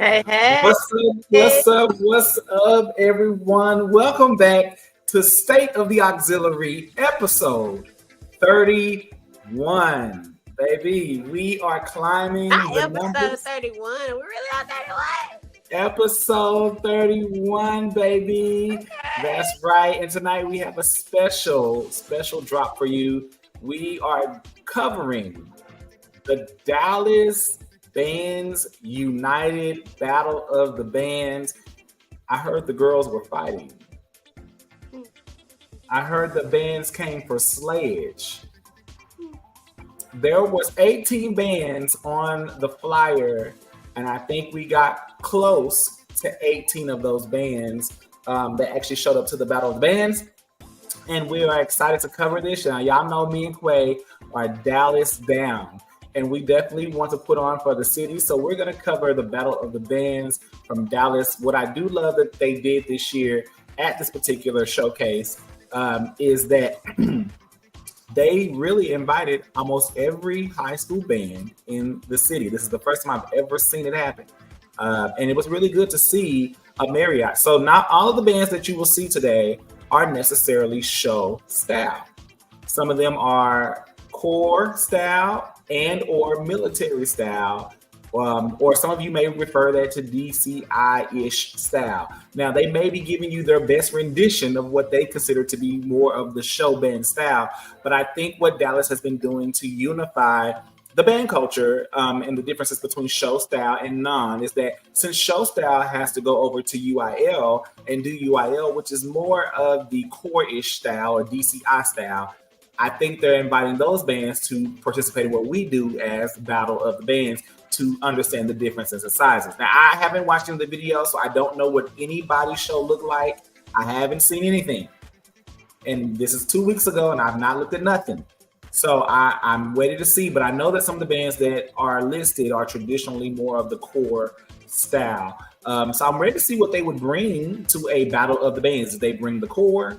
Hey, hey. What's up, everyone? Welcome back to State of the Auxiliary, episode 31. Baby, we are climbing Not the episode numbers. 31. We're really on 31. Episode 31, baby. Okay. That's right. And tonight we have a special drop for you. We are covering the Dallas Bands United Battle of the Bands. I heard the girls were fighting. I heard the bands came for slayage. There was 18 bands on the flyer, and I think we got close to 18 of those bands that actually showed up to the Battle of the Bands. And we are excited to cover this. Now, y'all know me and Quay are Dallas down, and we definitely want to put on for the city. So we're going to cover the Battle of the Bands from Dallas. What I do love that they did this year at this particular showcase is that they really invited almost every high school band in the city. This is the first time I've ever seen it happen. And it was really good to see a Marriott. So not all of the bands that you will see today are necessarily show style. Some of them are core style and or military style. Or some of you may refer that to DCI-ish style. Now, they may be giving you their best rendition of what they consider to be more of the show band style. But I think what Dallas has been doing to unify the band culture and the differences between show style and non is that since show style has to go over to UIL and do UIL, which is more of the core-ish style or DCI style, I think they're inviting those bands to participate in what we do as Battle of the Bands to understand the differences in sizes. Now, I haven't watched any of the video, so I don't know what anybody's show looked like. I haven't seen anything. And this is 2 weeks ago, and I've not looked at nothing. So I'm ready to see, but I know that some of the bands that are listed are traditionally more of the core style. So I'm ready to see what they would bring to a Battle of the Bands. Did they bring the core?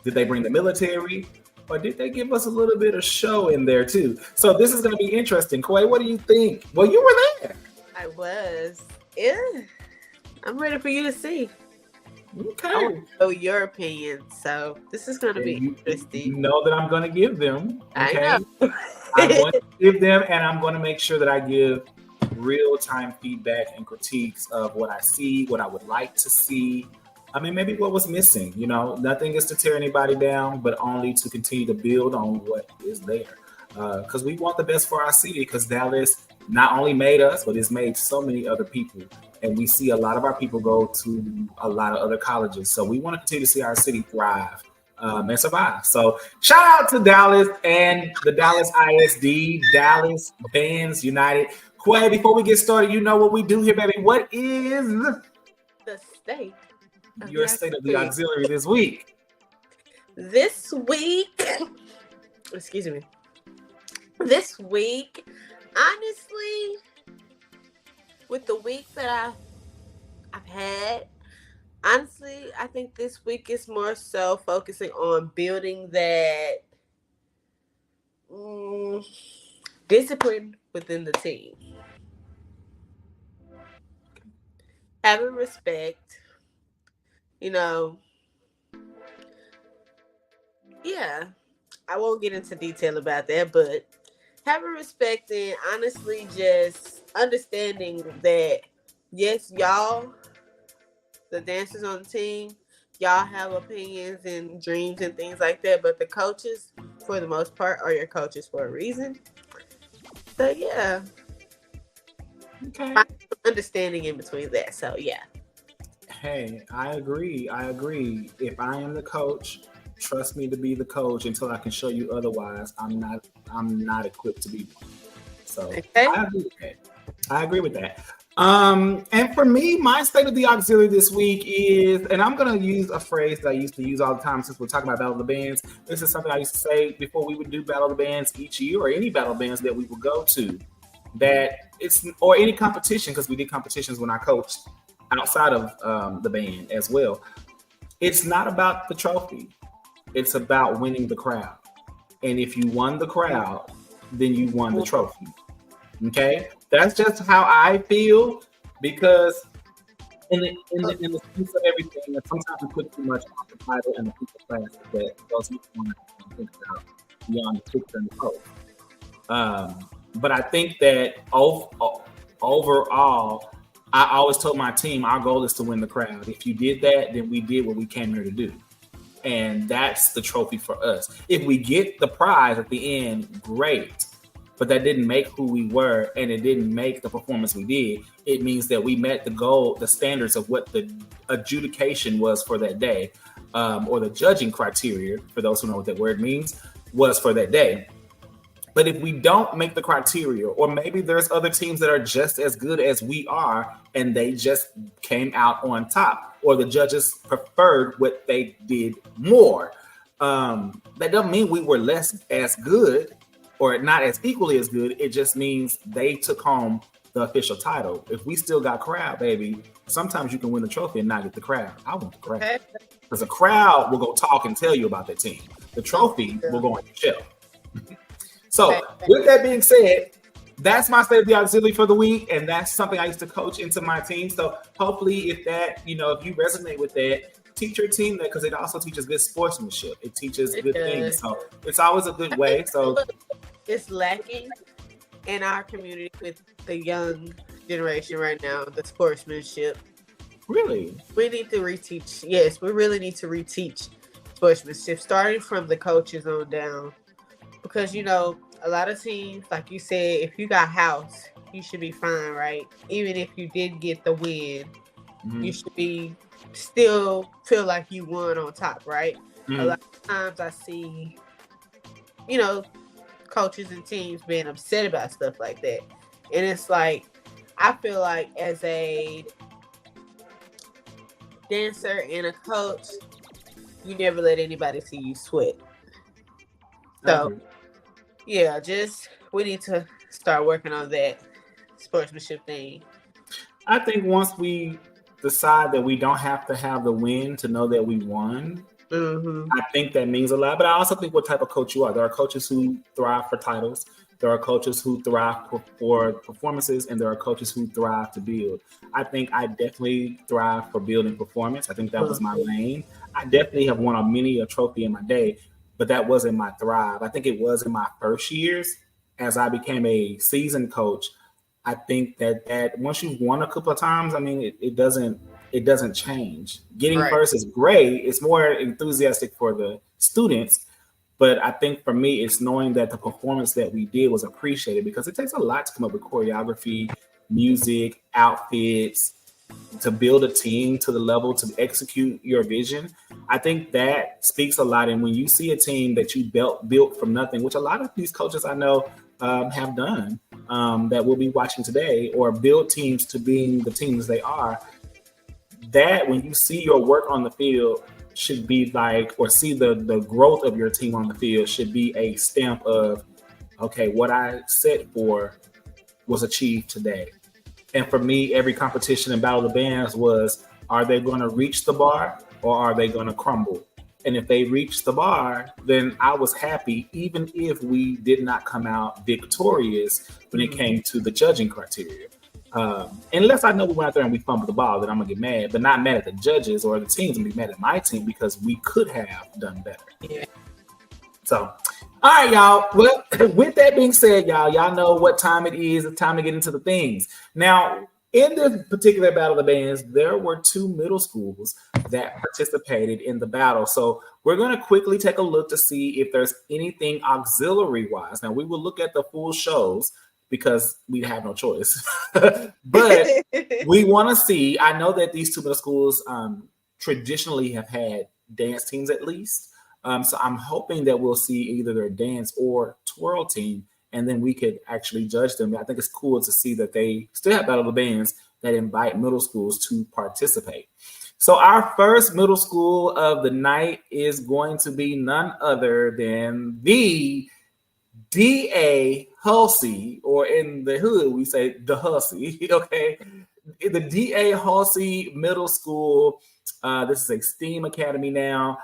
Did they bring the military? Or did they give us a little bit of show in there too? So this is going to be interesting. Quay, what do you think? Well, you were there. I was. Yeah. I'm ready for you to see. Okay. I want to know your opinion. So this is going to be interesting. You know that I'm going to give them. Okay? I know. I'm going to give them, and I'm going to make sure that I give real-time feedback and critiques of what I see, what I would like to see. I mean, maybe what was missing, you know, nothing is to tear anybody down, but only to continue to build on what is there. Because we want the best for our city, because Dallas not only made us, but it's made so many other people. And we see a lot of our people go to a lot of other colleges. So we want to continue to see our city thrive and survive. So shout out to Dallas and the Dallas ISD, Dallas Bands United. Quay, before we get started, you know what we do here, baby. What is the state? Your state of the auxiliary this week? This week, excuse me. This week, honestly, with the week that I've had, honestly, I think this week is more so focusing on building that discipline within the team. Having respect. You know, yeah, I won't get into detail about that, but having respect and honestly just understanding that, yes, y'all, the dancers on the team, y'all have opinions and dreams and things like that, but the coaches, for the most part, are your coaches for a reason. So, yeah. Okay. Understanding in between that, so, yeah. Hey, I agree. If I am the coach, trust me to be the coach until I can show you otherwise. I'm not equipped to be one. So okay. I agree with that. And for me, my state of the auxiliary this week is, and I'm going to use a phrase that I used to use all the time since we're talking about Battle of the Bands. This is something I used to say before we would do Battle of the Bands each year, or any Battle of the Bands that we would go to, that it's, or any competition, because we did competitions when I coached outside of the band as well. It's not about the trophy. It's about winning the crowd. And if you won the crowd, then you won the trophy. Okay? That's just how I feel, because in the sense of everything, that sometimes we put too much on the title and the people class that those people want to think about beyond the picture and the post. But I think that overall, I always told my team, our goal is to win the crowd. If you did that, then we did what we came here to do. And that's the trophy for us. If we get the prize at the end, great. But that didn't make who we were, and it didn't make the performance we did. It means that we met the goal, the standards of what the adjudication was for that day, or the judging criteria, for those who know what that word means, was for that day. But if we don't make the criteria, or maybe there's other teams that are just as good as we are, and they just came out on top, or the judges preferred what they did more, that doesn't mean we were less as good or not as equally as good. It just means they took home the official title. If we still got crowd, baby, sometimes you can win the trophy and not get the crowd. I want the crowd. Because the crowd will go talk and tell you about that team. The trophy will go on your shelf. So with that being said, that's my state of the auxiliary for the week. And that's something I used to coach into my team. So hopefully if that, if you resonate with that, teach your team that, because it also teaches good sportsmanship. It teaches good things. So it's always a good way. So it's lacking in our community with the young generation right now, the sportsmanship. Really? We need to reteach. Yes, we really need to reteach sportsmanship, starting from the coaches on down. Because, a lot of teams, like you said, if you got house, you should be fine, right? Even if you did get the win, you should be still feel like you won on top, right? A lot of times I see, coaches and teams being upset about stuff like that. And it's like, I feel like as a dancer and a coach, you never let anybody see you sweat. So, yeah, we need to start working on that sportsmanship thing. I think once we decide that we don't have to have the win to know that we won, I think that means a lot. But I also think what type of coach you are. There are coaches who thrive for titles. There are coaches who thrive for performances, and there are coaches who thrive to build. I think I definitely thrive for building performance. I think that was my lane. I definitely have won many a trophy in my day, but that wasn't my thrive. I think it was in my first years as I became a seasoned coach. I think that once you've won a couple of times, it doesn't change. Getting first is great. It's more enthusiastic for the students. But I think for me, it's knowing that the performance that we did was appreciated, because it takes a lot to come up with choreography, music, outfits, to build a team to the level to execute your vision. I think that speaks a lot. And when you see a team that you built from nothing, which a lot of these coaches I know have done, that we'll be watching today, or build teams to being the teams they are, that when you see your work on the field should be like, or see the growth of your team on the field should be a stamp of, okay, what I set for was achieved today. And for me, every competition in Battle of the Bands was, are they going to reach the bar or are they going to crumble? And if they reached the bar, then I was happy, even if we did not come out victorious when it came to the judging criteria. Unless I know we went out there and we fumbled the ball, then I'm going to get mad, but not mad at the judges or the teams, and be mad at my team because we could have done better. Yeah. So, all right, y'all. Well, with that being said, y'all know what time it is. It's time to get into the things. Now, in this particular Battle of the Bands, there were 2 middle schools that participated in the battle. So we're going to quickly take a look to see if there's anything auxiliary-wise. Now, we will look at the full shows because we have no choice. But we want to see, I know that these 2 middle schools traditionally have had dance teams at least. So I'm hoping that we'll see either their dance or twirl team, and then we could actually judge them. I think it's cool to see that they still have Battle of the Bands that invite middle schools to participate. So our first middle school of the night is going to be none other than the D.A. Hulsey, or in the hood, we say the Hulsey, okay? The D.A. Hulsey Middle School. This is a STEAM academy now.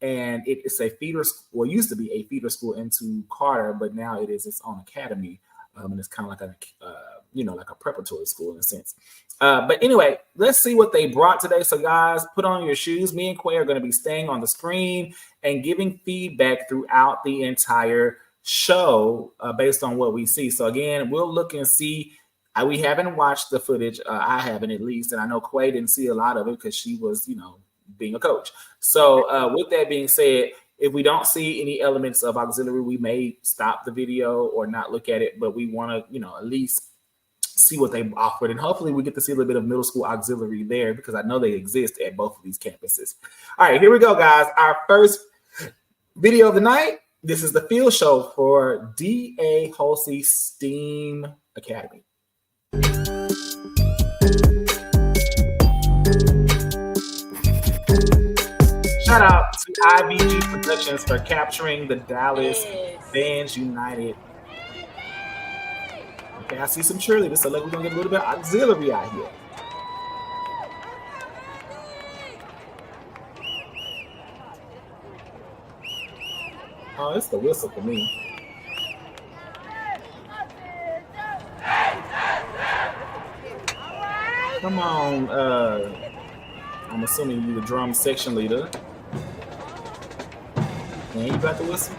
And it's a feeder school, well, it used to be a feeder school into Carter, but now it is its own academy. And it's kind of like like a preparatory school in a sense. But anyway, let's see what they brought today. So guys, put on your shoes. Me and Quay are going to be staying on the screen and giving feedback throughout the entire show based on what we see. So again, we'll look and see. We haven't watched the footage. I haven't, at least, and I know Quay didn't see a lot of it because she was, being a coach. So with that being said, if we don't see any elements of auxiliary, we may stop the video or not look at it, but we want to, at least see what they offered. And hopefully we get to see a little bit of middle school auxiliary there because I know they exist at both of these campuses. All right, here we go, guys. Our first video of the night. This is the field show for D.A. Hulsey STEAM Academy. Shout out to IVG Productions for capturing the Dallas Bands United. Okay, I see some cheerleaders, so we're gonna get a little bit of auxiliary out here. Oh, it's the whistle for me. Come on, I'm assuming you're the drum section leader. And you got the whistle?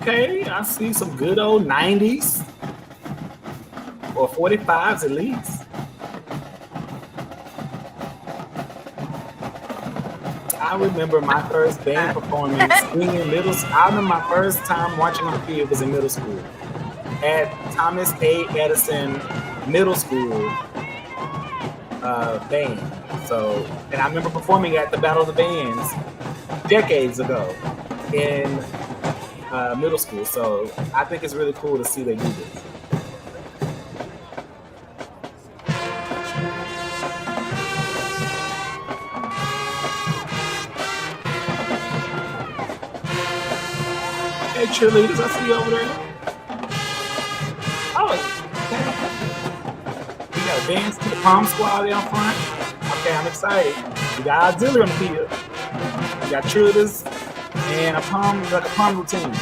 Okay, I see some good old 90s or 45s at least. I remember my first band performance being in middle school. I remember my first time watching on the field was in middle school at Thomas A. Edison Middle School band. So, and I remember performing at the Battle of the Bands decades ago in middle school. So I think it's really cool to see they do this. Hey, cheerleaders, I see you over there. Oh, okay. We got a dance to the prom squad there on front. Okay, I'm excited. We got auxiliary on the field. We got cheerleaders and a prom routine.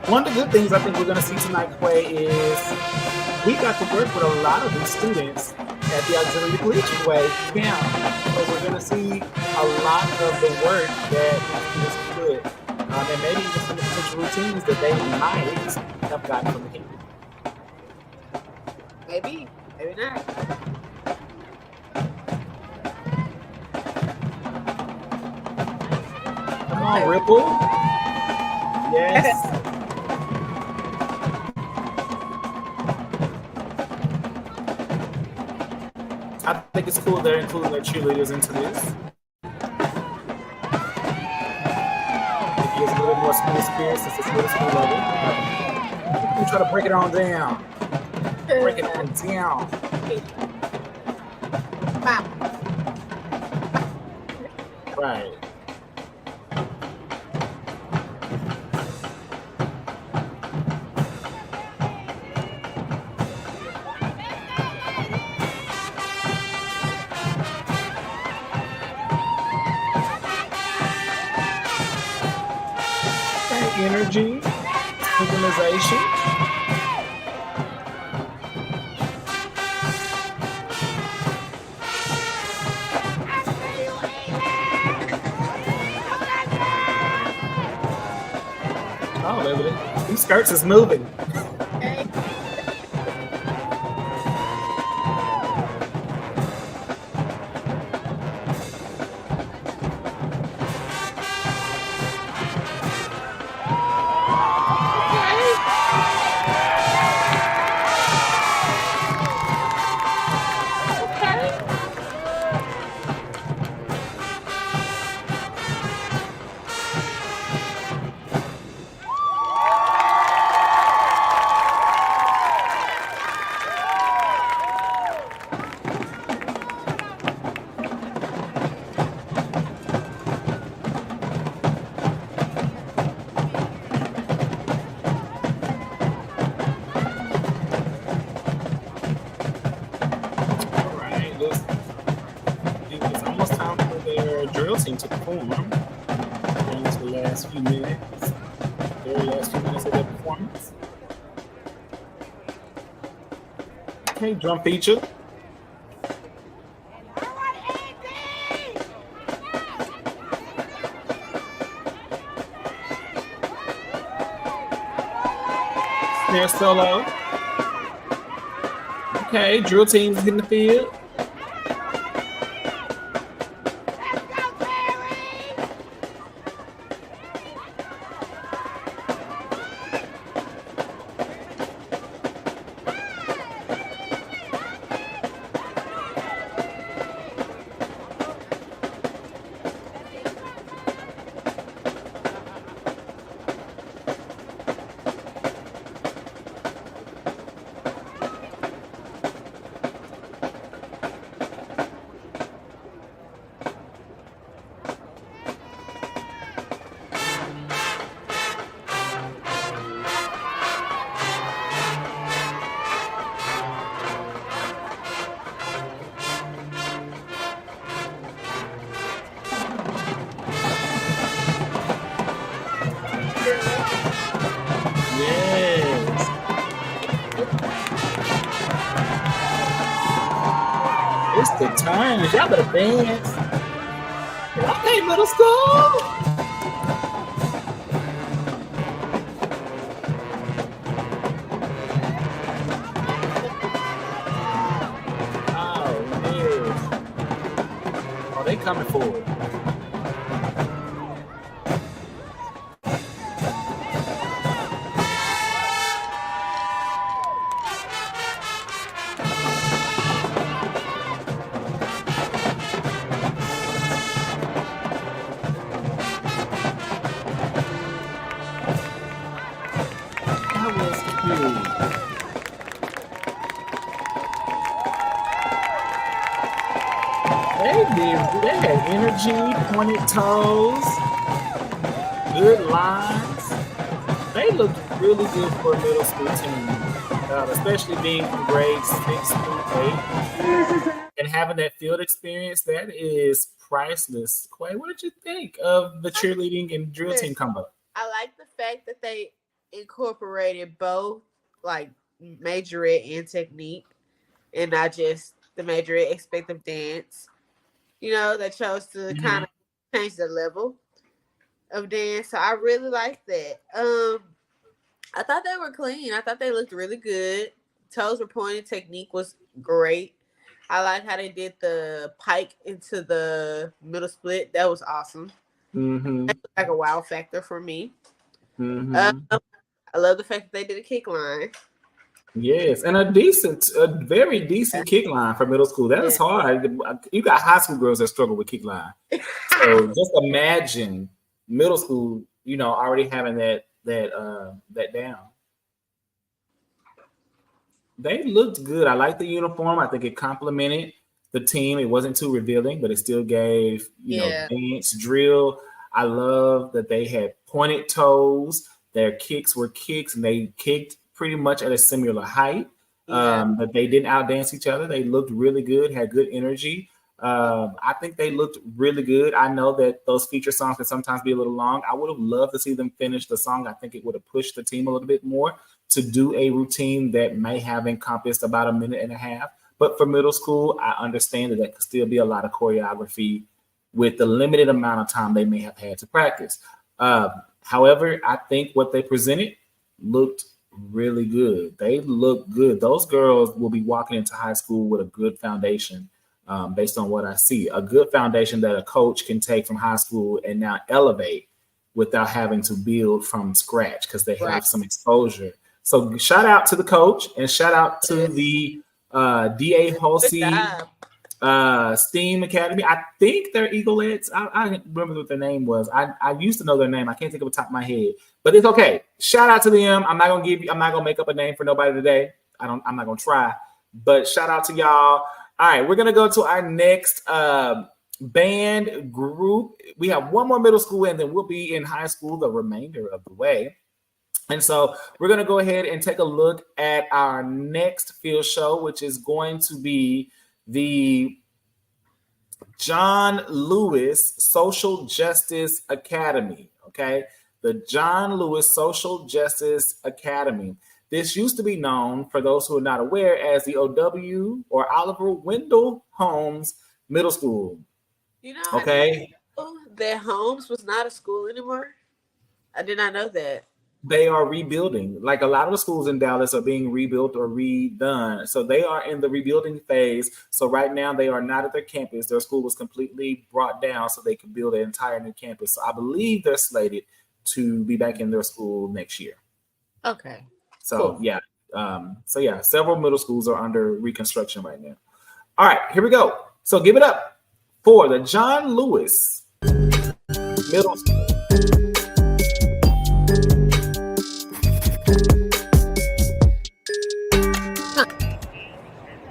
One of the good things I think we're going to see tonight, Quay, is we got to work with a lot of these students at the Auxiliary Collegiate Way camp. So we're going to see a lot of the work that these students put, and maybe even some potential routines that they might have gotten from the camp. Maybe not. Come on, Ripple. Yes. I think it's cool they're including their cheerleaders into this. It gives a little bit more school spirit since it's middle school level. We try to break it on down. Break it on down. Right. Energy, synchronization. Oh, look at it. These skirts is moving. team to perform. Down to the last few minutes. Very last few minutes of their performance. Okay, drum feature. Snare solo. Okay, drill team's in the field. Yes. It's the time. Y'all better dance. Okay, middle school. Oh, yes. Oh, they coming forward. They had energy, pointed toes, good lines. They looked really good for a middle school team, especially being from grades 6 through 8 and having that field experience. That is priceless. Quay, what did you think of the cheerleading and drill team combo? I like the fact that they incorporated both like majorette and technique, and not just the majorette expective dance. You know, they chose to kind of change the level of dance. So I really like that. I thought they were clean. I thought they looked really good. Toes were pointed. Technique was great. I like how they did the pike into the middle split. That was awesome. That was like a wow factor for me. I love the fact that they did a kick line. Yes, and a very decent kick line for middle school. That is hard. You got high school girls that struggle with kick line. So just imagine middle school, already having that down. They looked good. I like the uniform. I think it complemented the team. It wasn't too revealing, but it still gave, dance, drill. I love that they had pointed toes. Their kicks were kicks, and they kicked pretty much at a similar height. But they didn't outdance each other. They looked really good, had good energy. I think they looked really good. I know that those feature songs can sometimes be a little long. I would have loved to see them finish the song. I think it would have pushed the team a little bit more to do a routine that may have encompassed about a minute and a half. But for middle school, I understand that could still be a lot of choreography with the limited amount of time they may have had to practice. However, I think what they presented looked really good. They look good. Those girls will be walking into high school with a good foundation. Based on what I see, a good foundation that a coach can take from high school and now elevate without having to build from scratch because they have some exposure. So shout out to the coach and shout out to the DA Halsey STEAM Academy. I think they're Eaglettes. I don't remember what their name was. I used to know their name. I can't think of the top of my head, but it's okay. Shout out to them. I'm not gonna make up a name for nobody today. I'm not gonna try, but shout out to y'all. All right, we're going to go to our next band group. We have one more middle school, and then we'll be in high school the remainder of the way. And so we're going to go ahead and take a look at our next field show, which is going to be the John Lewis Social Justice Academy. Okay. The John Lewis Social Justice Academy. This used to be known, for those who are not aware, as the OW or Oliver Wendell Holmes Middle School. You know, I didn't Okay. know that Holmes was not a school anymore. I did not know that. They are rebuilding. Like a lot of the schools in Dallas are being rebuilt or redone. So they are in the rebuilding phase. So right now they are not at their campus. Their school was completely brought down so they could build an entire new campus. So I believe they're slated to be back in their school next year. Okay. So Cool. yeah. Several middle schools are under reconstruction right now. All right, here we go. So give it up for the John Lewis Middle School.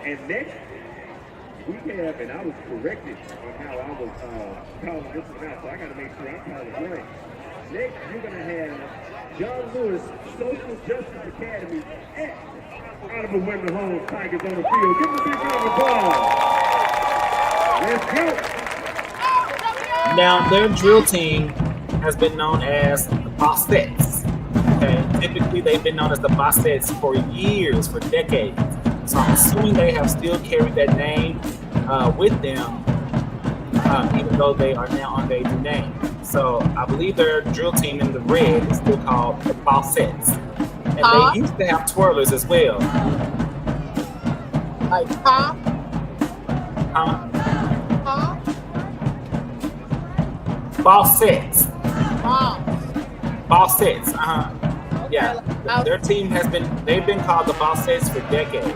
And next, we have, and I was corrected on how I was calling this one out, so I got to make sure I'm calling it right. Next, you're going to have John Lewis Social Justice Academy at Oliver Wendell Holmes Tigers on the field. Give them a big round of applause. Let's go. Now, their drill team has been known as the Bossettes. Okay, typically they've been known as the Bossettes for years, for decades. So I'm assuming they have still carried that name with them, even though they are now under a new name. So I believe their drill team in the red is still called the Bossettes. And they used to have twirlers as well. Like pop? Huh? Pop? Bossettes. Boss. Bossettes. Okay, Yeah. like Their team they've been called the Bossettes for decades.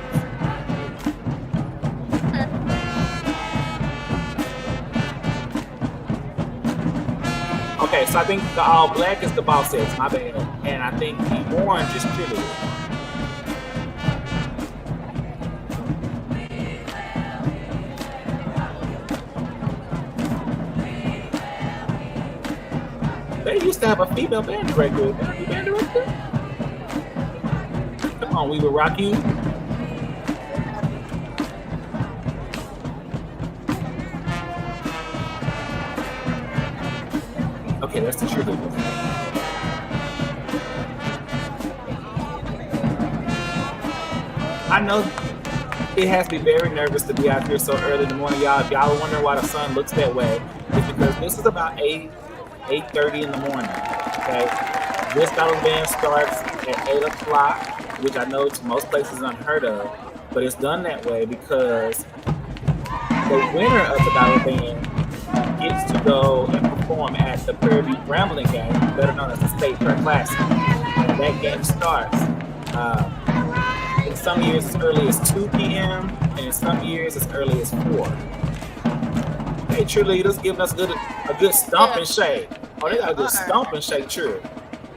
Okay, so I think the all black is the Bossettes, my bad. And I think the orange is cheerleader. They used to have a female band director. Band director? Come on, we will rock you. Okay, that's the cheerleader. I know it has to be very nervous to be out here so early in the morning, y'all. If y'all are wondering why the sun looks that way, it's because this is about 8:30 in the morning. Okay, this battle band starts at 8 o'clock, which I know to most places is unheard of, but it's done that way because the winner of the battle band gets to go and perform at the Prairie View Grambling game, better known as the State Fair Classic. And that game starts in some years as early as 2 p.m. and in some years as early as 4. Hey, cheerleaders giving us a good stomp and shake. Oh, they got a good stomp and shake cheer.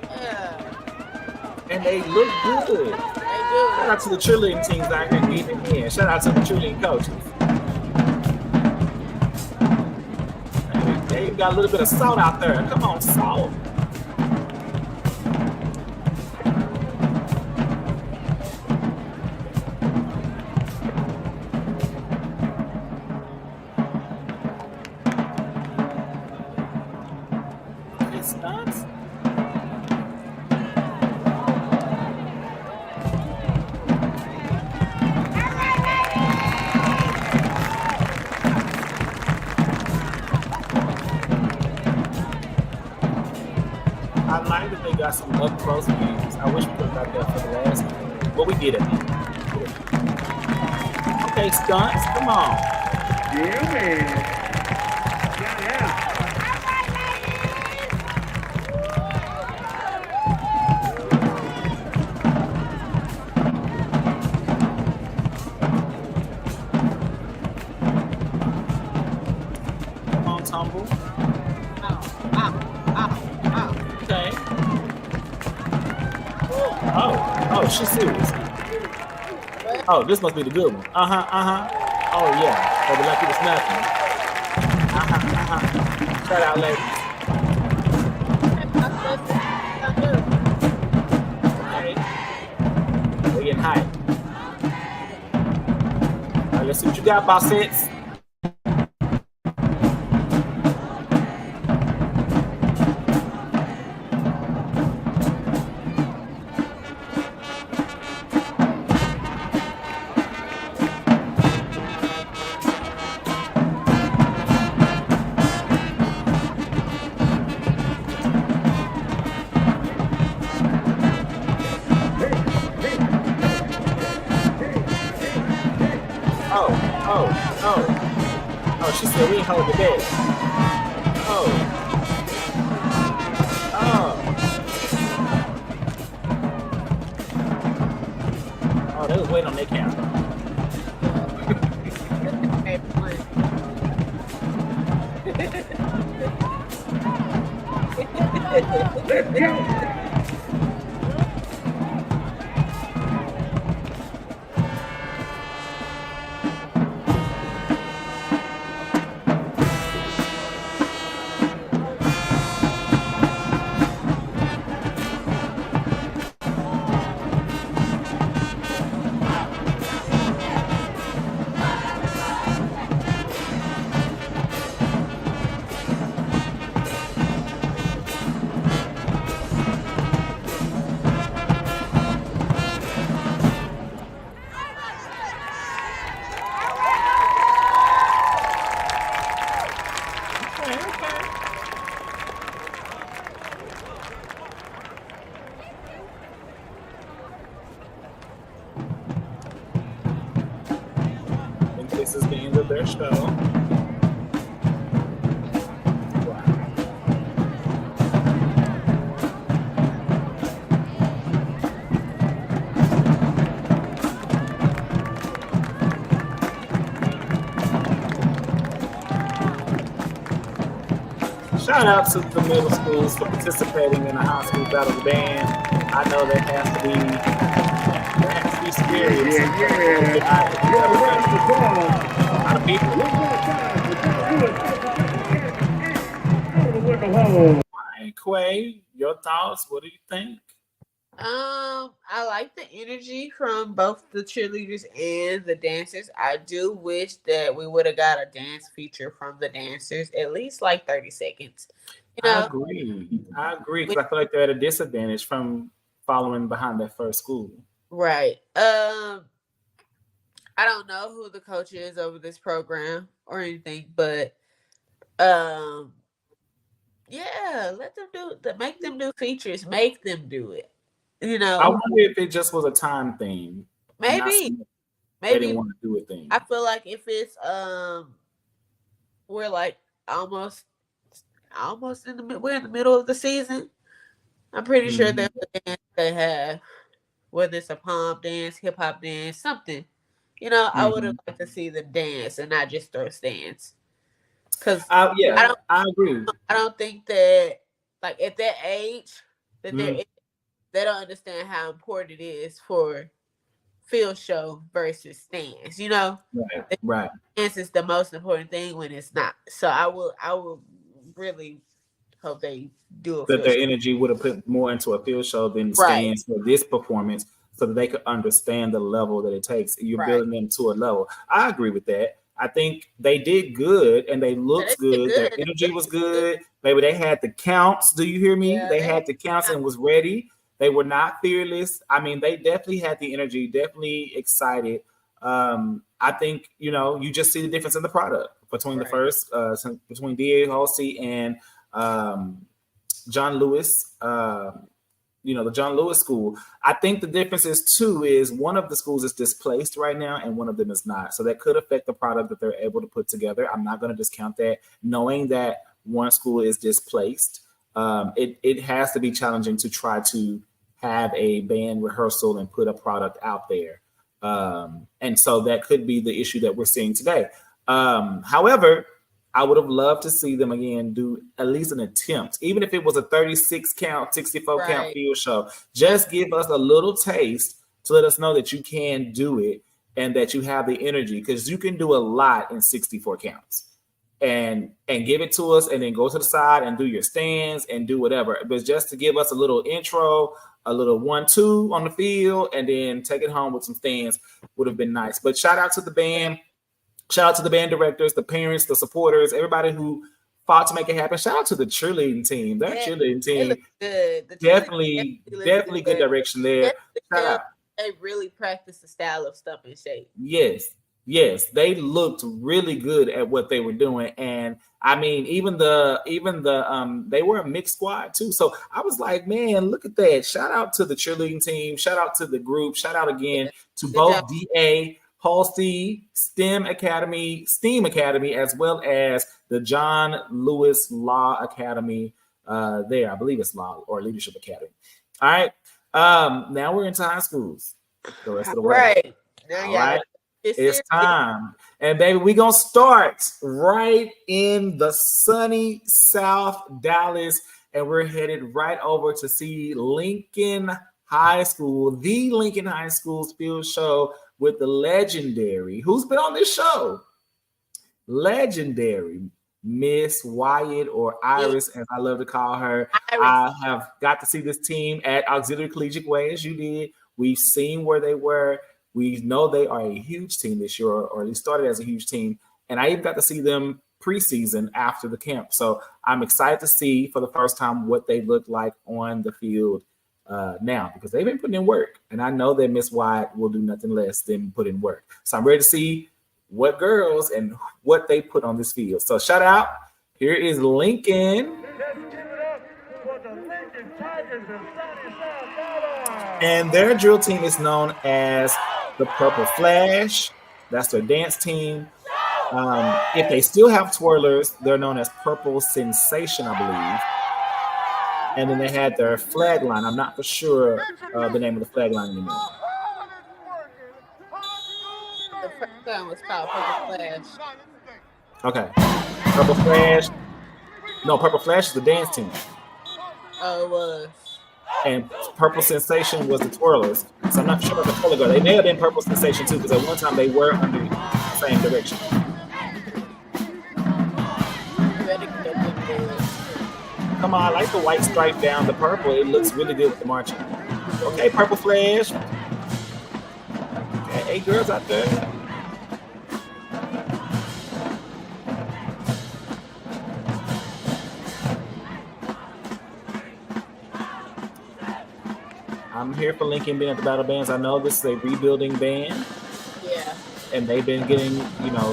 Yeah. And they look good. They do. Shout out to the cheerleading teams out here getting it in. Shout out to the cheerleading coaches. They got a little bit of salt out there. Come on, salt. It stunts. I like that they got some up close games. I wish we could have got that for the last game, but we did it. Okay, stunts, come on. Yeah, man. Yeah. Come on, tumble. Okay. Oh, she's serious. Oh, this must be the good one. Oh yeah. So the lucky was nothing. Shout out, ladies. Okay. We're getting hype. All right, let's see what you got, Bossettes. Oh, she said we ain't holding the bed. Oh. Oh, they was waiting on their count. Let's go. This is the end of their show. Shout out to the middle schools for participating in the high school battle of the band. I know that has to be scary. A lot of people. Hey, Quay, your thoughts? What do you think? I like the energy from both the cheerleaders and the dancers. I do wish that we would have got a dance feature from the dancers, at least like 30 seconds. You know? I agree because I feel like they're at a disadvantage from following behind that first school. Right. I don't know who the coach is over this program or anything, but yeah, let them make them do features, make them do it. You know, I wonder if it just was a time thing. Maybe they didn't want to do a thing. I feel like if it's we're like almost in the middle of the season. I'm pretty sure there's a dance they have, whether it's a pom dance, hip hop dance, something. You know, I would have liked to see them dance and not just throw stands. Because I agree. I don't think that like at that age that they don't understand how important it is for field show versus stands. You know, right. Dance is the most important thing when it's not. So I will really hope they do a that their energy would have put more into a field show than stands for this performance, so that they could understand the level that it takes. You're building them to a level. I agree with that. I think they did good and they looked good. Their energy was good. Maybe they had the counts. Do you hear me? Yeah, they had the counts and was ready. They were not fearless. I mean, they definitely had the energy, definitely excited. I think, you just see the difference in the product between the first, between D.A. Halsey and John Lewis, the John Lewis school. I think the difference is one of the schools is displaced right now and one of them is not. So that could affect the product that they're able to put together. I'm not going to discount that. Knowing that one school is displaced, it has to be challenging to try to have a band rehearsal and put a product out there. And so that could be the issue that we're seeing today. However, I would have loved to see them again do at least an attempt, even if it was a 36 count, 64 count field show. Just give us a little taste to let us know that you can do it and that you have the energy, because you can do a lot in 64 counts. And give it to us and then go to the side and do your stands and do whatever. But just to give us a little intro, a little 1-2 on the field, and then take it home with some stands would have been nice. But shout out to the band. Shout out to the band directors, the parents, the supporters, everybody who fought to make it happen. Shout out to the cheerleading team. That cheerleading team, definitely good direction there. Shout out. They really practiced the style of Stump and Shape. Yes, they looked really good at what they were doing, and I mean, even the they were a mixed squad too. So I was like, man, look at that! Shout out to the cheerleading team. Shout out to the group. Shout out again to both DA Halsey STEM Academy, STEAM Academy, as well as the John Lewis Law Academy. There, I believe it's Law or Leadership Academy. All right. Now we're into high schools. The rest of the way. Right. Now, All right. It's time. And baby, we're going to start right in the sunny South Dallas. And we're headed right over to see Lincoln High School, the Lincoln High School's field show with the legendary, who's been on this show? Legendary Miss Wyatt, or Iris, as I love to call her. Iris. I have got to see this team at Auxiliary Collegiate Way, as you did. We've seen where they were. We know they are a huge team this year, or at least started as a huge team. And I even got to see them preseason after the camp. So I'm excited to see for the first time what they look like on the field now, because they've been putting in work. And I know that Miss Wyatt will do nothing less than put in work. So I'm ready to see what girls and what they put on this field. So shout out. Here is Lincoln. And their drill team is known as the Purple Flash. That's their dance team. If they still have twirlers, they're known as Purple Sensation, I believe. And then they had their flag line. I'm not for sure the name of the flag line anymore. The first time was called Purple Flash. Okay. Purple Flash. No, Purple Flash is the dance team. Oh, it was. And Purple Sensation was the twirlers. So I'm not sure about the color guard. They may have been Purple Sensation too, because at one time they were under the same direction. Come on, I like the white stripe down the purple. It looks really good with the marching. Okay, Purple Flash. Okay, 8 girls out there. I'm here for Lincoln being at the Battle Bands. I know this is a rebuilding band. Yeah. And they've been getting,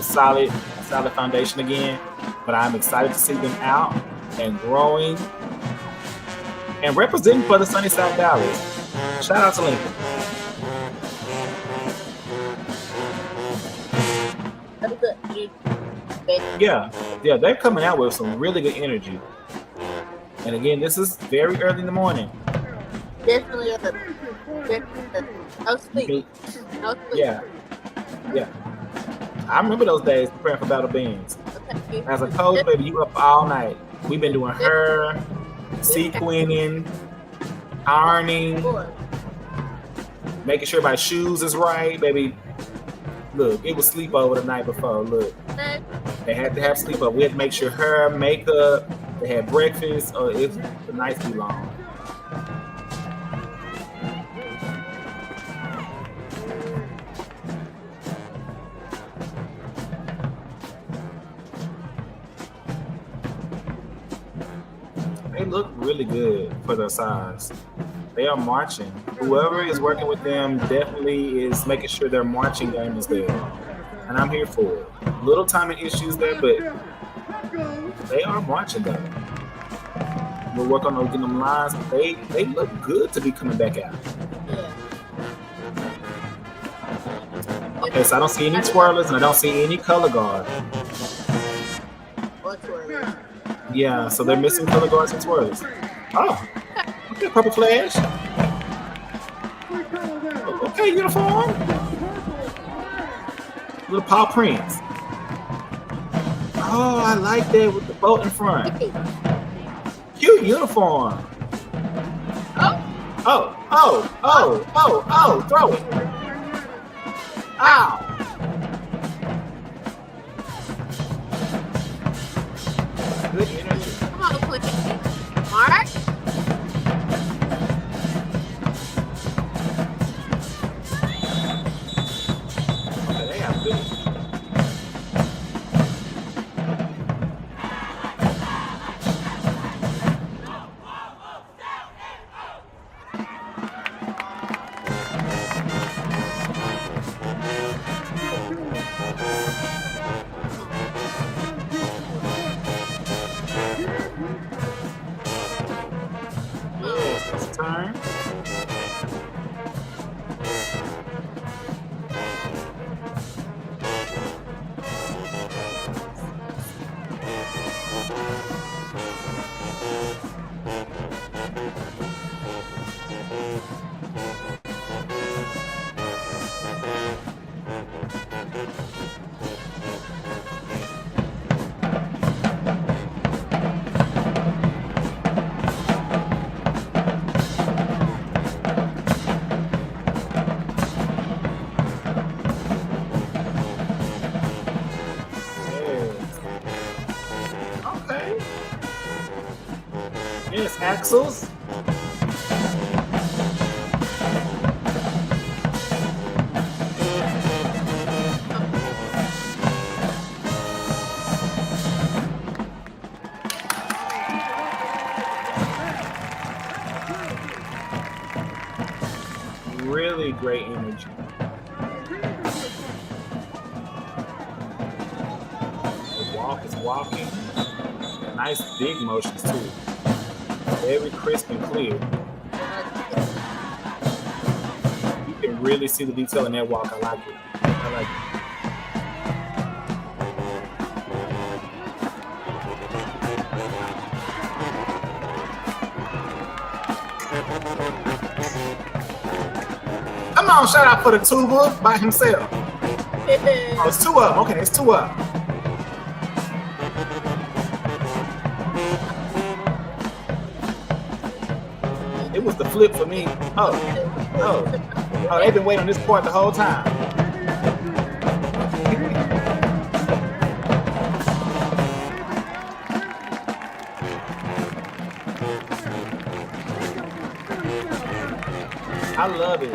solid foundation again. But I'm excited to see them out and growing and representing for the sunny South Dallas. Shout out to Lincoln. Yeah, they're coming out with some really good energy. And again, this is very early in the morning. Definitely. No sleep. No sleep. Yeah. I remember those days preparing for Battle Bands. Okay. As a coach, baby, you up all night. We've been doing hair, sequining, ironing, making sure my shoes is right, baby. Look, it was sleepover the night before. Look, they had to have sleepover. We had to make sure hair, makeup, they had breakfast, or the nights be long. They look really good for their size. They are marching. Whoever is working with them definitely is making sure their marching game is there. And I'm here for it. Little timing issues there, but they are marching though. We'll work on getting them lines. They look good to be coming back out. Okay, so I don't see any twirlers and I don't see any color guard. What twirlers? Yeah, so they're missing color guards and twirlers. Oh, okay, Purple Flash. Okay, uniform. Little paw prints. Oh, I like that with the boat in front. Cute uniform. Oh, throw it. Ow. Good energy. Come on, Quentin. Mark. Okay, they have good. Axels. Really great energy. The walk is walking. Nice big motions too. Very crisp and clear. You can really see the detail in that walk. I like it. I like it. Come on, shout out for the tuba by himself. Oh, it's two up. Okay, it's two up. It was the flip for me. Oh, they've been waiting on this part the whole time. I love it.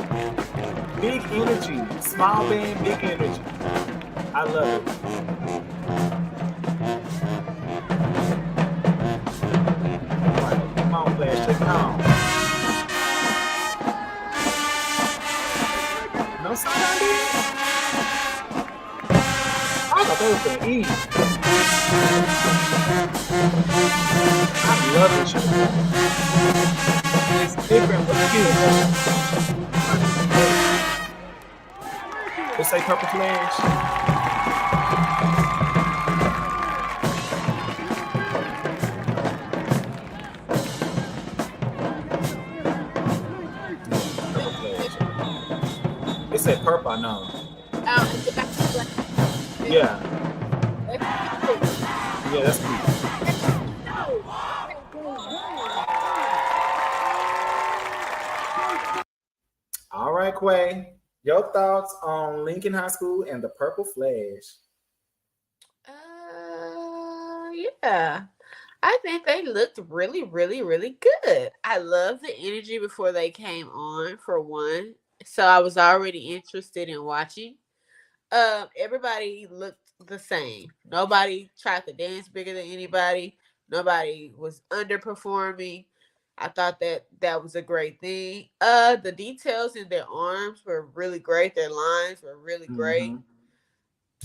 Big energy. Small band, big energy. I love it. Come on, Flash, take it on. No sign I did? I thought they was gonna eat. I love this show. It's different but cute. Let's say Purple Flash. It said purple, I know. Yeah. Yeah, that's cute. All right, Quay. Your thoughts on Lincoln High School and the Purple Flash? Yeah. I think they looked really, really, really good. I love the energy before they came on, for one. So I was already interested in watching. Everybody looked the same. Nobody tried to dance bigger than anybody. Nobody was underperforming. I thought that was a great thing. The details in their arms were really great. Their lines were really great. Mm-hmm.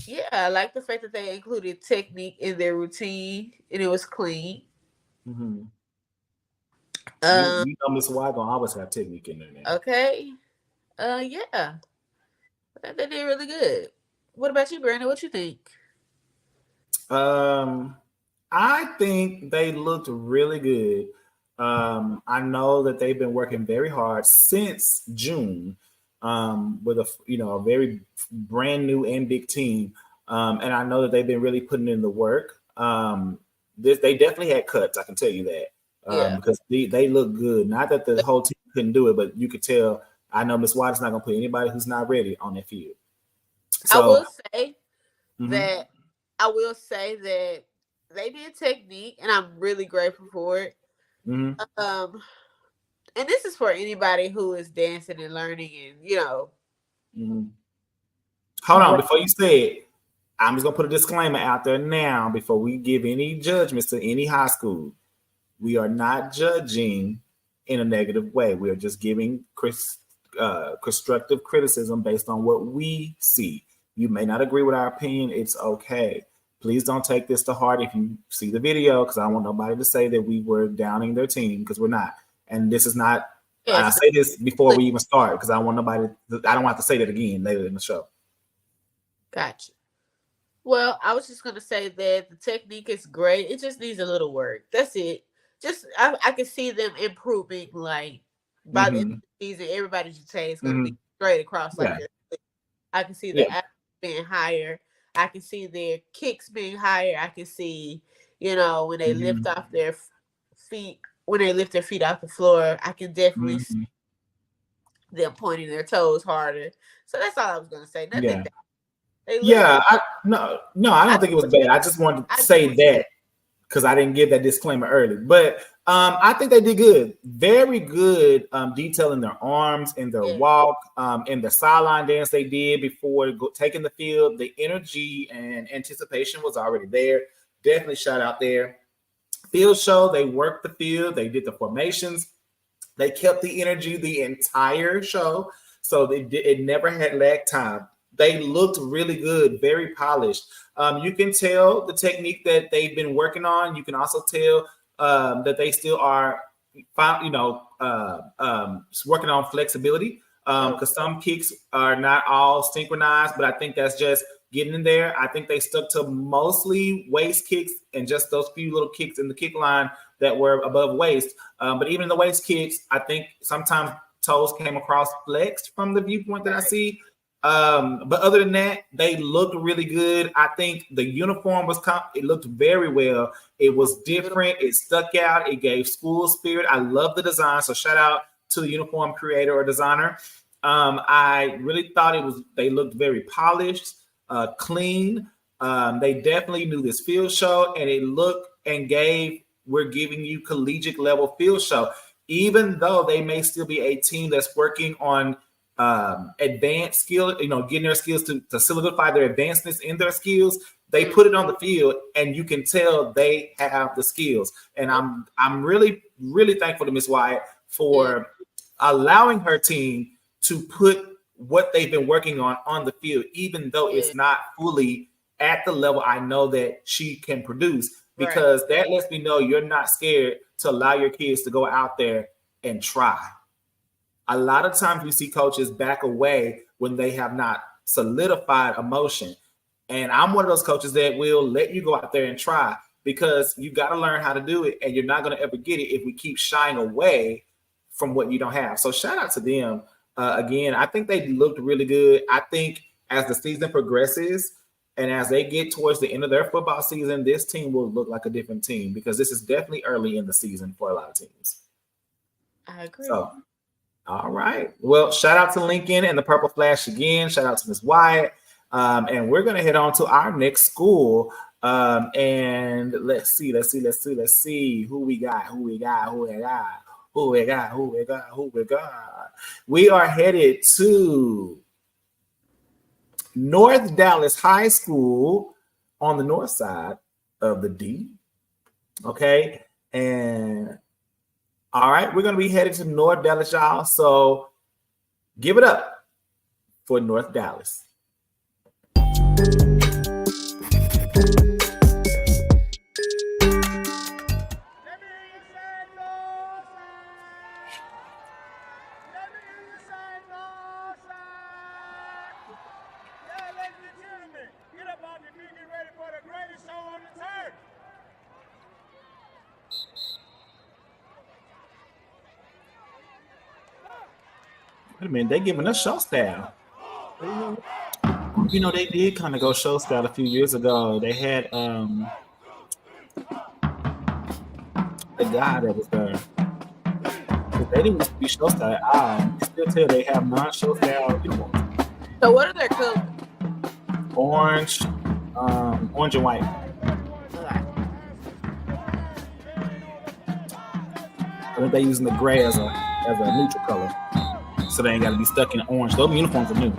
Yeah, I like the fact that they included technique in their routine and it was clean. Mm-hmm. Um, you know Miss Y gonna always have technique in there now. okay. Yeah. I think they did really good. What about you, Brandon? What you think? I think they looked really good. I know that they've been working very hard since June, with a very brand new and big team. And I know that they've been really putting in the work. They definitely had cuts, I can tell you that. Yeah. Because they look good. Not that the whole team couldn't do it, but you could tell. I know Miss Watt's not gonna put anybody who's not ready on that field. So I will say mhm. that they did technique, and I'm really grateful for it. Mhm. And this is for anybody who is dancing and learning, and Mhm. Hold on, before you say it, I'm just gonna put a disclaimer out there now before we give any judgments to any high school. We are not judging in a negative way. We are just giving constructive criticism based on what we see. You may not agree with our opinion. It's okay. Please don't take this to heart if you see the video, because I don't want nobody to say that we were downing their team, because we're not. And this is not. Yes. And I say this before we even start, because I don't want nobody. I don't have to say that again later in the show. Gotcha. Well, I was just gonna say that the technique is great. It just needs a little work. That's it. Just I can see them improving. Like by the end of the season, everybody's say it's gonna be straight across like this. I can see the athletes being higher. I can see their kicks being higher. I can see, when they lift off their feet, when they lift their feet off the floor, I can definitely see them pointing their toes harder. So that's all I was gonna say. Nothing bad. I don't think it was bad. I just wanted to say that because I didn't give that disclaimer early. But I think they did good. Very good detail in their arms, in their walk, in the sideline dance they did before taking the field. The energy and anticipation was already there. Definitely shout out there. Field show, they worked the field. They did the formations. They kept the energy the entire show. So it never had lag time. They looked really good, very polished. You can tell the technique that they've been working on. You can also tell that they still are, working on flexibility because some kicks are not all synchronized, but I think that's just getting in there. I think they stuck to mostly waist kicks and just those few little kicks in the kick line that were above waist. But even the waist kicks, I think sometimes toes came across flexed from the viewpoint that I see. But other than that, they looked really good. I think the uniform it looked very well. It was different. It stuck out. It gave school spirit. I love the design. So shout out to the uniform creator or designer. I really thought they looked very polished, clean. They definitely knew this field show, and it looked and we're giving you collegiate level field show, even though they may still be a team that's working on advanced skill, getting their skills to solidify their advancements in their skills. They put it on the field, and you can tell they have the skills. And I'm really, really thankful to Miss Wyatt for allowing her team to put what they've been working on the field, even though it's not fully at the level I know that she can produce, because that lets me know you're not scared to allow your kids to go out there and try. A lot of times we see coaches back away when they have not solidified a motion. And I'm one of those coaches that will let you go out there and try, because you got to learn how to do it, and you're not going to ever get it if we keep shying away from what you don't have. So shout out to them. Again, I think they looked really good. I think as the season progresses and as they get towards the end of their football season, this team will look like a different team, because this is definitely early in the season for a lot of teams. I agree. So, all right. Well, shout out to Lincoln and the Purple Flash again. Shout out to Ms. Wyatt. And we're going to head on to our next school. And let's see. Who we got. We are headed to North Dallas High School on the north side of the D. Okay. And all right, we're going to be headed to North Dallas, y'all. So give it up for North Dallas. Wait a minute, they giving us show style. They did kind of go show style a few years ago. They had the guy that was there. They didn't used to be show style. I can still tell they have non-show style uniforms. So what are their colors? Orange and white. Okay. I think they're using the gray as a neutral color, so they ain't got to be stuck in orange. Those uniforms are new.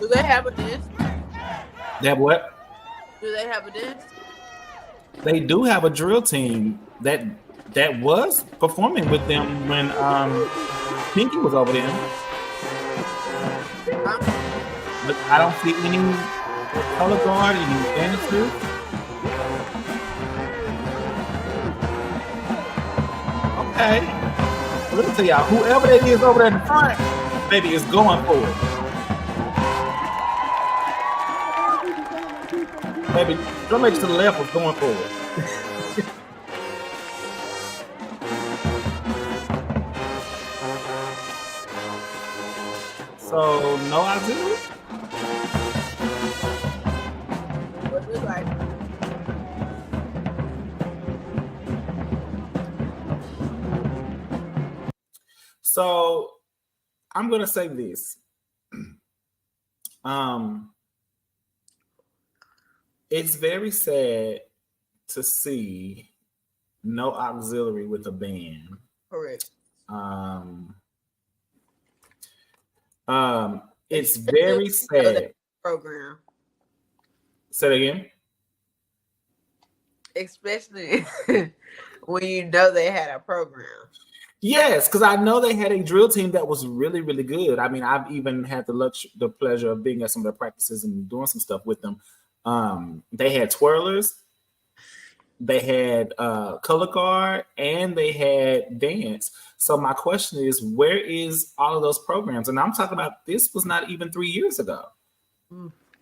Do they have a dance? They have what? Do they have a dance? They do have a drill team that was performing with them when Pinky was over there. But I don't see any color guard, any dancers. Okay. Let me tell y'all, whoever that is over there in the front, baby, is going for it. Baby, somebody to the left was going for it. So, no auxiliary? What do we like? So, I'm going to say this. It's very sad to see no auxiliary with a band. Correct. Um, it's Especially very when you know that sad. program. Say it again. Especially when you know they had a program. Yes, because I know they had a drill team that was really, really good. I mean, I've even had the pleasure of being at some of their practices and doing some stuff with them. They had twirlers, they had color guard, and they had dance. So my question is, where is all of those programs? And I'm talking about this was not even 3 years ago,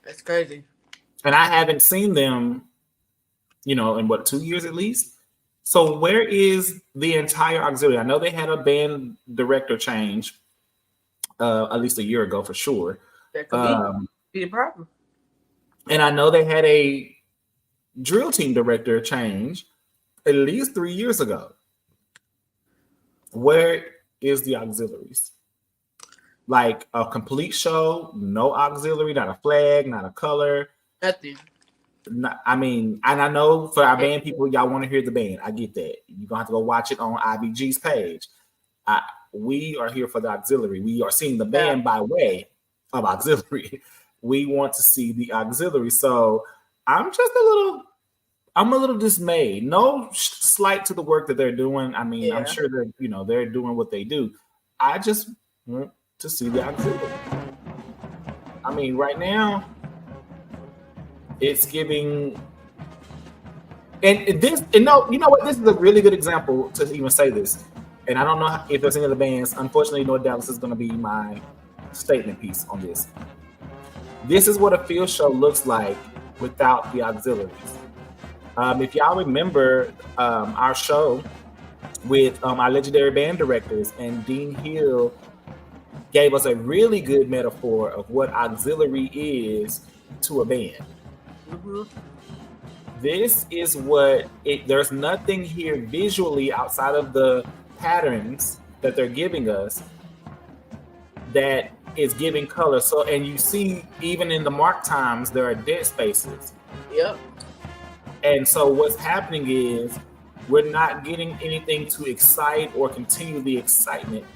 That's crazy. and I haven't seen them, in what 2 years at least. So where is the entire auxiliary? I know they had a band director change at least a year ago for sure. That could be the problem. And I know they had a drill team director change at least 3 years ago. Where is the auxiliaries? Like a complete show, no auxiliary, not a flag, not a color. Nothing. I mean, and I know for our band people, y'all want to hear the band. I get that. You're going to have to go watch it on IBG's page. We are here for the auxiliary. We are seeing the band by way of auxiliary. We want to see the auxiliary. So I'm a little dismayed. No slight to the work that they're doing. I mean, I'm sure they're doing what they do. I just want to see the auxiliary. I mean, right now, it's giving, and this, and no, you know what? This is a really good example to even say this. And I don't know if there's any other bands. Unfortunately, North Dallas is going to be my statement piece on this. This is what a field show looks like without the auxiliaries. If y'all remember our show with our legendary band directors, and Dean Hill gave us a really good metaphor of what auxiliary is to a band. Mm-hmm. This is there's nothing here visually outside of the patterns that they're giving us that is giving color. So, and you see, even in the mark times, there are dead spaces. Yep. And so what's happening is we're not getting anything to excite or continue the excitement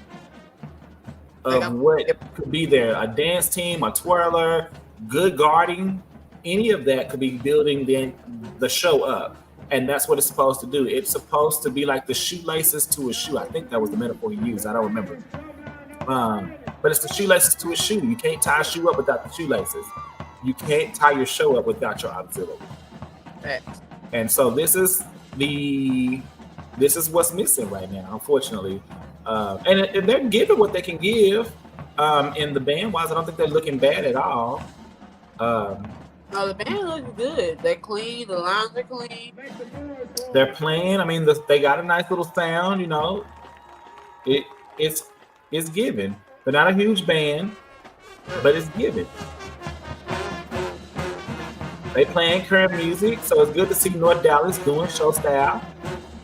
of what could be there. A dance team, a twirler, good guarding, any of that could be building the show up. And that's what it's supposed to do. It's supposed to be like the shoelaces to a shoe. I think that was the metaphor he used. I don't remember. But it's the shoelaces to a shoe. You can't tie a shoe up without the shoelaces. You can't tie your show up without your auxiliary. And so this is what's missing right now, unfortunately. And they're giving what they can give. In the band-wise, I don't think they're looking bad at all. No, the band looks good. They're clean. The lines are clean. They're playing. I mean, they got a nice little sound. It's given. They're not a huge band, but it's given. They playing current music, so it's good to see North Dallas doing show style.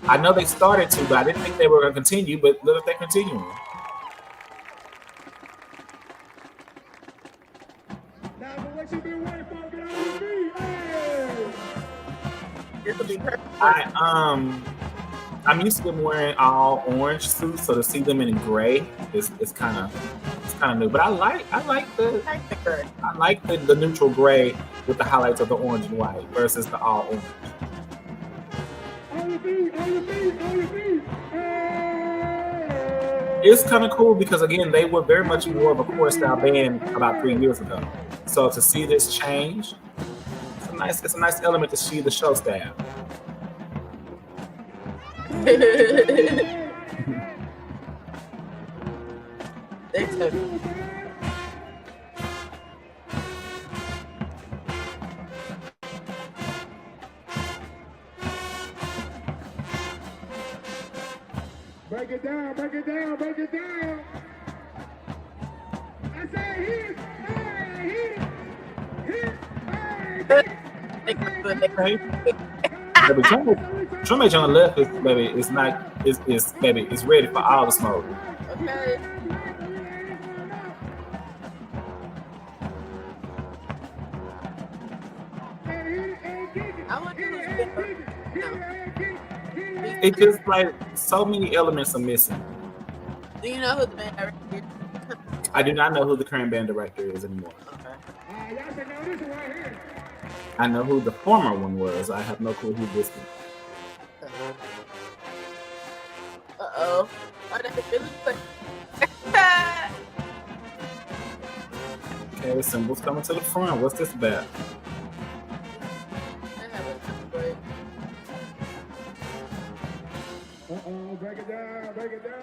I know they started to, but I didn't think they were going to continue. But look if they're continuing. I'm used to them wearing all orange suits, so to see them in gray is kind of new. But I like the neutral gray with the highlights of the orange and white versus the all orange. It's kind of cool because again, they were very much more of a core style band about 3 years ago. So to see this change, it's a nice element to see the show style. Break it down, break it down, break it down. I say hit, Baby, Trumpage on the left is it's ready for all the smoke. Okay. I want to It just like so many elements are missing. Do you know who the band director is? I do not know who the current band director is anymore. Okay. Y'all should know this one right here. I know who the former one was. I have no clue who this is. Uh-oh. Oh, that's really quick. Okay, the symbol's coming to the front. What's this about? Uh-oh, break it down, break it down.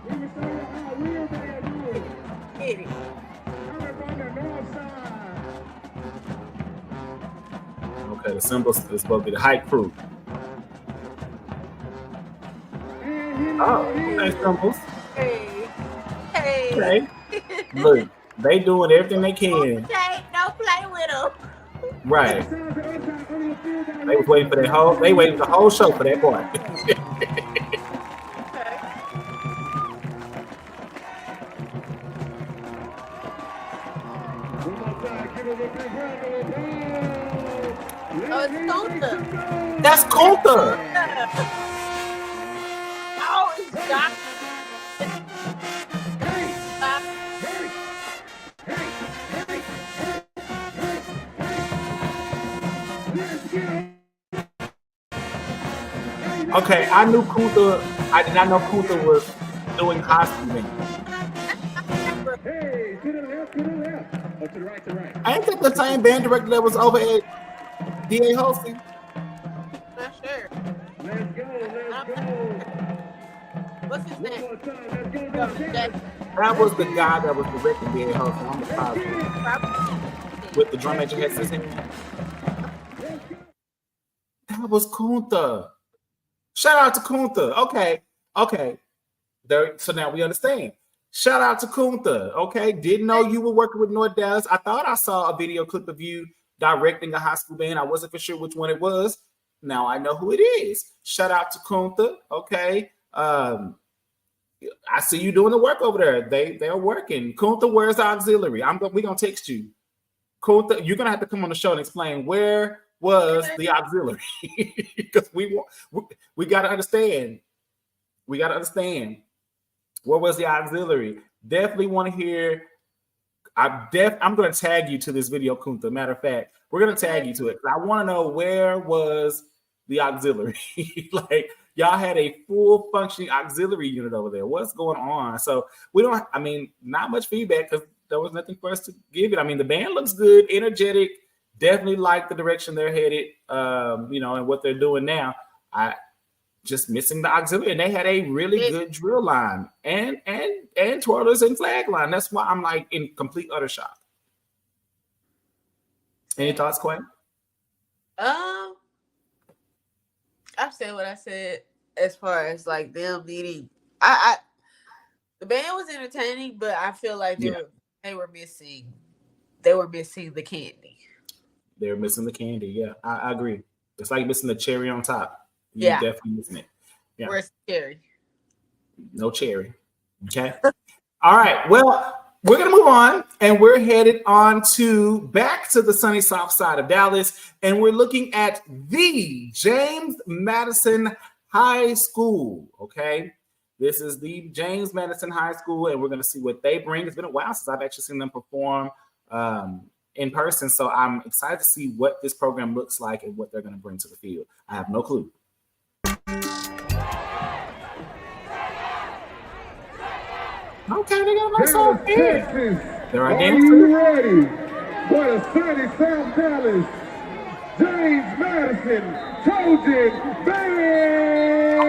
We can show you how real band do it. Get it. Coming from the north side. Okay, the symbol is supposed to be the hype crew. Oh, thanks, symbols. Hey. Hey. Okay. Look, they doing everything they can. Okay, don't play with them. Right. They was waiting for that whole. They waited the whole show for that part. Oh, it's Kunta. That's Kunta. Oh, it's Jacque. Okay, I knew Kunta. I did not know Kunta was doing high school band. Hey, to the left, to the left. Oh, to the right, to the right. Ain't that the same band director that was over at DA Hosting? Not sure. Let's go, let's go. What's his One name? more time, let's go down there. Jacque. That was the guy that was directing DA Hosting. I'm positive. With the drum major heads in his hand. That was Kunta. Shout out to Kunta. Okay. So now we understand. Shout out to Kunta. Okay. Didn't know you were working with North Dallas. I thought I saw a video clip of you directing a high school band. I wasn't for sure which one it was. Now I know who it is. Shout out to Kunta. Okay. I see you doing the work over there. They're working. Kunta, where's the auxiliary? We're gonna text you. Kunta, you're gonna have to come on the show and explain where was the auxiliary because we got to understand. We got to understand what was the auxiliary. Definitely want to hear. I'm going to tag you to this video, Kunta. Matter of fact, we're going to tag you to it. I want to know where was the auxiliary. Like y'all had a full functioning auxiliary unit over there. What's going on? So we don't. I mean, not much feedback because there was nothing for us to give it. I mean, the band looks good, energetic. Definitely like the direction they're headed, and what they're doing now. I just missing the auxiliary, and they had a really good drill line and twirlers and flag line. That's why I'm like in complete utter shock. Any thoughts, Quay? I've said what I said as far as like them needing. The band was entertaining, but I feel like they were missing. They were missing the candy. They're missing the candy. Yeah, I agree. It's like missing the cherry on top. You're definitely missing it. Yeah. Where's the cherry? No cherry. Okay. All right. Well, we're going to move on, and we're headed back to the sunny south side of Dallas, and we're looking at the James Madison High School. Okay. This is the James Madison High School, and we're going to see what they bring. It's been a while since I've actually seen them perform in person, so I'm excited to see what this program looks like and what they're going to bring to the field. I have no clue. Okay, they got a nice song here. They're our dancers. Are you ready for the sunny South Dallas James Madison Trojan Band?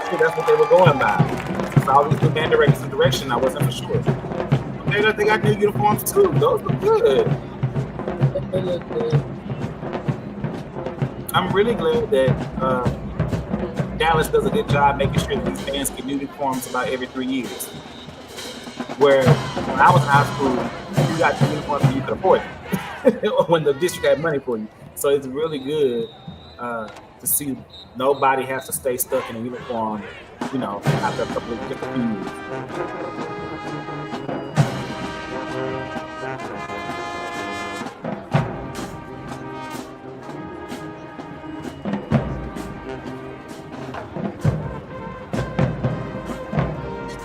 Okay, that's what they were going by. So all these new band directors in direction, I wasn't for sure. They got new uniforms too. Those look good. They look good. I'm really glad that Dallas does a good job making sure that these bands get new uniforms about every 3 years. Where when I was in high school, you got the uniforms and you could afford it when the district had money for you. So it's really good to see nobody has to stay stuck in a uniform, after a couple of different years.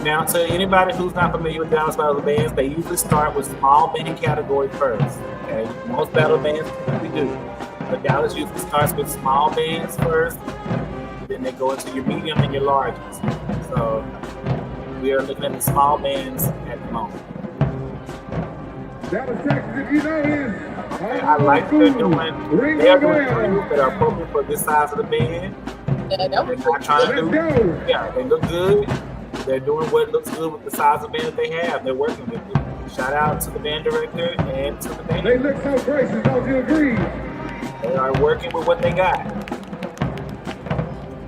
Now, to anybody who's not familiar with Dallas battle bands, they usually start with small band category first. Okay, most battle bands typically do, but Dallas usually starts with small bands first. Then they go into your medium and your largest. So we are looking at the small bands at the moment. Dallas, Texas, if you know this. I like what they're doing. They're doing drills that are appropriate for this size of the band. Yeah, that was They're not trying to do. Let's go. Yeah, they look good. They're doing what looks good with the size of band that they have. They're working with it. Shout out to the band director and to the band. They look so gracious, don't you agree? They are working with what they got.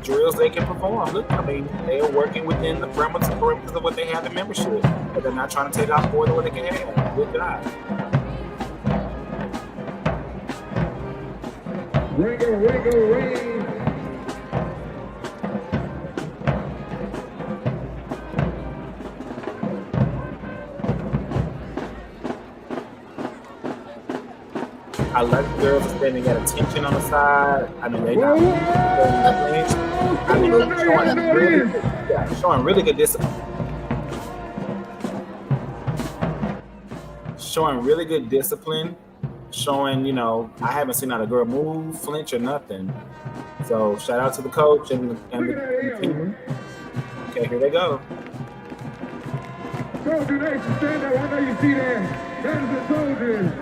Drills they can perform. Look, I mean, they are working within the parameters of what they have in membership. But they're not trying to take off more than what they can have. Good job. Ring, ring. I like the girls standing at attention on the side. I mean, they not. I mean, showing really good discipline. Showing really good discipline. Showing, I haven't seen how the girl move, flinch, or nothing. So shout out to the coach and the team. Okay, here they go. Soldier Nation, stand up. I know you see that. That is the soldiers.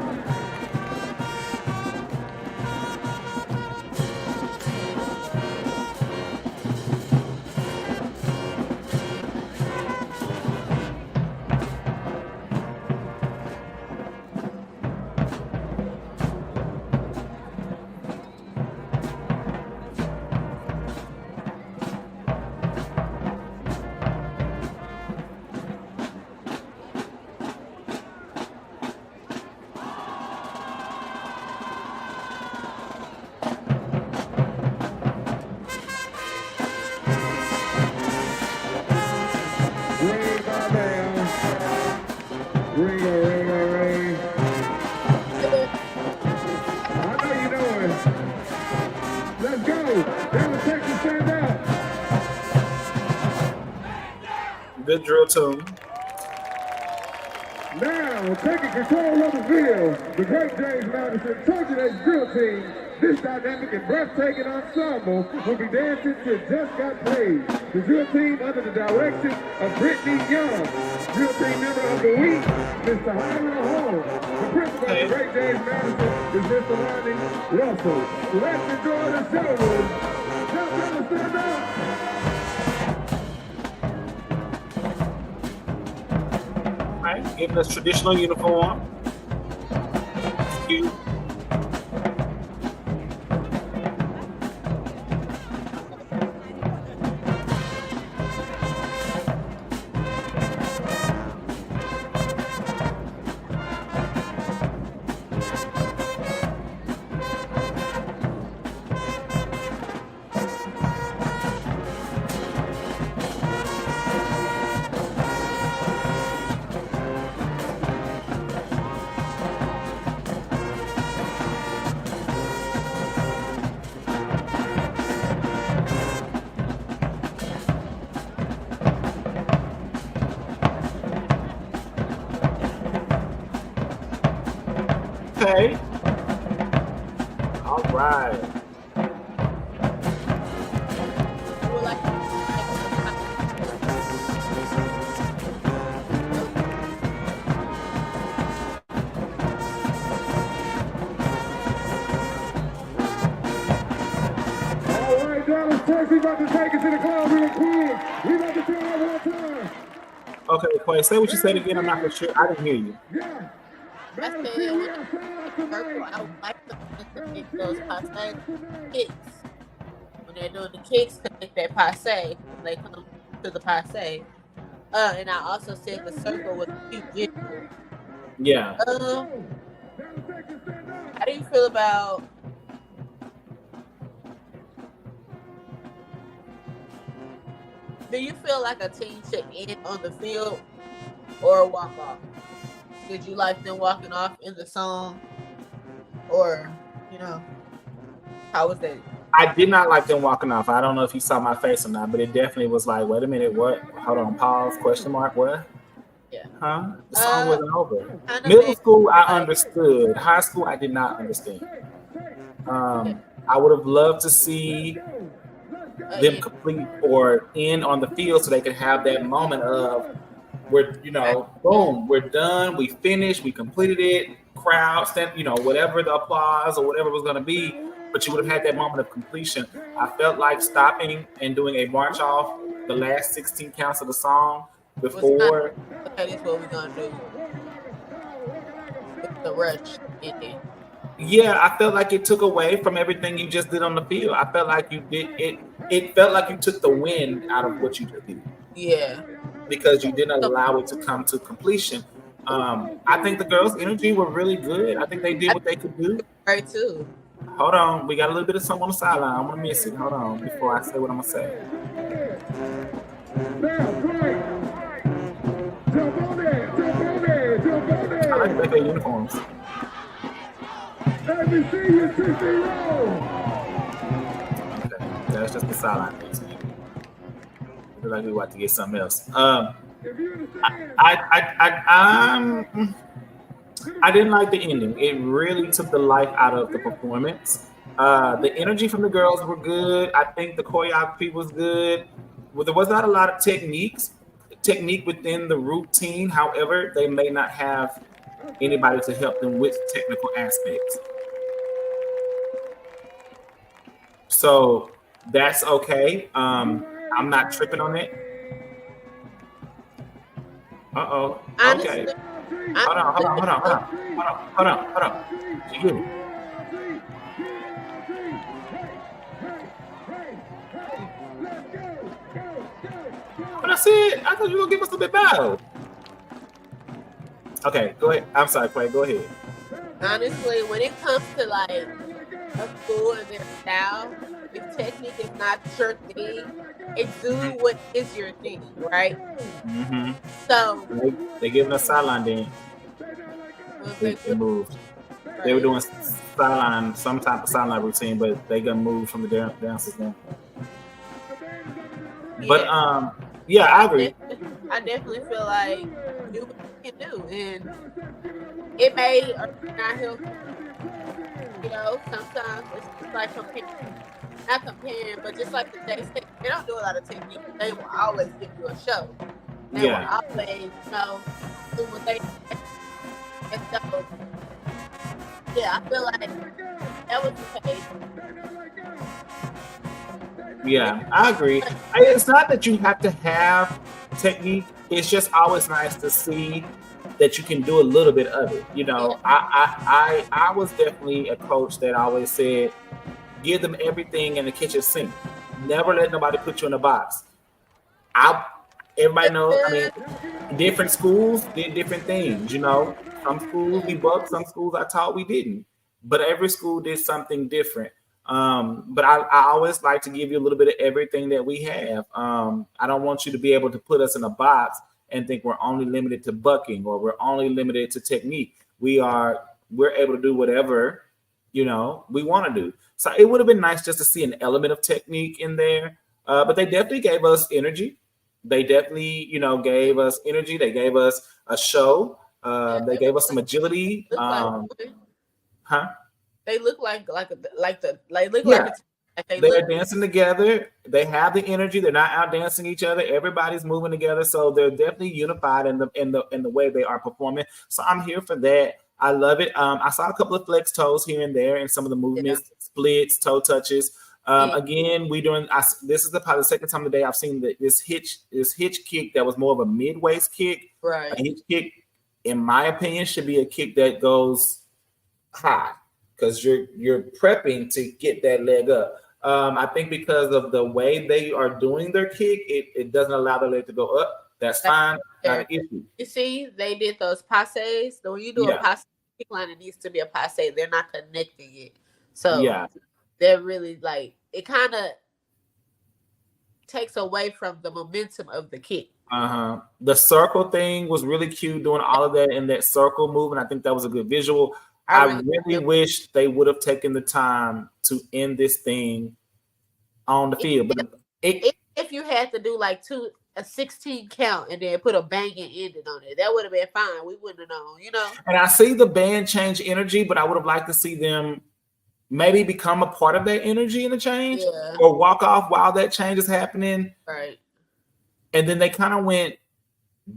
Good drill tune. Now, taking control of the field, the great James Madison Trojan Ace drill team. This dynamic and breathtaking ensemble will be dancing to Just Got Paid. The drill team under the direction of Brittany Young. Drill team member of the week, Mr. Hiram Hall. The principal of the great James Madison is Mr. Lonnie Russell. Let's enjoy the show. Just stand up. Giving us traditional uniform. Cute. Okay. All right. We about to take it to the club real quick. We about to do it one time. Okay, Quay, say what you said again. I'm not for sure. I didn't hear you. Yeah. I said, I would like to make those passe kicks. When they're doing the kicks, connect that passe. They come to the passe. And I also said the circle with cute jiggle. Yeah. How do you feel about do you feel like a team should end on the field or walk off? Did you like them walking off in the song? Or, how was that? I did not like them walking off. I don't know if you saw my face or not, but it definitely was like, wait a minute, what? Hold on, pause, question mark, what? Yeah. Huh? The song wasn't over. Kind of Middle made school, I like, understood. High school, I did not understand. yeah, I would have loved to see them yeah, complete or end on the field so they could have that moment of we're, boom, we're done, we finished, we completed it, crowd, stand, whatever the applause or whatever it was going to be, but you would have had that moment of completion. I felt like stopping and doing a march off the last 16 counts of the song before. Okay, this is what we're gonna do. With the rush ending. Yeah, I felt like it took away from everything you just did on the field. I felt like you did it. It felt like you took the wind out of what you just did. Yeah. Because you didn't allow it to come to completion. I think the girls' energy were really good. I think they did what they could do. Right too. Hold on, we got a little bit of something on the sideline. I'm gonna miss it. Hold on, before I say what I'm gonna say. I like their uniforms. Okay, that's just the sideline thing. I feel like we're about to get something else. I didn't like the ending. It really took the life out of the performance. The energy from the girls were good. I think the choreography was good. Well, there was not a lot of technique within the routine. However, they may not have anybody to help them with technical aspects. So that's okay. I'm not tripping on it. Uh-oh. Okay. Hold on. You get it. But I said, I thought you were gonna give us a bit battle. Okay, go ahead. I'm sorry, Clay. Go ahead. Honestly, when it comes to like a school and their style, if technique is not your thing, exude what is your thing, right? Mm-hmm. So they giving us sideline then. They moved. Right. They were doing sideline, some type of sideline routine, but they got moved from the dancers then. Yeah. But yeah, I agree. I definitely feel like do what you can do, and it may or not help. Sometimes it's just like not comparing, but just like they don't do a lot of technique. They will always give you a show. They will always, do what they. And so, yeah, I feel like that was the case. Yeah, I agree. It's not that you have to have technique. It's just always nice to see that you can do a little bit of it. I was definitely a coach that always said, give them everything in the kitchen sink. Never let nobody put you in a box. Everybody knows, different schools did different things, Some schools we bucked, some schools I taught we didn't. But every school did something different. But I always like to give you a little bit of everything that we have. I don't want you to be able to put us in a box and think we're only limited to bucking or we're only limited to technique. We're able to do whatever, we want to do. So it would have been nice just to see an element of technique in there. But they definitely gave us energy. They definitely, gave us energy. They gave us a show. They gave us some agility. They look like they're dancing together. They have the energy. They're not out dancing each other. Everybody's moving together, so they're definitely unified in the way they are performing. So I'm here for that. I love it. I saw a couple of flex toes here and there, and some of the movements, splits, toe touches. Again, this is probably the second time today I've seen this hitch kick that was more of a mid waist kick. Right. A hitch kick, in my opinion, should be a kick that goes high because you're prepping to get that leg up. I think because of the way they are doing their kick, it doesn't allow the leg to go up. That's fine. Not an issue. You see, they did those passes. So when you do a passe kick line, it needs to be a passe. They're not connecting it. So they're really like, it kind of takes away from the momentum of the kick. The circle thing was really cute, doing all of that in that circle movement. I think that was a good visual. I really wish they would have taken the time to end this thing on the field. But if you had to do like a 16 count and then put a banging ending on it, that would have been fine. We wouldn't have known, you know. And I see the band change energy, but I would have liked to see them maybe become a part of that energy in the change, or walk off while that change is happening. Right. And then they kind of went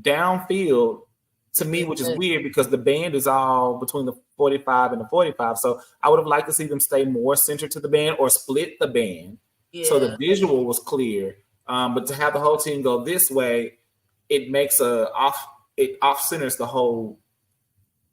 downfield to me, which is weird because the band is all between the 45 and the 45. So I would have liked to see them stay more centered to the band or split the band so the visual was clear. But to have the whole team go this way, it makes it off centers the whole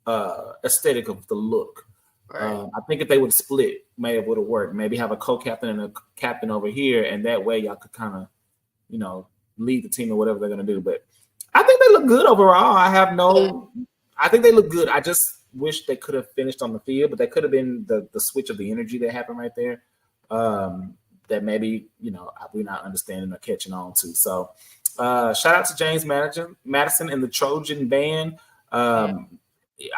aesthetic of the look. Right. I think if they would split, maybe it would have worked. Maybe have a co-captain and a captain over here, and that way y'all could kind of, lead the team or whatever they're gonna do. But I think they look good overall. I think they look good. I just wish they could have finished on the field, but that could have been the switch of the energy that happened right there. That maybe we're not understanding or catching on to. So shout out to James Madison and the Trojan Band.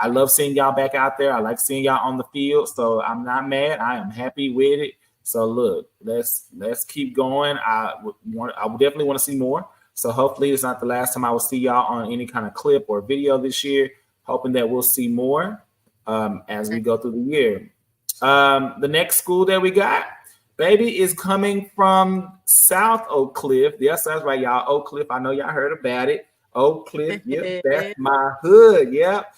I love seeing y'all back out there. I like seeing y'all on the field. So I'm not mad. I am happy with it. So look, let's keep going. I would definitely want to see more. So hopefully it's not the last time I will see y'all on any kind of clip or video this year. Hoping that we'll see more as we go through the year. The next school that we got, baby, is coming from South Oak Cliff. Yes, that's right, y'all. Oak Cliff. I know y'all heard about it. Oak Cliff. Yep, that's my hood. Yep.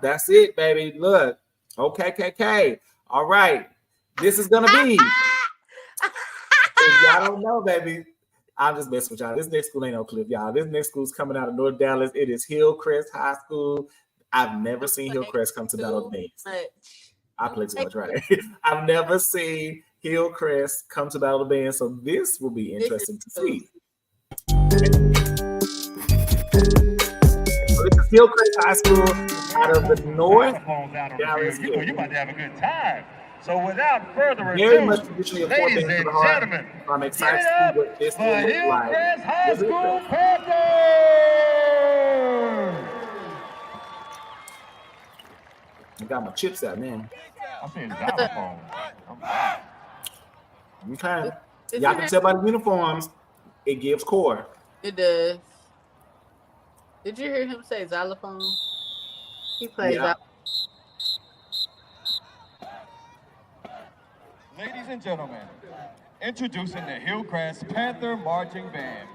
That's it, baby. Look. Okay. All right. This is gonna be. If y'all don't know, baby, I'm just messing with y'all. This next school ain't Oak Cliff, y'all. This next school is coming out of North Dallas. It is Hillcrest High School. I've never seen Hillcrest come to Battle of the Bands. I play too much, right? I've never seen Hillcrest come to Battle of the Bands, so this will be interesting to see. So this is Hillcrest High School out of the North Dallas area. You're about to have a good time. So without further ado, very much traditionally ladies and gentlemen, I'm excited to see what this will look like. Hillcrest High School Panthers! I got my chips out, man. I said xylophone. Okay. Y'all can tell by the uniforms, it gives core. It does. Did you hear him say xylophone? He plays xylophone. Ladies and gentlemen, introducing the Hillcrest Panther Marching Band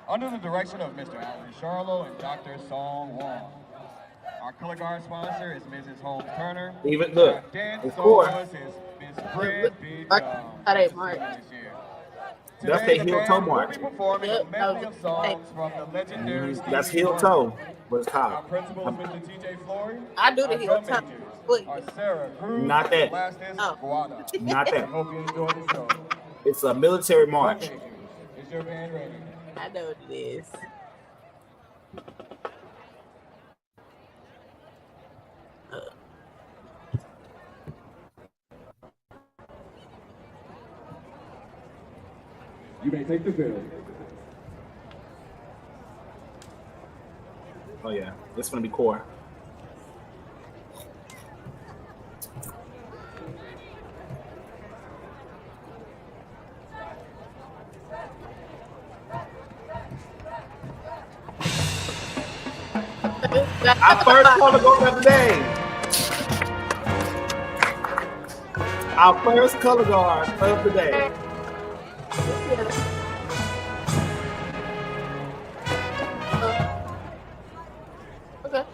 under the direction of Mr. Alan Charlo and Dr. Song Wong. Our color guard sponsor is Mrs. Holmes Turner. Even look, our dance it's core. soloist is Miss Fred B. That's the heel toe march. We'll be performing a medley of songs from the legendary That's heel toe, but it's Our called. principal is Mr. T.J. Flory. I do the heel toe. Our Sarah Cruz. Not that. Last is Guada. Not I that. hope you enjoy the show. It's a military march. Is your band ready? I know what it is. You may take the field. Oh yeah, this is gonna be core. Our first color guard of the day. Our first color guard of the day. Okay.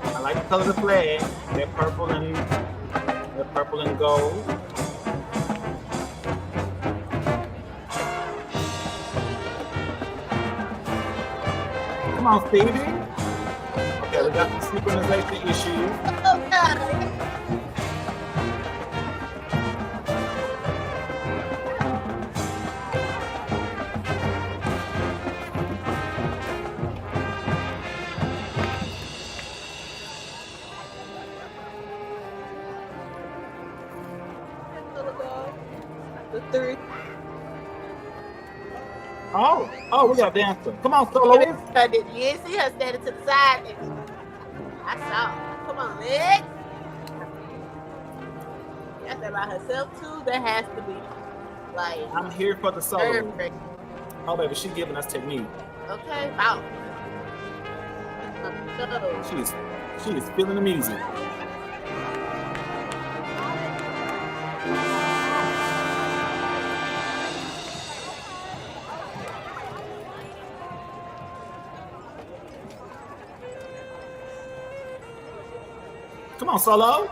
I like the color of the flag. They're purple and gold. Come on, Stevie. Okay, we got some synchronization issues. the 3. Oh, we got a dancer. Come on, soloist. You didn't see her standing to the side. I saw. Come on, Lex. That's about herself too. That has to be like. I'm here for the solo. Perfect. Oh, baby, she's giving us technique. Okay, wow. She is feeling the music. Come on, solo.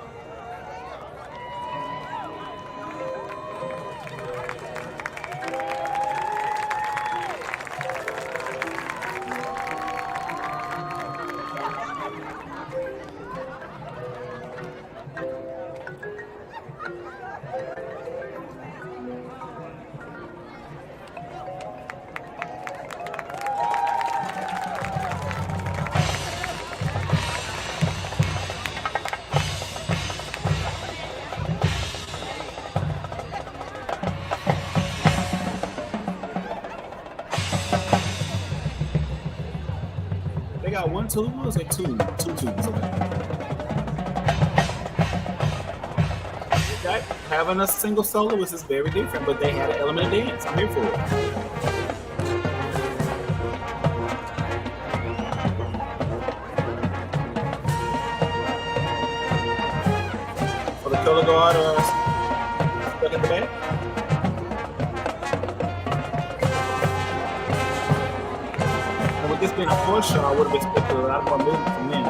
They got 1 tuba, or is it two tubas? Okay. Having a single soloist is very different, but they had an element of dance. I'm here for it. For the color guard or stuck in the back. With this being a horse show, I would have expected a lot more movement from them.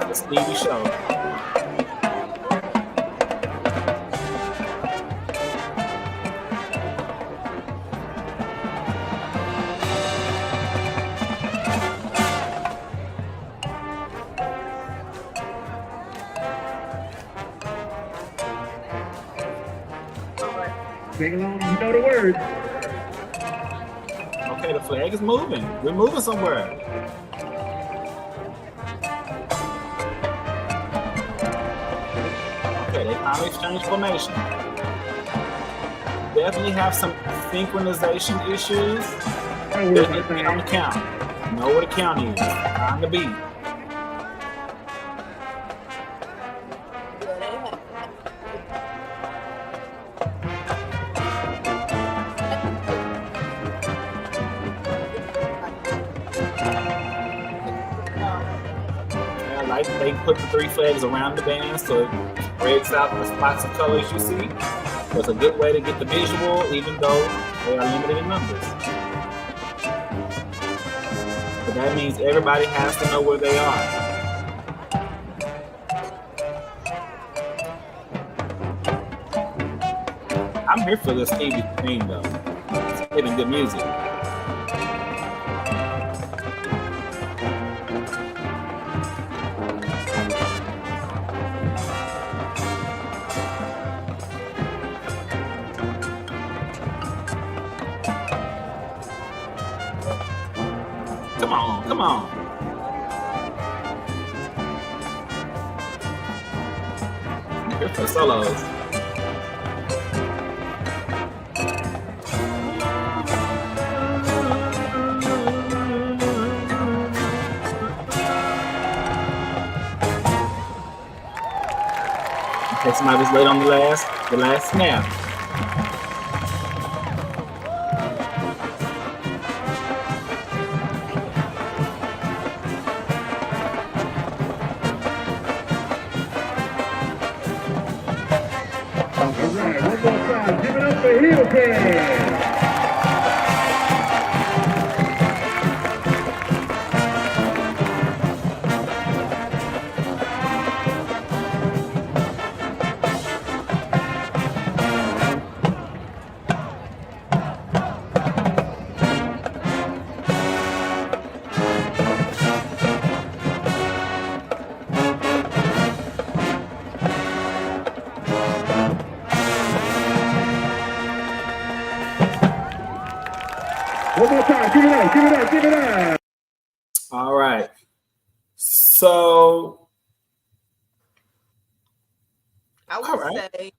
The Stevie Show. Sing along, you know the words. Okay, the flag is moving. We're moving somewhere. Okay, they finally exchanged formation. Definitely have some synchronization issues. Definitely on the count. Know where the count is. On the beat. Like they put the 3 flags around the band so it spreads out the spots of colors you see. It's a good way to get the visual, even though they are limited in numbers. But that means everybody has to know where they are. I'm here for the Stevie theme though. It's giving good music. Come on. Here for the solos. Okay, somebody was late on the last snap. Heel cam. Give it up. All right. So I would say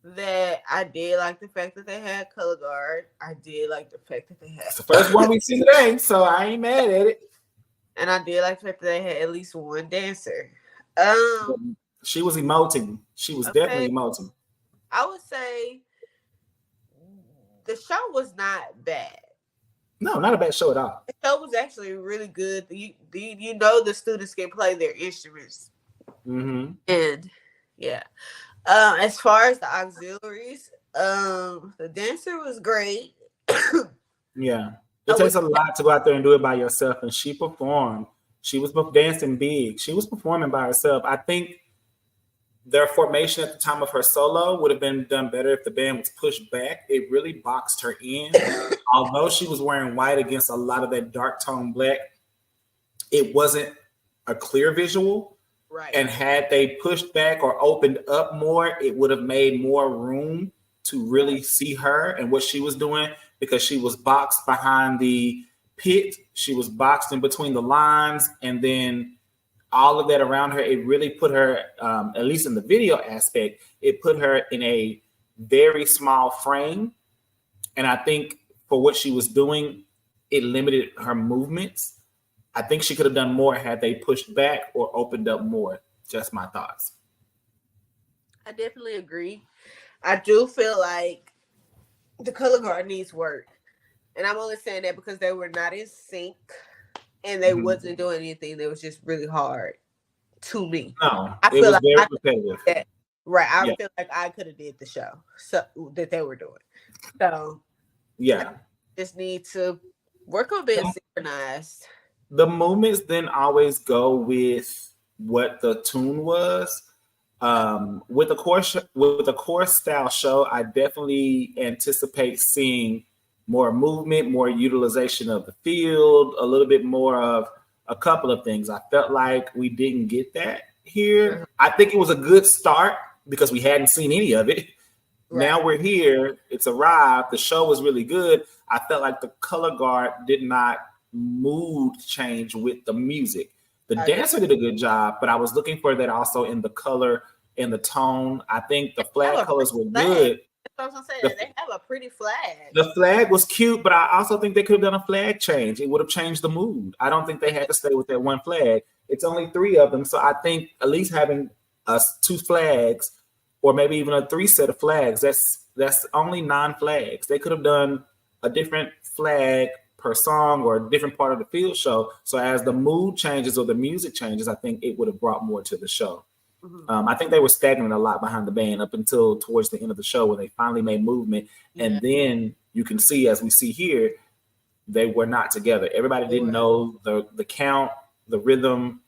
that I did like the fact that they had color guard. I did like the fact that they had. It's the first one we see today, so I ain't mad at it. And I did like the fact that they had at least one dancer. She was emoting. She was definitely emoting. I would say the show was not bad. No, not a bad show at all. The show was actually really good. You know the students can play their instruments. Mm-hmm. And yeah. As far as the auxiliaries, the dancer was great. Yeah. It takes a lot to go out there and do it by yourself. And she performed. She was dancing big. She was performing by herself. I think their formation at the time of her solo would have been done better if the band was pushed back. It really boxed her in. Although she was wearing white against a lot of that dark tone black, it wasn't a clear visual. Right. And had they pushed back or opened up more, it would have made more room to really see her and what she was doing, because she was boxed behind the pit. She was boxed in between the lines, and then all of that around her. It really put her, at least in the video aspect, it put her in a very small frame. And I think for what she was doing, it limited her movements. I think she could have done more had they pushed back or opened up more. Just my thoughts. I definitely agree. I do feel like the color guard needs work. And I'm only saying that because they were not in sync and they wasn't doing anything that was just really hard to me. No, I feel like very repetitive. Right. I feel like I could have did the show that they were doing. So yeah. Just need to work on being synchronized. The movements then always go with what the tune was. With a chorus style show, I definitely anticipate seeing more movement, more utilization of the field, a little bit more of a couple of things. I felt like we didn't get that here. I think it was a good start because we hadn't seen any of it. Right. Now we're here. It's arrived. The show was really good. I felt like the color guard did not mood change with the music. The dancer did a good job, but I was looking for that also in the color and the tone. I think the flag colors were good. That's what I'm saying. They have a pretty flag. The flag was cute, but I also think they could have done a flag change. It would have changed the mood. I don't think they had to stay with that one flag. It's only 3 of them. So I think at least having 2 flags, or maybe even a 3 set of flags, that's only 9 flags. They could have done a different flag per song or a different part of the field show. So as the mood changes or the music changes, I think it would have brought more to the show. I think they were stagnant a lot behind the band up until towards the end of the show when they finally made movement. And then you can see, as we see here, they were not together. Everybody didn't know the count, the rhythm,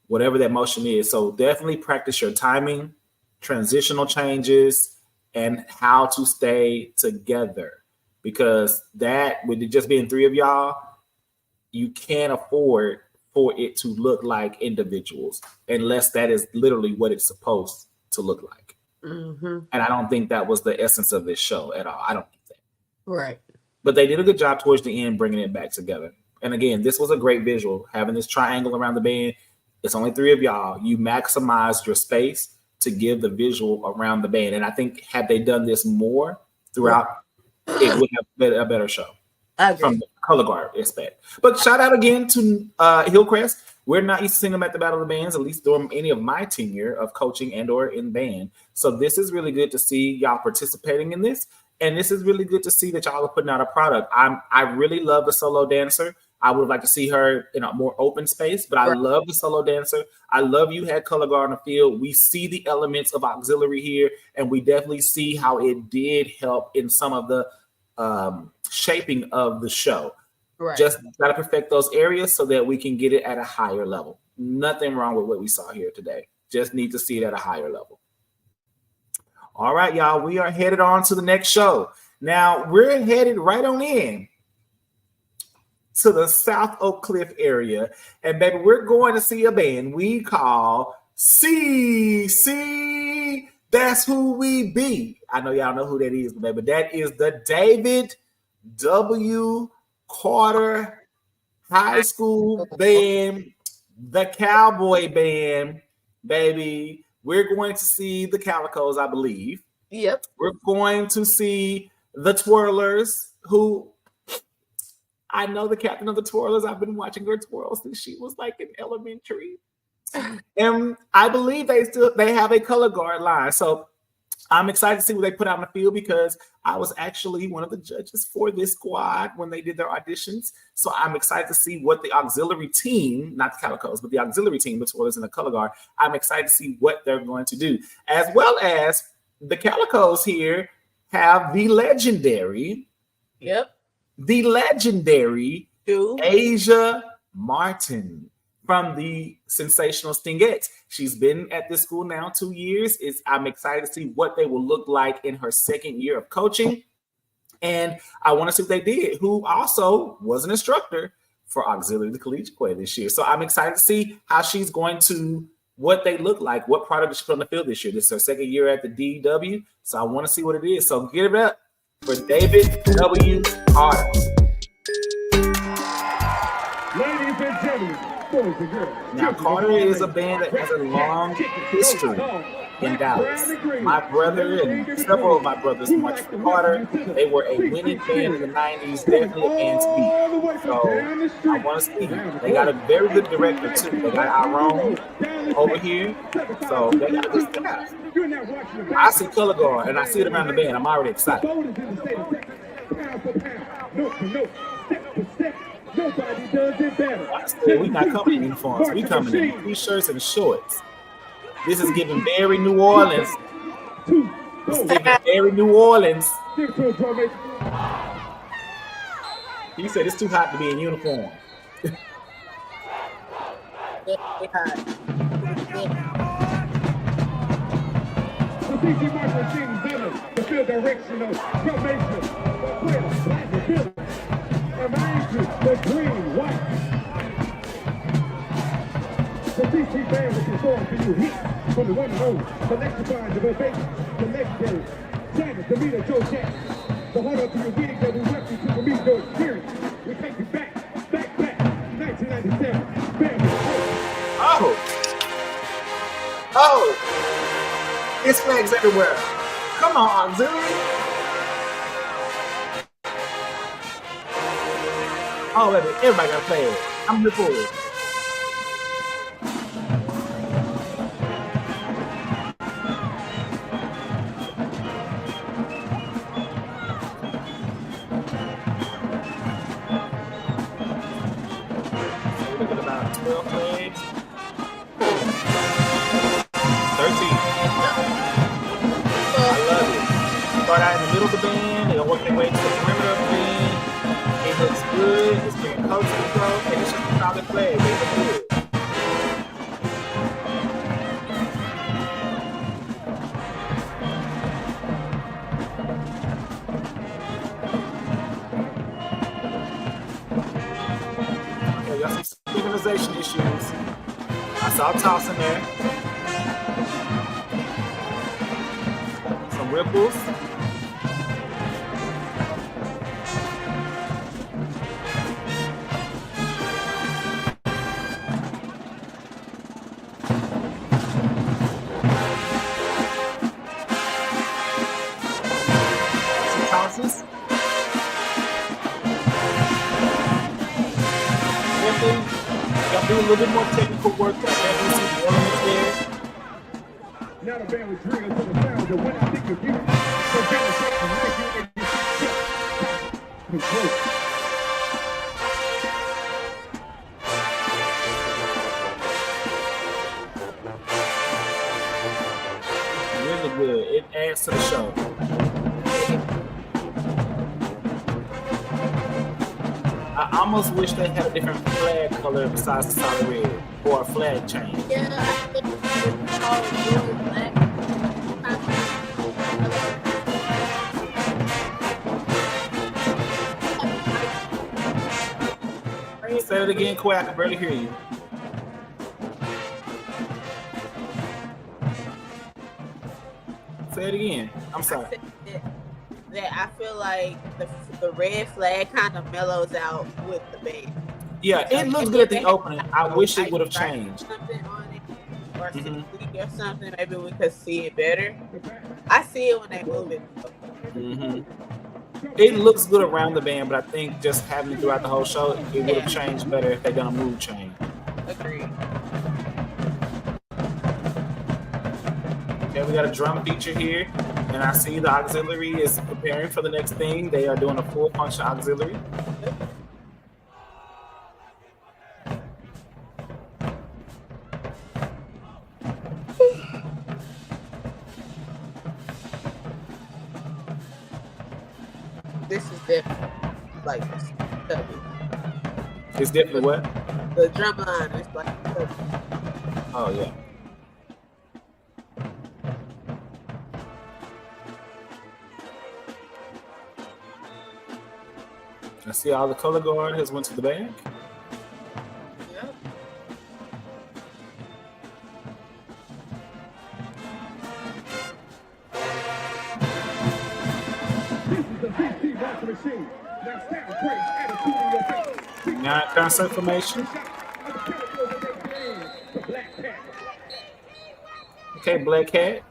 whatever that motion is. So definitely practice your timing, transitional changes, and how to stay together. Because that, with it just being 3 of y'all, you can't afford for it to look like individuals unless that is literally what it's supposed to look like. And I don't think that was the essence of this show at all. I don't think that. Right. But they did a good job towards the end bringing it back together. And again, this was a great visual. Having this triangle around the band, it's only 3 of y'all. You maximized your space to give the visual around the band. And I think had they done this more throughout, it would have been a better show. From the color guard aspect. But shout out again to Hillcrest. We're not used to seeing them at the Battle of the Bands, at least during any of my tenure of coaching and or in band. So this is really good to see y'all participating in this. And this is really good to see that y'all are putting out a product. I really love the solo dancer. I would like to see her in a more open space, but I love the solo dancer. I love you had color guard on the field. We see the elements of auxiliary here, and we definitely see how it did help in some of the shaping of the show. Just got to perfect those areas so that we can get it at a higher level. Nothing wrong with what we saw here today. Just need to see it at a higher level. All right, y'all, we are headed on to the next show. Now we're headed right on in to the South Oak Cliff area, and baby, we're going to see a band we call CC. That's who we be. I know y'all know who that is, but that is the David W. Carter High School Band, the Cowboy Band, baby. We're going to see the Calicos, I believe. Yep. We're going to see the Twirlers, who I know the captain of the Twirlers. I've been watching her twirl since she was like in elementary. And I believe they have a color guard line. So I'm excited to see what they put out in the field because I was actually one of the judges for this squad when they did their auditions. So I'm excited to see what the auxiliary team, not the Calicos, but the auxiliary team, the Twirlers and the color guard, I'm excited to see what they're going to do. As well as the Calicos here have the legendary, Asia Martin from the sensational Stingettes. She's been at this school now 2 years. I'm excited to see what they will look like in her second year of coaching. And I want to see what they did, who also was an instructor for Auxiliary the Collegiate Choir this year. So I'm excited to see how she's going to, what they look like, what product did she put on the field this year. This is her second year at the DW. So I want to see what it is. So give it up for David W. Carter. Ladies and gentlemen, boys and girls. Now, Carter is a band that has a long history in Dallas. My brother and several of my brothers marched for Carter. They were a winning band in the 90s, definitely a band to beat. So I want to see. They got a very good director, too. They got our own over here. So they got this guy. I see color guard, and I see it around the band. I'm already excited. Nobody does it better. We're not coming in uniforms. We coming in t-shirts and shorts. This is giving very New Orleans. This is giving very New Orleans. He said it's too hot to be in uniform. The field directional formation. The green, white. The CC band will perform for you heat from the one and only, the electrifying, the verbatim, the legendary, Sanders, the meter, Joe Jacque. The heart of your gig that we rep you to meet your experience. We take you back, 1997. Band Oh! It's flags everywhere. Come on, auxiliary. Oh, baby, everybody got to play it. I'm here for it. So we're looking at about 12 flags. 13. I love it. Start out in the middle of the band. They'll work their way to the perimeter of the band. It looks good. It's being coached to go, and it's just a solid play. They look good. Okay, y'all see some synchronization issues. I saw toss in there. Some ripples. Y'all do a little bit more technical work. You see the elements there. Now the band was drilling to the sound of when I think of you. So demonstrate from 1986. Really good. It adds to the show. I almost wish they had a different flag color besides the solid red, or a flag change. Yeah, I think it's all blue and black. Say it again, Quay. I can barely hear you. Say it again. I'm sorry. that I feel like the red flag kind of mellows out with the band. Yeah, it Like, looks maybe good if at they the had opening. I wish it like would have write changed. something on it or Mhm. CC or something, maybe we could see it better. I see it when they move it. Mhm. It looks good around the band, but I think just having it throughout the whole show, it would have Yeah, changed better if they done a mood change. agreed. Okay, we got a drum feature here, and I see the auxiliary is preparing for the next thing. They are doing a full function auxiliary. This is definitely like stubby. It's definitely what? The drum line is like stubby. Oh yeah. I see all the color guard has went to the back. Yep. This is the BT rock machine. Now sound great, attitude in your face. Now concert formation. The Black Cat. Okay, Black Cat.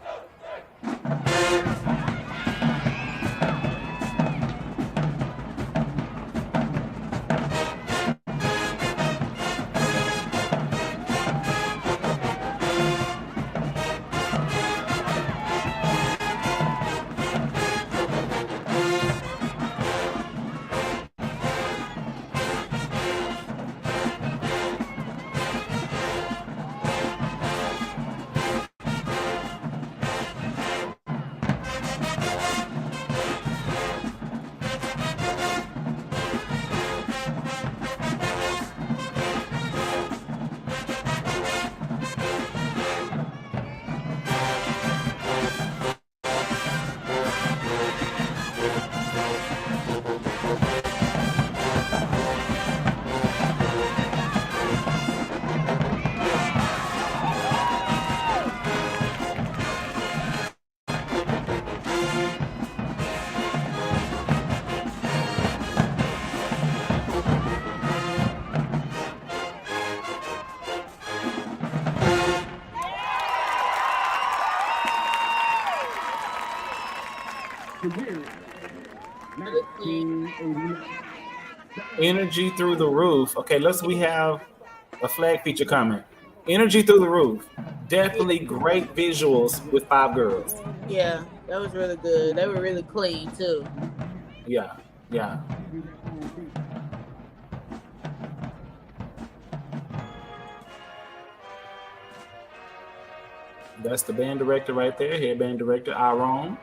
Energy through the roof. Okay, we have a flag feature coming. Energy through the roof. Definitely great visuals with 5 girls. Yeah, that was really good. They were really clean too. Yeah, yeah. That's the band director right there, head band director, Aaron.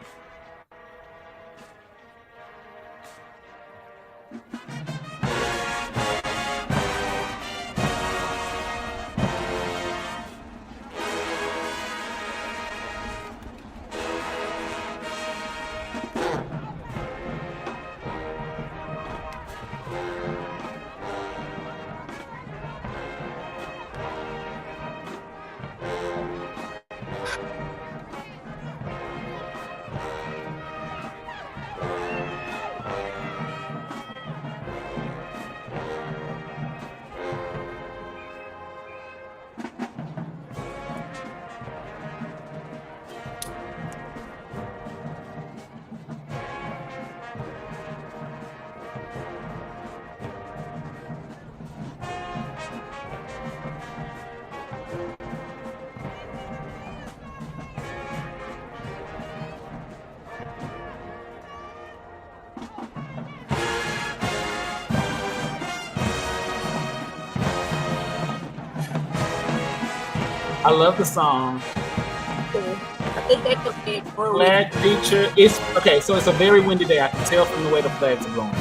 I love the song. I think they could be Flag feature. It's okay, so it's a very windy day. I can tell from the way the flags are blowing.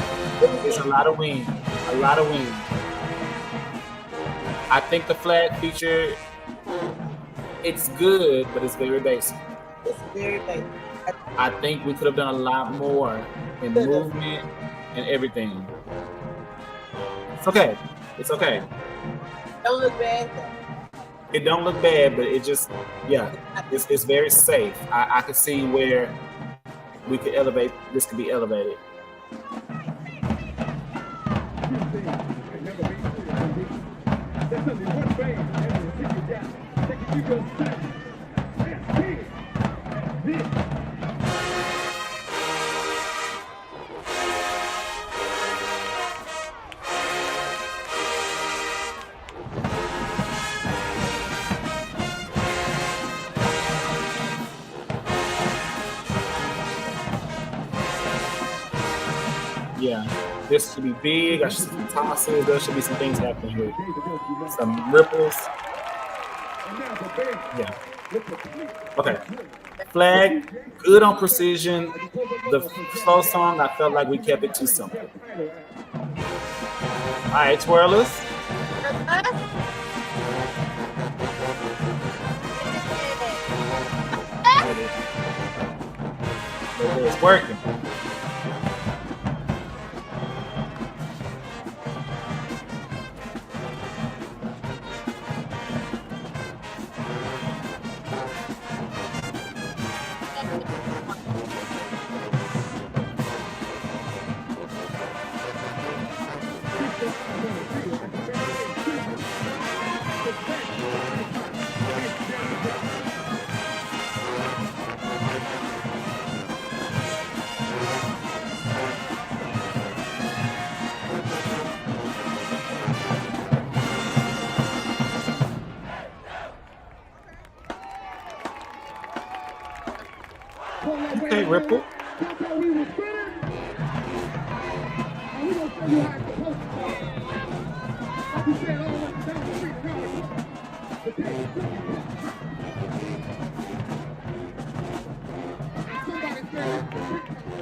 There's a lot of wind. A lot of wind. I think the flag feature, it's good, but it's very basic. It's very basic. I think we could have done a lot more in movement and everything. It's okay. It's okay. Don't look bad though. It don't look bad, but it just, yeah, it's very safe. I can see where we could elevate. This could be elevated. Yeah, this should be big. I should see some tosses. There should be some things happening here. Some ripples. Yeah. Okay. Flag, good on precision. The slow song, I felt like we kept it too simple. All right, twirlers. It's working. Okay, Ripple.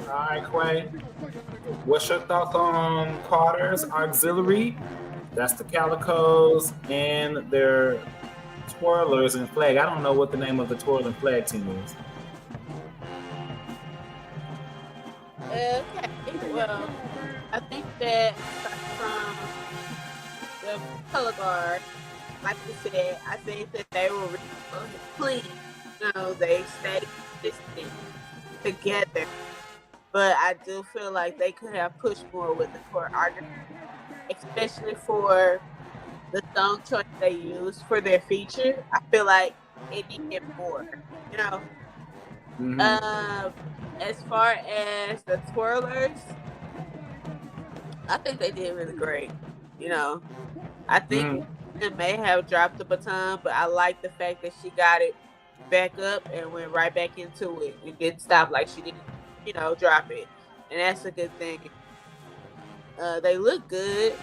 All right, Quay. What's your thoughts on Carter's auxiliary? That's the Calicos and their twirlers and flag. I don't know what the name of the twirl and flag team is. Okay, well, I think that from the color guard, like you said, I think that they were really clean. You know, they stayed consistent together. But I do feel like they could have pushed more with the choreography, especially for the song choice they used for their feature. I feel like it needed more, you know. As far as the twirlers, I think they did really great. You know, I think it may have dropped the baton, but I like the fact that she got it back up and went right back into it. It didn't stop like she didn't, you know, drop it, and that's a good thing. They look good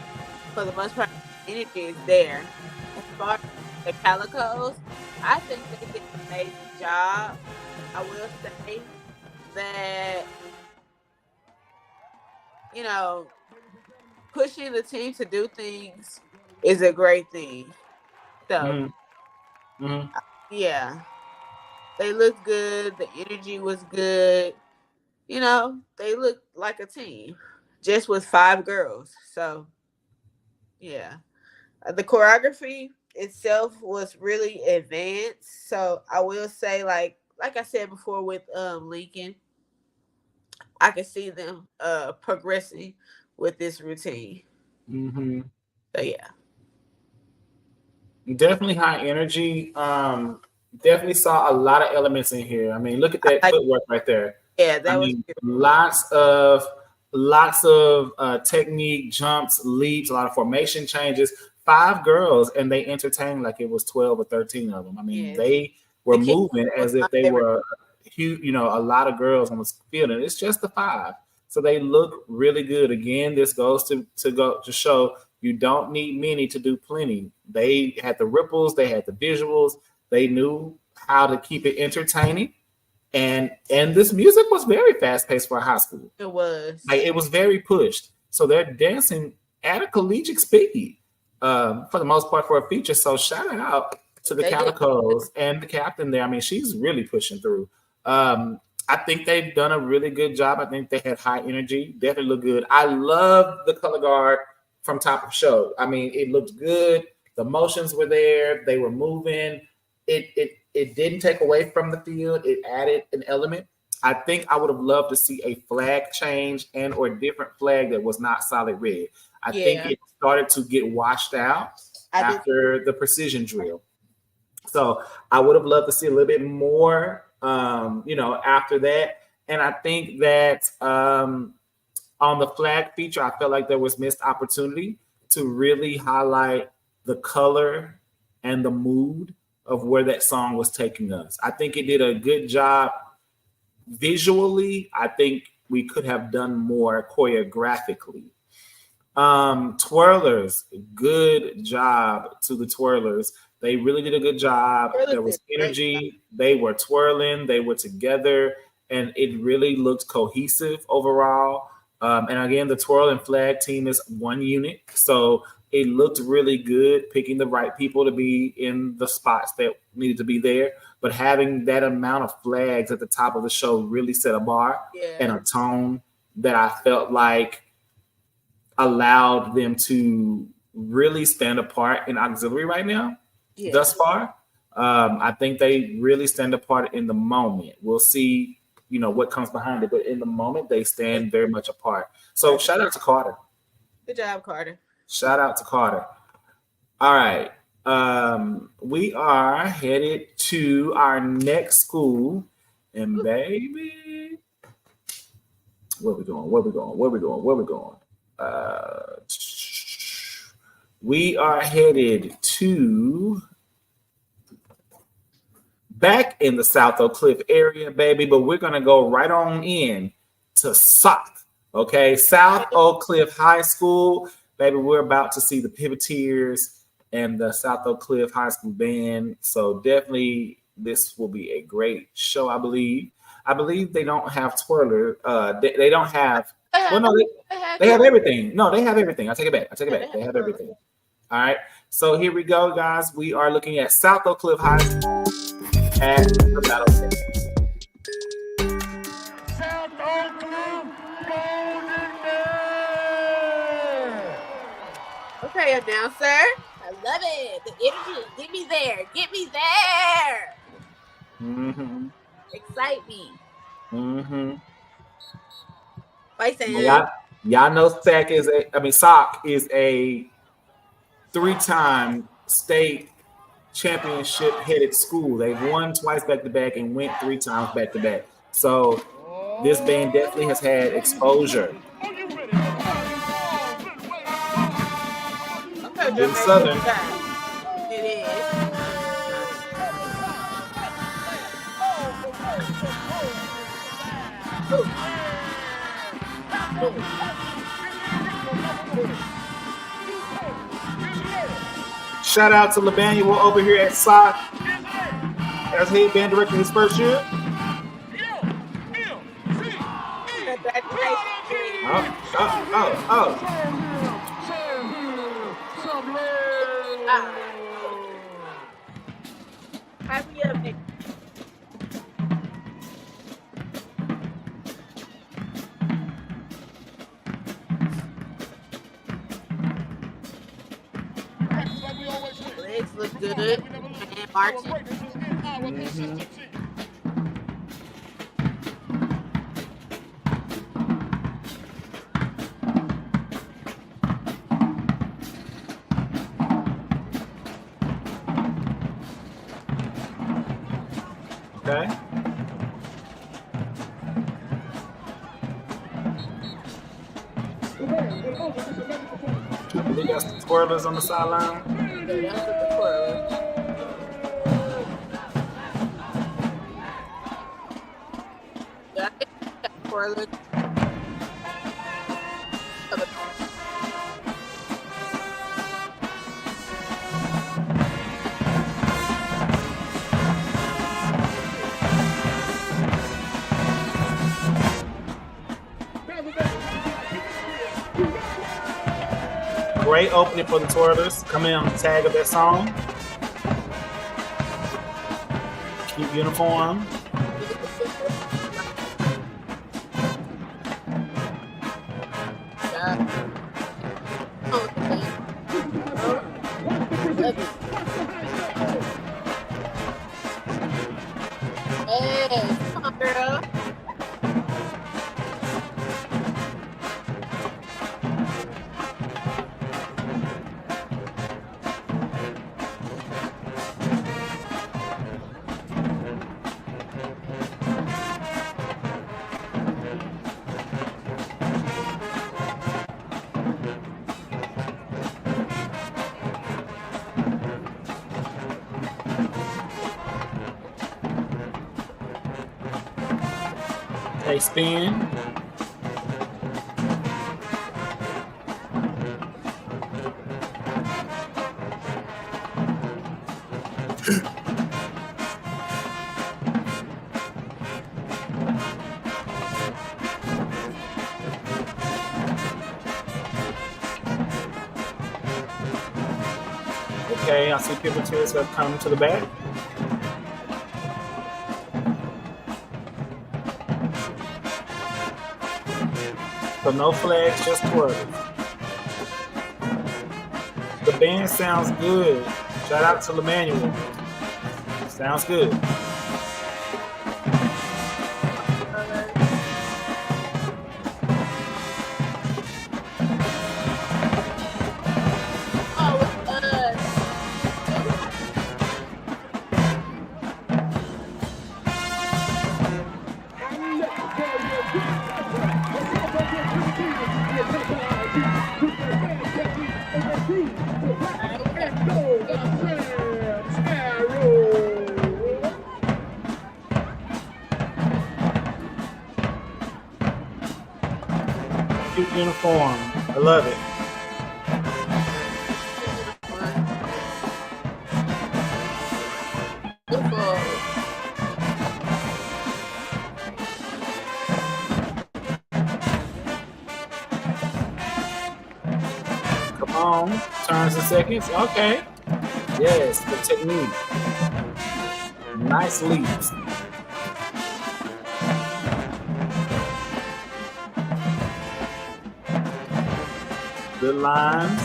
for the most part. Energy is there. As far as the Calicos, I think they did an amazing job. I will say that, you know, pushing the team to do things is a great thing. So, yeah, they looked good. The energy was good. You know, they looked like a team, just with 5 girls. So, yeah, the choreography itself was really advanced. So I will say, like I said before with Lincoln, I can see them progressing with this routine. So yeah, definitely high energy. Definitely saw a lot of elements in here. I mean, look at that footwork right there. Yeah, that was lots of technique, jumps, leaps, a lot of formation changes. 5 girls, and they entertained like it was 12 or 13 of them. I mean, they were moving as if they were huge, you know, a lot of girls on the field, and it's just the 5. So they look really good. Again, this goes to show you don't need many to do plenty. They had the ripples, they had the visuals, they knew how to keep it entertaining. And this music was very fast paced for a high school. It was. Like, it was very pushed. So they're dancing at a collegiate speed for the most part for a feature. So shout out to the Calicos and the captain there. I mean, she's really pushing through. I think they've done a really good job. I think they had high energy. Definitely look good. I love the color guard from top of show. I mean, it looked good. The motions were there. They were moving. It didn't take away from the field. It added an element. I think I would have loved to see a flag change and or different flag that was not solid red. I think it started to get washed out after the precision drill. So I would have loved to see a little bit more, after that. And I think that on the flag feature, I felt like there was missed opportunity to really highlight the color and the mood of where that song was taking us. I think it did a good job visually. I think we could have done more choreographically. Twirlers, good job to the twirlers. They really did a good job. There was energy. They were twirling. They were together, and it really looked cohesive overall. And again, the twirl and flag team is one unit, so it looked really good, picking the right people to be in the spots that needed to be there. But having that amount of flags at the top of the show really set a bar and a tone that I felt like allowed them to really stand apart in auxiliary right now. Thus far, I think they really stand apart in the moment. We'll see, what comes behind it, but in the moment, they stand very much apart. So shout out to Carter. Good job, Carter. Shout out to Carter. All right. We are headed to our next school, and baby, where we going? We are headed to back in the South Oak Cliff area, baby, but we're going to go right on in to SOC, okay? South Oak Cliff High School, baby, we're about to see the Pivoteers and the South Oak Cliff High School band, so definitely this will be a great show, I believe. I believe they don't have twirler. They don't have. Well, no, they have everything. No, they have everything. I take it back. They have everything. All right. So here we go, guys. We are looking at South Oak Cliff High School at the battle stage. South Oak Cliff Golden Bear. Okay, announcer. I love it. The energy. Get me there. Get me there. Mm-hmm. Excite me. Mm-hmm. Bye, Sam. Y'all know SOC is a 3-time state championship headed school. They've won twice back to back and went 3 times back to back. So this band definitely has had exposure. In Southern. It is. Shout out to LeBanuel over here at SOC as head band director his first year. Oh. Happy up, Nick. Legs look good. And marching. Mm-hmm. Okay. They got some twirlers on the sideline. Yeah, that's the twirler. Yeah, twirler. Great opening for the twirlers. Come in on the tag of that song. Cute uniform. Hey, come on, girl. Okay, spin. Okay, I see pivoters have come to the back. So no flags, just twirls. The band sounds good. Shout out to Emmanuel. Sounds good. Cute uniform. I love it. Come on. Turns and seconds. Okay. Yes, the technique. Nice leaps. Good lines.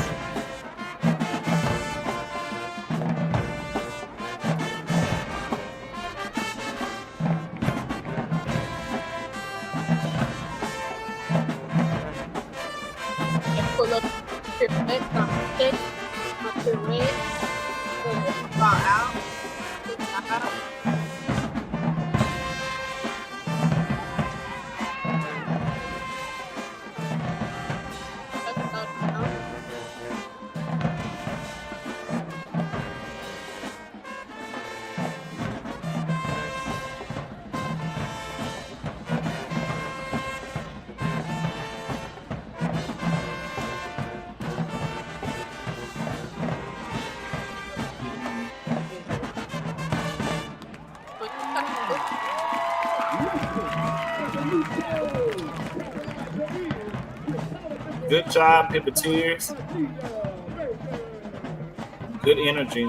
Pull up your leg, up your leg, fall out, out. Good job, pivoters. Good energy.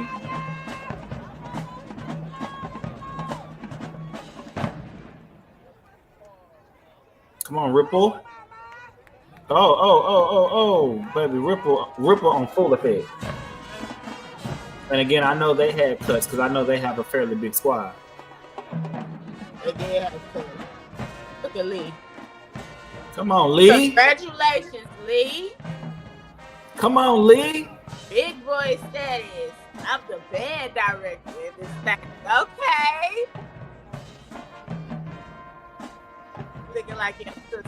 Come on, Ripple. Oh, baby, Ripple on full effect. And again, I know they had cuts because I know they have a fairly big squad. They have cuts. Look at Lee. Come on, Lee. Congratulations, Lee. Come on, Lee. Big boy status. I'm the band director in this thing. Okay. Looking like your sister.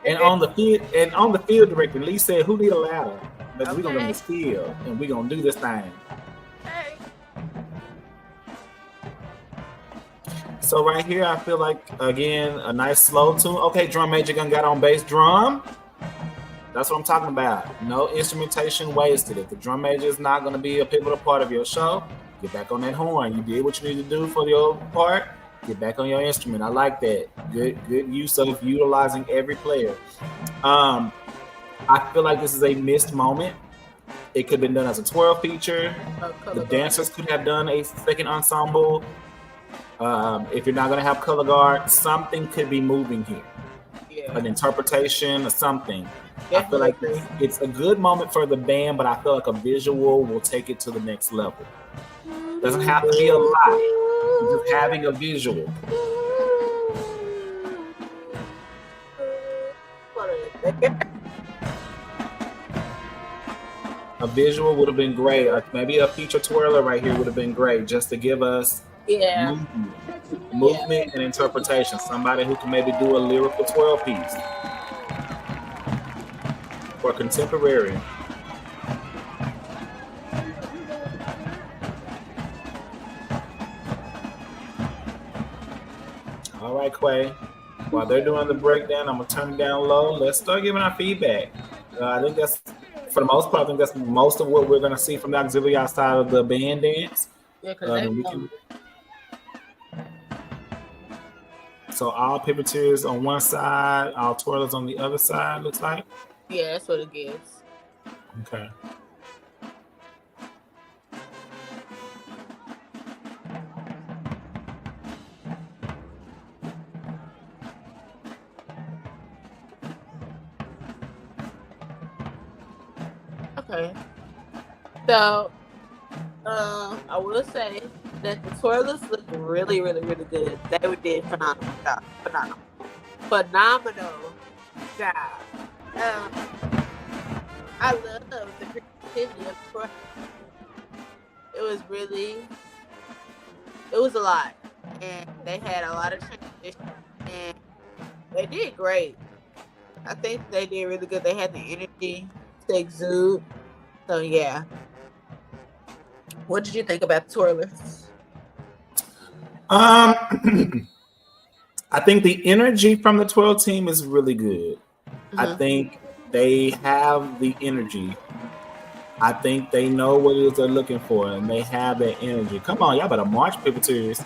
And on the field director, Lee said, "Who need a ladder? Because we're gonna get field and we're gonna do this thing." Hey. So right here, I feel like again a nice slow tune. Okay, drum major gun got on bass drum. That's what I'm talking about. No instrumentation wasted. If the drum major is not going to be a pivotal part of your show, get back on that horn. You did what you need to do for your part. Get back on your instrument. I like that. Good use of utilizing every player. I feel like this is a missed moment. It could have been done as a twirl feature. The dancers could have done a second ensemble. If you're not going to have color guard, something could be moving here. Yeah. An interpretation or something. I feel like it's a good moment for the band, but I feel like a visual will take it to the next level. Doesn't have to be a lot. Just having a visual. A visual would have been great. Maybe a feature twirler right here would have been great, just to give us movement and interpretation. Somebody who can maybe do a lyrical twirl piece. For contemporary. All right, Quay. While they're doing the breakdown, I'm gonna turn it down low. Let's start giving our feedback. I think that's, for the most part, I think that's most of what we're gonna see from the auxiliary outside of the band dance. Yeah, because So all puppeteers on one side, all twirlers on the other side, looks like. Yeah, that's what it gives. Okay. Okay. So, I will say that the twirlers look really, really, really good. They did phenomenal job. Phenomenal job. I love the creativity of the twirl. It was a lot, and they had a lot of transition, and they did great. I think they did really good. They had the energy to exude. So yeah. What did you think about the twirlers? I think the energy from the twirl team is really good. I think they have the energy. I think they know what it is they're looking for, and they have that energy. Come on, y'all better march, puppeteers.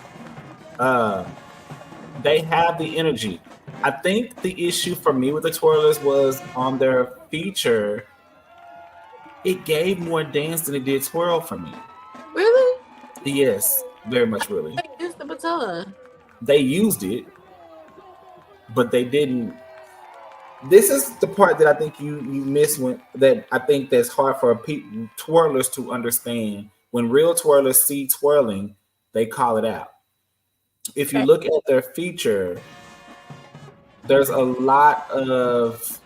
They have the energy. I think the issue for me with the twirlers was on their feature. It gave more dance than it did twirl for me. Really? Yes, very much really. They used the baton. They used it, but they didn't. This is the part that I think you miss that I think that's hard for twirlers to understand. When real twirlers see twirling, they call it out. If you look at their feature, there's a lot of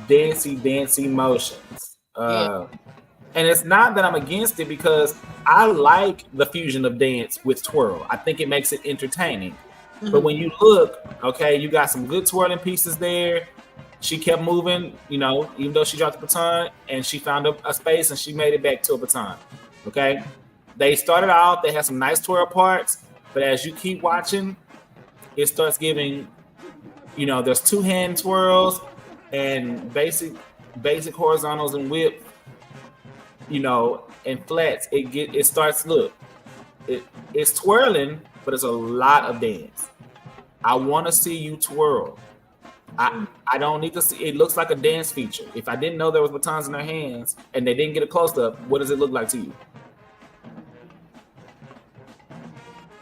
dancey motions. And it's not that I'm against it, because I like the fusion of dance with twirl. I think it makes it entertaining. But when you look, okay, you got some good twirling pieces there. She kept moving, even though she dropped the baton, and she found a space and she made it back to a baton. Okay. They started out, they had some nice twirl parts, but as you keep watching, it starts giving, there's two hand twirls and basic horizontals and whip, and flats. It starts, it's twirling, but it's a lot of dance. I want to see you twirl. I don't need to see. It looks like a dance feature. If I didn't know there was batons in their hands and they didn't get a close up, what does it look like to you?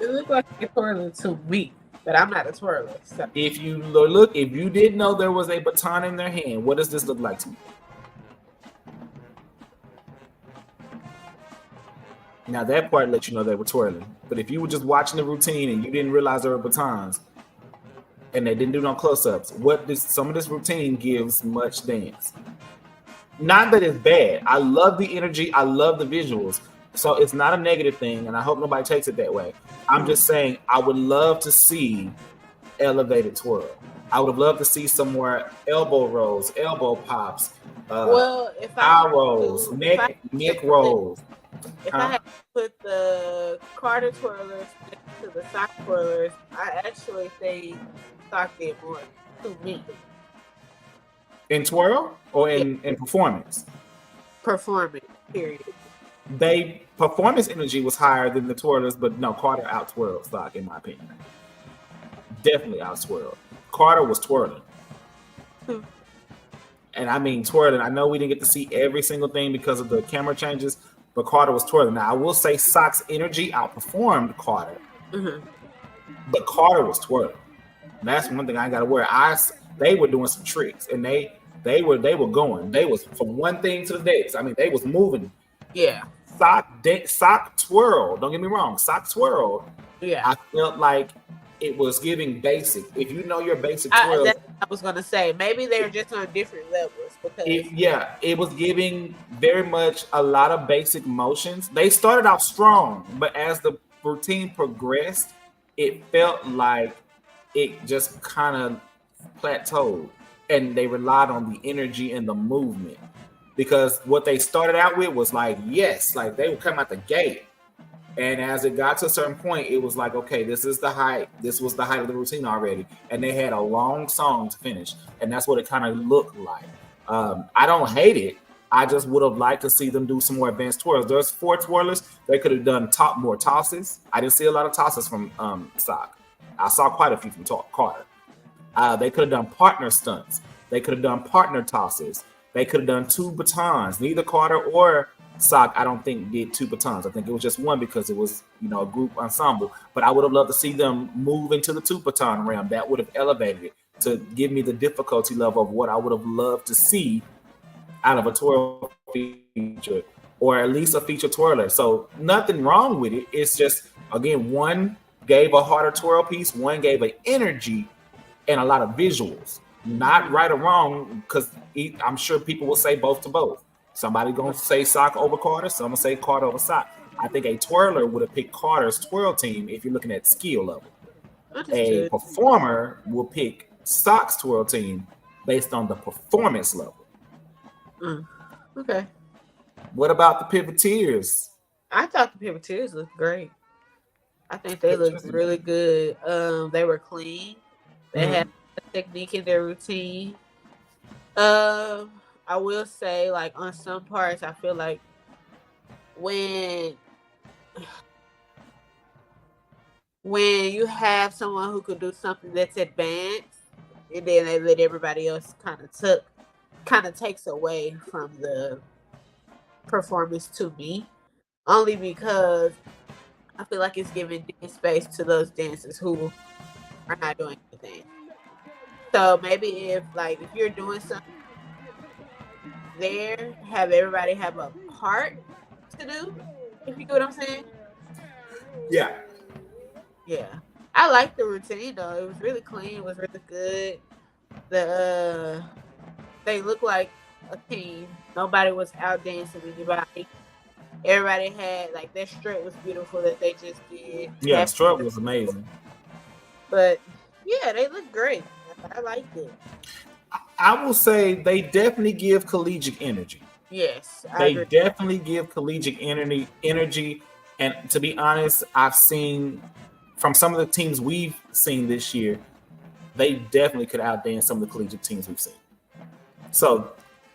It looked like a twirling to me, but I'm not a twirler. So. If you didn't know there was a baton in their hand, what does this look like to you? Now that part lets you know they were twirling. But if you were just watching the routine and you didn't realize there were batons and they didn't do no close-ups, some of this routine gives much dance. Not that it's bad. I love the energy. I love the visuals. So it's not a negative thing, and I hope nobody takes it that way. I'm just saying I would love to see elevated twirl. I would have loved to see some more elbow rolls, elbow pops, eye rolls, neck rolls. If I had to put the Carter twirlers next to the sock twirlers, I actually think sock did more to me. In twirl or in performance? Performance, period. Performance energy was higher than the twirlers, but no, Carter out twirled sock, in my opinion. Definitely out twirled. Carter was twirling. And I mean twirling. I know we didn't get to see every single thing because of the camera changes, but Carter was twirling. Now, I will say Sock's energy outperformed Carter. But Carter was twirling. And that's one thing I got to worry. They were doing some tricks, and they were going. They was from one thing to the next. I mean, they was moving. Yeah. Sock twirl. Don't get me wrong. Sock twirl. Yeah. I felt like it was giving basic. If you know your basic twirls, that's what I was gonna say. Maybe they're just on different levels because it was giving very much a lot of basic motions. They started out strong, but as the routine progressed, it felt like it just kind of plateaued, and they relied on the energy and the movement. Because what they started out with was like they would come out the gate. And as it got to a certain point, it was like, okay, this is the height. This was the height of the routine already. And they had a long song to finish. And that's what it kind of looked like. I don't hate it. I just would have liked to see them do some more advanced twirls. There's 4 twirlers. They could have done more tosses. I didn't see a lot of tosses from Sock. I saw quite a few from Carter. They could have done partner stunts. They could have done partner tosses. They could have done 2 batons. Neither Carter or Sock, I don't think, did 2 batons. I think it was just 1 because it was, a group ensemble. But I would have loved to see them move into the 2 baton realm. That would have elevated it to give me the difficulty level of what I would have loved to see out of a twirl feature, or at least a feature twirler. So nothing wrong with it. It's just, again, one gave a harder twirl piece, one gave an energy and a lot of visuals. Not right or wrong, because I'm sure people will say both to both. Somebody gonna say Sock over Carter, some will say Carter over Sock. I think a twirler would have picked Carter's twirl team if you're looking at skill level. A performer will pick Sock's twirl team based on the performance level. Okay. What about the Pivoteers? I thought the Pivoteers looked great. I think they looked really good. They were clean. They had a technique in their routine. I will say, like, on some parts, I feel like when you have someone who could do something that's advanced, and then they let everybody else kind of takes away from the performance to me, only because I feel like it's giving space to those dancers who are not doing anything. So maybe if you're doing something there, have everybody have a part to do, if you get what I'm saying. Yeah. I like the routine though. It was really clean. It was really good. They looked like a team. Nobody was out dancing anybody. Everybody had, their strut was beautiful that they just did. Yeah, the strut was amazing. But yeah, they look great. I liked it. I will say they definitely give collegiate energy. Yes, they definitely give collegiate energy. And to be honest, I've seen from some of the teams we've seen this year, they definitely could outdance some of the collegiate teams we've seen. So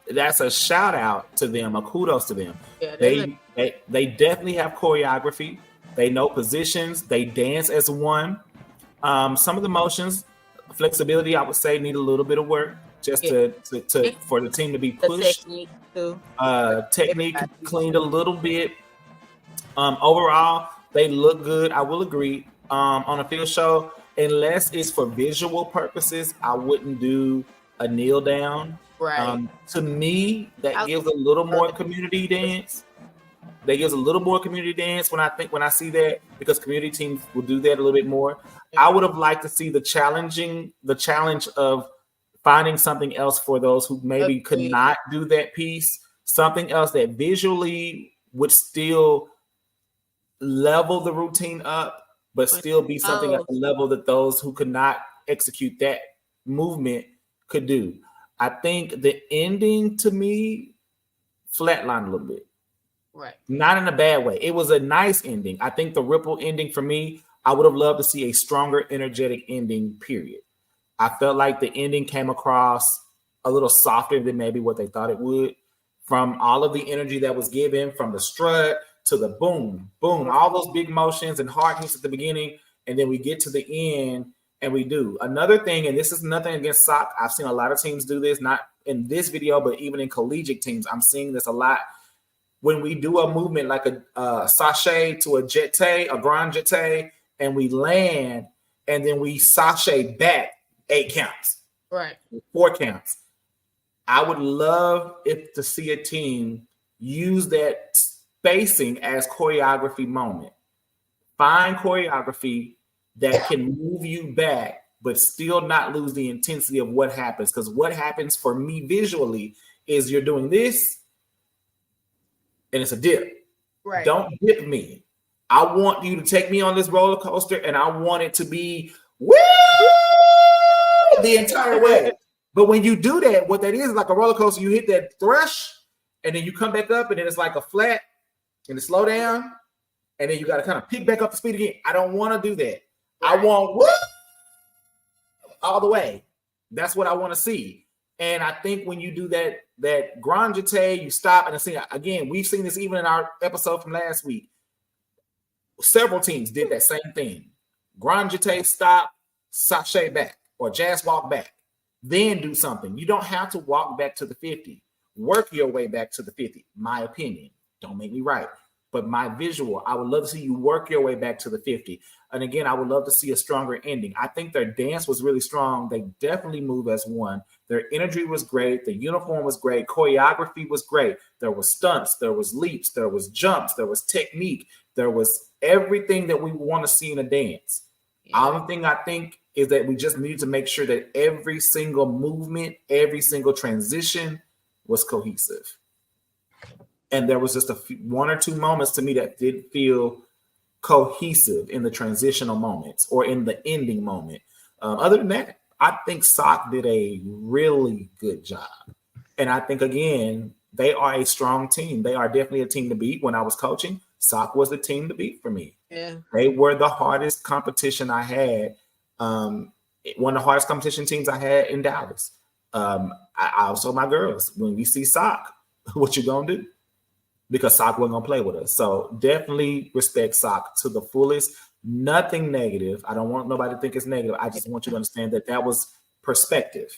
that's a shout out to them, a kudos to them. Yeah, they definitely have choreography. They know positions. They dance as one. Some of the motions, flexibility, I would say, need a little bit of work just to for the team to be pushed. Technique cleaned a little bit. Overall, they look good. I will agree. On a field show, unless it's for visual purposes, I wouldn't do a kneel down. Right. To me, that gives a little more community dance. That gives a little more community dance when I see that, because community teams will do that a little bit more. I would have liked to see the challenge of finding something else for those who maybe could not do that piece, something else that visually would still level the routine up, but still be something at the level that those who could not execute that movement could do. I think the ending to me flatlined a little bit. Right. Not in a bad way. It was a nice ending. I think the ripple ending for me, I would have loved to see a stronger, energetic ending, period. I felt like the ending came across a little softer than maybe what they thought it would, from all of the energy that was given, from the strut to the boom, boom, all those big motions and hard hits at the beginning. And then we get to the end and we do. Another thing, and this is nothing against Sock. I've seen a lot of teams do this, not in this video, but even in collegiate teams, I'm seeing this a lot. When we do a movement like a sachet to a jeté, a grand jeté, and we land, and then we sachet back 8 counts. Right. 4 counts. I would love to see a team use that spacing as choreography moment. Find choreography that can move you back, but still not lose the intensity of what happens. Because what happens for me visually is you're doing this, and it's a dip. Right. Don't dip me. I want you to take me on this roller coaster, and I want it to be woo the entire way. But when you do that, what that is like a roller coaster, you hit that thrush, and then you come back up, and then it's like a flat, and it slow down, and then you got to kind of pick back up the speed again. I don't want to do that. Right. I want whoop all the way. That's what I want to see. And I think when you do that grand jeté, you stop and see again. We've seen this even in our episode from last week. Several teams did that same thing. Grand jeté, stop, sashay back, or jazz walk back. Then do something. You don't have to walk back to the 50. Work your way back to the 50. My opinion. Don't make me right. But my visual, I would love to see you work your way back to the 50. And again, I would love to see a stronger ending. I think their dance was really strong. They definitely move as one. Their energy was great. The uniform was great. Choreography was great. There was stunts. There was leaps. There was jumps. There was technique. There was everything that we want to see in a dance. Yeah. Only thing I think is that we just need to make sure that every single movement, every single transition was cohesive. And there was just one or two moments to me that did feel cohesive in the transitional moments or in the ending moment. Other than that, I think SOC did a really good job. And I think, again, they are a strong team. They are definitely a team to beat. When I was coaching, SOC was the team to beat for me. Yeah. They were the hardest competition I had. One of the hardest competition teams I had in Dallas. I also, my girls, when we see SOC, what you gonna do? Because SOC wasn't going to play with us. So definitely respect SOC to the fullest. Nothing negative. I don't want nobody to think it's negative. I just want you to understand that was perspective.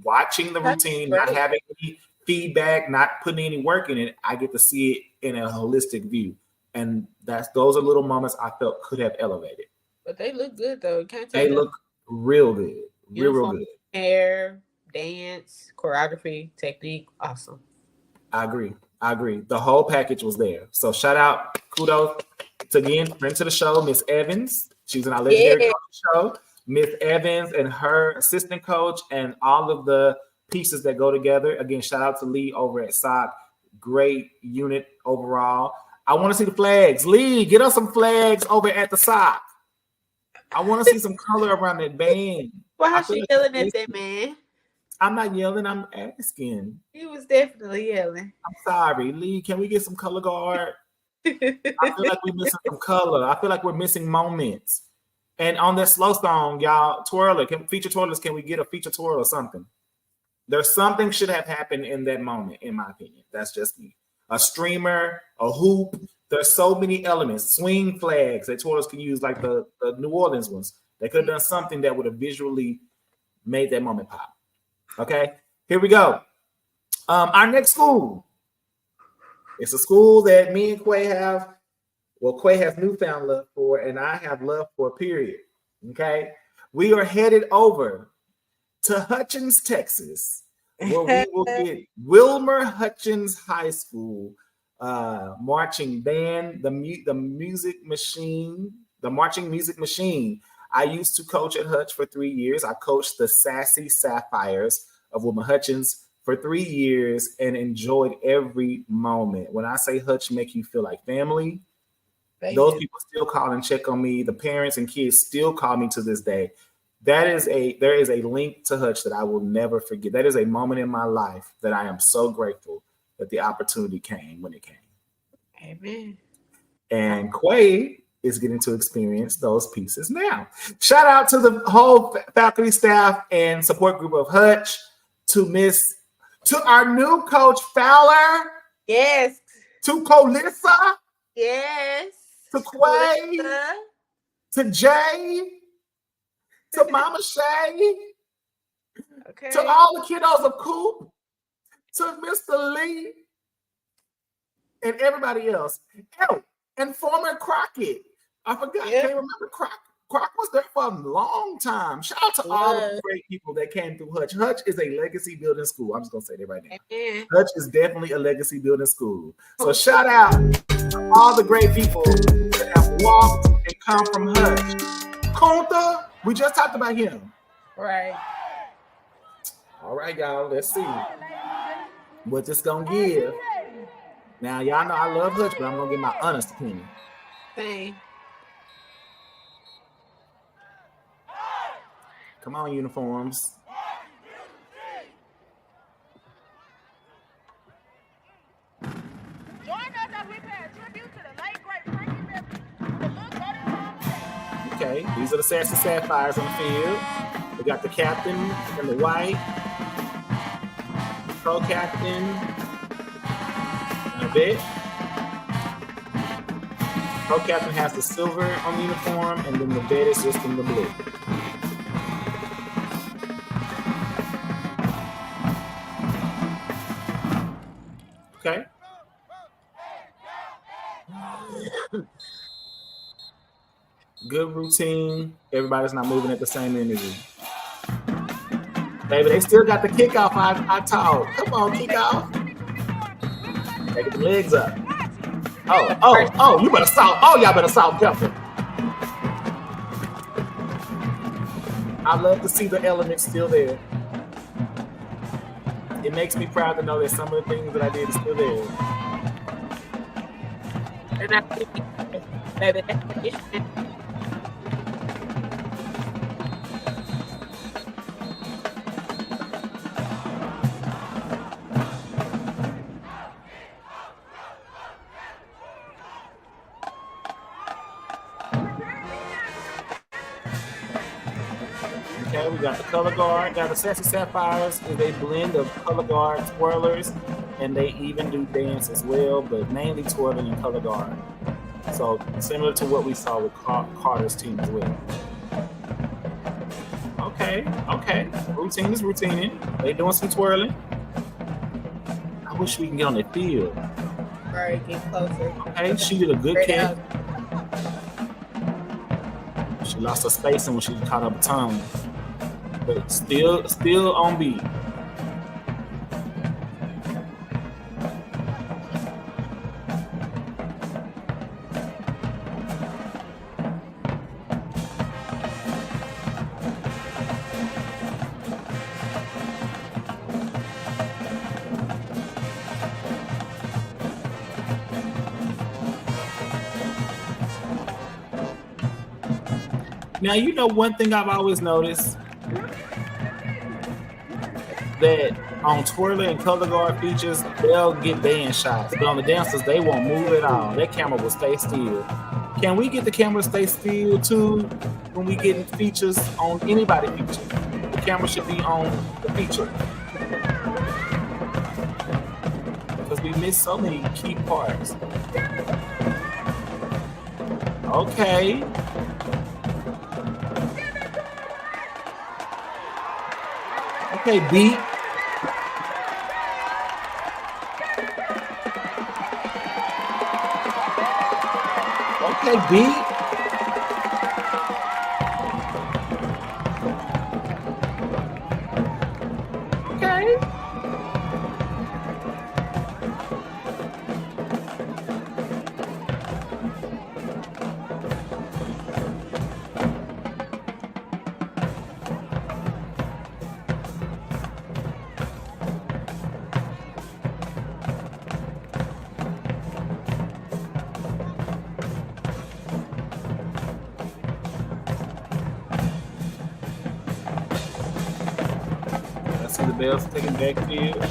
Watching the routine, not having any feedback, not putting any work in it, I get to see it in a holistic view. And those are little moments I felt could have elevated. But they look good, though. They look real good. Real good. Hair, dance, choreography, technique, awesome. I agree. The whole package was there. So shout out, kudos to again, friend to the show, Miss Evans. She's in our legendary show. Miss Evans and her assistant coach and all of the pieces that go together. Again, shout out to Lee over at SOC. Great unit overall. I want to see the flags. Lee, get us some flags over at the SOC. I want to see some color around that band. Well, how's she yelling at that man? I'm not yelling, I'm asking. He was definitely yelling. I'm sorry, Lee. Can we get some color guard? I feel like we're missing some color. I feel like we're missing moments. And on this slow song, y'all, twirler, feature twirlers, can we get a feature twirl or something? There's something should have happened in that moment, in my opinion. That's just me. A streamer, a hoop. There's so many elements. Swing flags that twirlers can use, like the New Orleans ones. They could have done something that would have visually made that moment pop. Okay, here we go. Our next school. It's a school that me and Quay have. Well, Quay has newfound love for, and I have love for, period. Okay, we are headed over to Hutchins, Texas, where we will get Wilmer Hutchins High School marching band, the music machine, the marching music machine. I used to coach at Hutch for 3 years. I coached the Sassy Sapphires of Wilmer Hutchins for 3 years and enjoyed every moment. When I say Hutch make you feel like family, those people still call and check on me. The parents and kids still call me to this day. There is a link to Hutch that I will never forget. That is a moment in my life that I am so grateful that the opportunity came when it came. Amen. And Quay is getting to experience those pieces now. Shout out to the whole faculty, staff, and support group of Hutch, to our new coach Fowler. Yes. To Colissa. Yes. To Quay. To Jay. To Mama Shay. Okay. To all the kiddos of Coop. To Mr. Lee. And everybody else. Oh, and former Crockett. I forgot. I can't remember Crockett. Croc was there for a long time. Shout out to all the great people that came through Hutch. Hutch is a legacy building school. I'm just going to say that right now. Hutch is definitely a legacy building school. So shout out to all the great people that have walked and come from Hutch. Kunta, we just talked about him. Right. All right, y'all. Let's see what this going to give. Now, y'all know I love Hutch, but I'm going to give my honest opinion. Same. Come on, uniforms. Join us as we pay a tribute to the late great Frankie Okay, these are the Sassy Sapphires on the field. We got the captain in the white, co-captain, and a bit. Co-captain has the silver on the uniform, and then the vet is just in the blue. Okay. Good routine. Everybody's not moving at the same energy. Baby, they still got the kickoff I taught. Come on, kick off. They get the legs up. Oh, you better salt. Oh, y'all better salt and pepper. I love to see the elements still there. It makes me proud to know that some of the things that I did is still there. Okay, we got the color guard. Now the Sassy Sapphires is a blend of color guard twirlers, and they even do dance as well, but mainly twirling and color guard. So similar to what we saw with Carter's team as well. Okay. Routine is routining. They doing some twirling. I wish we can get on the field. All right, get closer. Okay, she did a good kick. She lost her spacing when she caught up a tongue. But still on beat. Now, you know one thing I've always noticed, that on twirler and color guard features, they'll get band shots. But on the dancers, they won't move at all. That camera will stay still. Can we get the camera to stay still too when we get features on anybody feature? The camera should be on the feature. Because we miss so many key parts. Okay. Okay, beat. Okay, beat. Okay. See the bells taking backfield.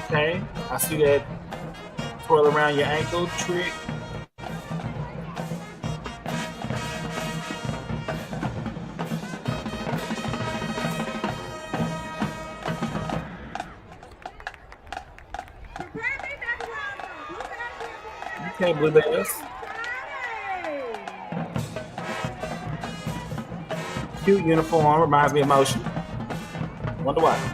Okay, I see that twirl around your ankle trick. Okay, Blue Bears. Cute uniform, reminds me of Motion. Wonder why.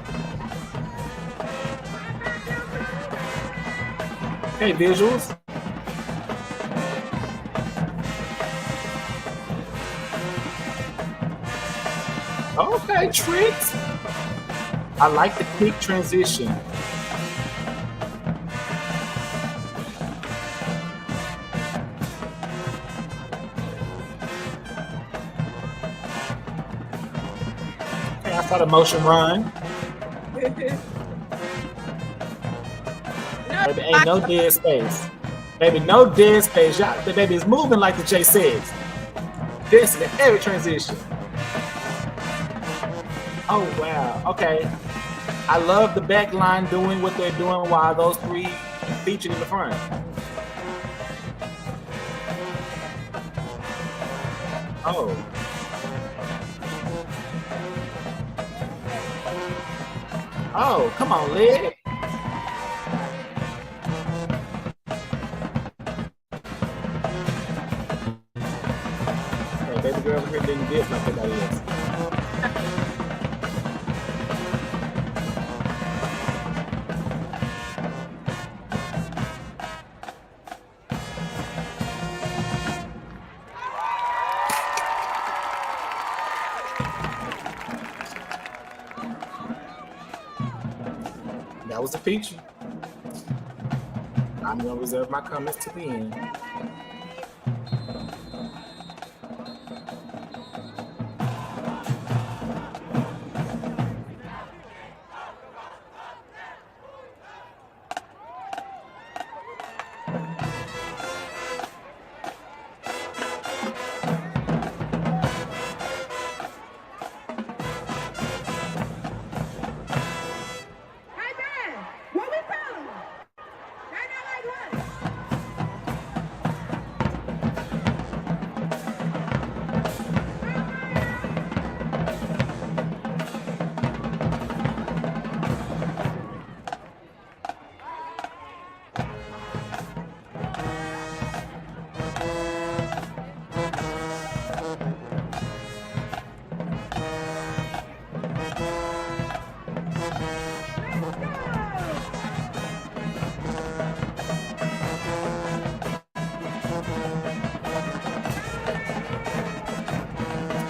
Okay, visuals. Okay, tricks. I like the quick transition. Try to motion run. Baby, ain't no dead space. Baby, no dead space. Y'all, the baby is moving like the J says. This in every transition. Oh, wow. Okay. I love the back line doing what they're doing while those three featured in the front. Oh. Oh, come on, Lid. Hey, baby girl over here didn't dip like everybody else. That was a feature. I'm gonna reserve my comments to the end.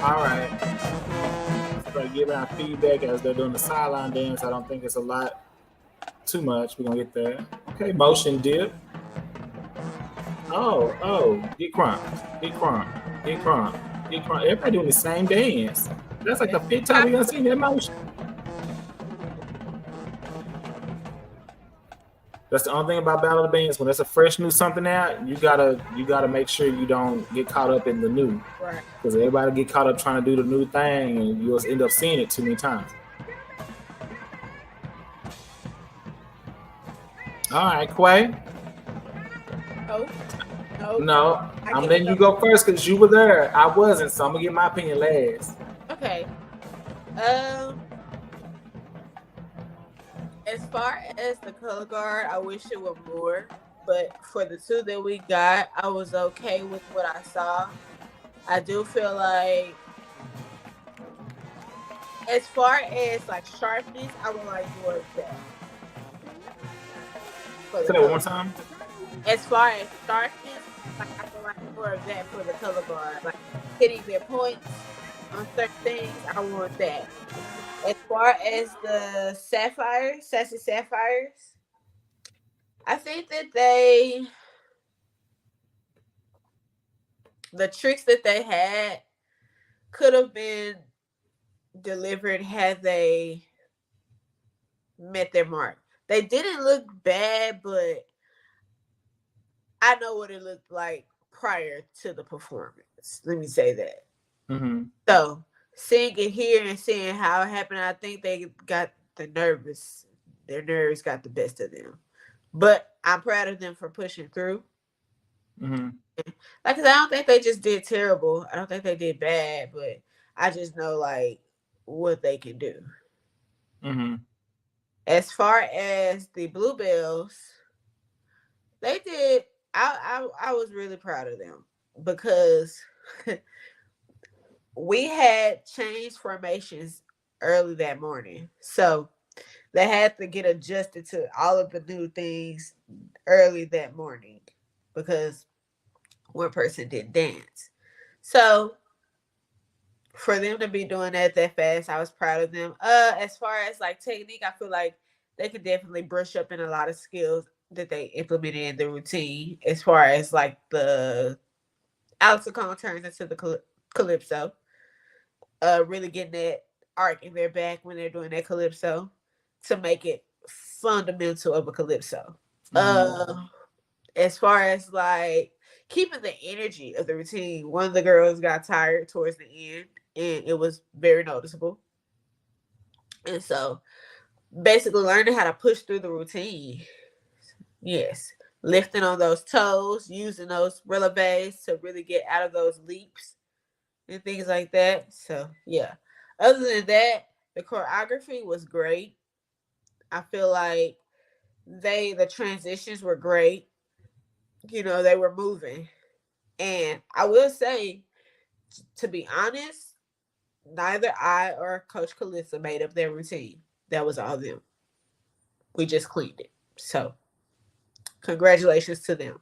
All right. So give our feedback as they're doing the sideline dance. I don't think it's a lot, too much. We're gonna get there. Okay, motion dip. Oh, get crump, get crump, get crump, get crump. Everybody doing the same dance. That's like the fifth time we gonna see that motion. That's the only thing about Battle of the Bands. When there's a fresh new something out, you gotta make sure you don't get caught up in the new. Right. Because everybody get caught up trying to do the new thing, and you'll end up seeing it too many times. All right, Quay. No, I'm letting you go first because you were there. I wasn't, so I'm gonna get my opinion last. Okay. As far as the color guard, I wish it were more, but for the two that we got, I was okay with what I saw. I do feel like, as far as like sharpness, I would like more of that. Say that one more time. As far as sharpness, like I would like more of that for the color guard. Like hitting their points on certain things, I want that. As far as the sassy sapphires, I think that the tricks that they had could have been delivered had they met their mark. They didn't look bad, but I know what it looked like prior to the performance. Let me say that. Mm-hmm. So seeing it here and seeing how it happened, I think they got their nerves got the best of them. But I'm proud of them for pushing through. Mm-hmm. Like, I don't think they just did terrible. I don't think they did bad, but I just know like what they can do. Mm-hmm. As far as the Bluebells, they did. I was really proud of them because we had changed formations early that morning, so they had to get adjusted to all of the new things early that morning because one person didn't dance. So for them to be doing that fast, I was proud of them. As far as like technique, I feel like they could definitely brush up in a lot of skills that they implemented in the routine. As far as like the Alex turns into the calypso, really getting that arcing their back when they're doing their calypso to make it fundamental of a calypso. As far as like keeping the energy of the routine, one of the girls got tired towards the end, and it was very noticeable. And so, basically, learning how to push through the routine. Yes, lifting on those toes, using those releves to really get out of those leaps and things like that. So, yeah. Other than that, the choreography was great. I feel like the transitions were great. You know, they were moving. And I will say, to be honest, neither I or Coach Calissa made up their routine. That was all them. We just cleaned it. So, congratulations to them.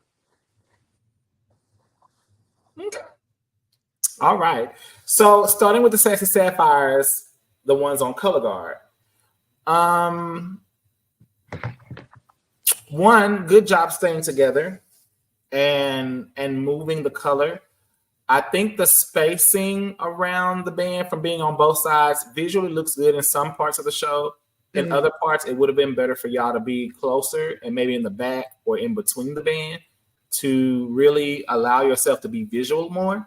Okay. All right. So, starting with the Sexy Sapphires, the ones on color guard. One, good job staying together and moving the color. I think the spacing around the band from being on both sides visually looks good in some parts of the show. In other parts, it would have been better for y'all to be closer and maybe in the back or in between the band to really allow yourself to be visual more,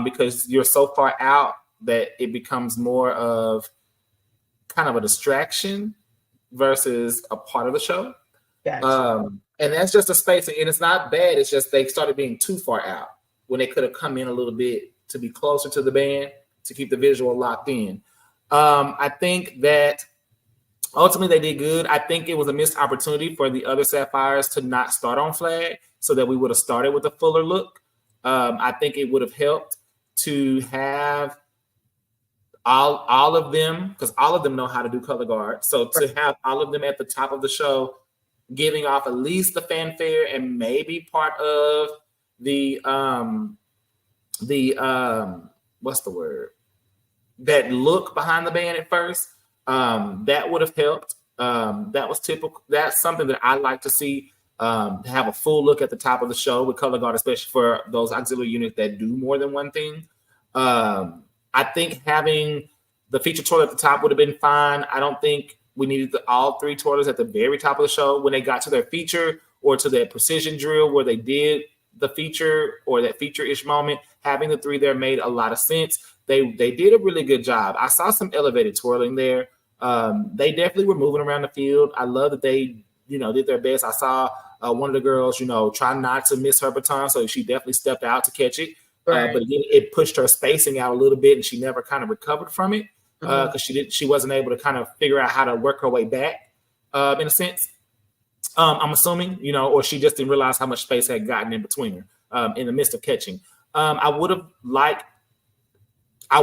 because you're so far out that it becomes more of kind of a distraction versus a part of the show. Gotcha. And that's just a spacing, and it's not bad. It's just they started being too far out when they could have come in a little bit to be closer to the band to keep the visual locked in. I think that ultimately they did good. I think it was a missed opportunity for the other Sapphires to not start on flag so that we would have started with a fuller look. I think it would have helped to have all of them, because all of them know how to do color guard. So to have all of them at the top of the show, giving off at least the fanfare and maybe part of the what's the word? That look behind the band at first, that would have helped. That was typical. That's something that I like to see, to have a full look at the top of the show with color guard, especially for those auxiliary units that do more than one thing. I think having the feature toilet at the top would have been fine. I don't think we needed all three toilets at the very top of the show. When they got to their feature or to their precision drill where they did the feature or that feature-ish moment, having the three there made a lot of sense. They did a really good job. I saw some elevated twirling there. They definitely were moving around the field. I love that they, did their best. I saw one of the girls, try not to miss her baton, so she definitely stepped out to catch it. Right. But again, it pushed her spacing out a little bit, and she never kind of recovered from it because she wasn't able to kind of figure out how to work her way back, in a sense. I'm assuming, or she just didn't realize how much space had gotten in between her in the midst of catching. I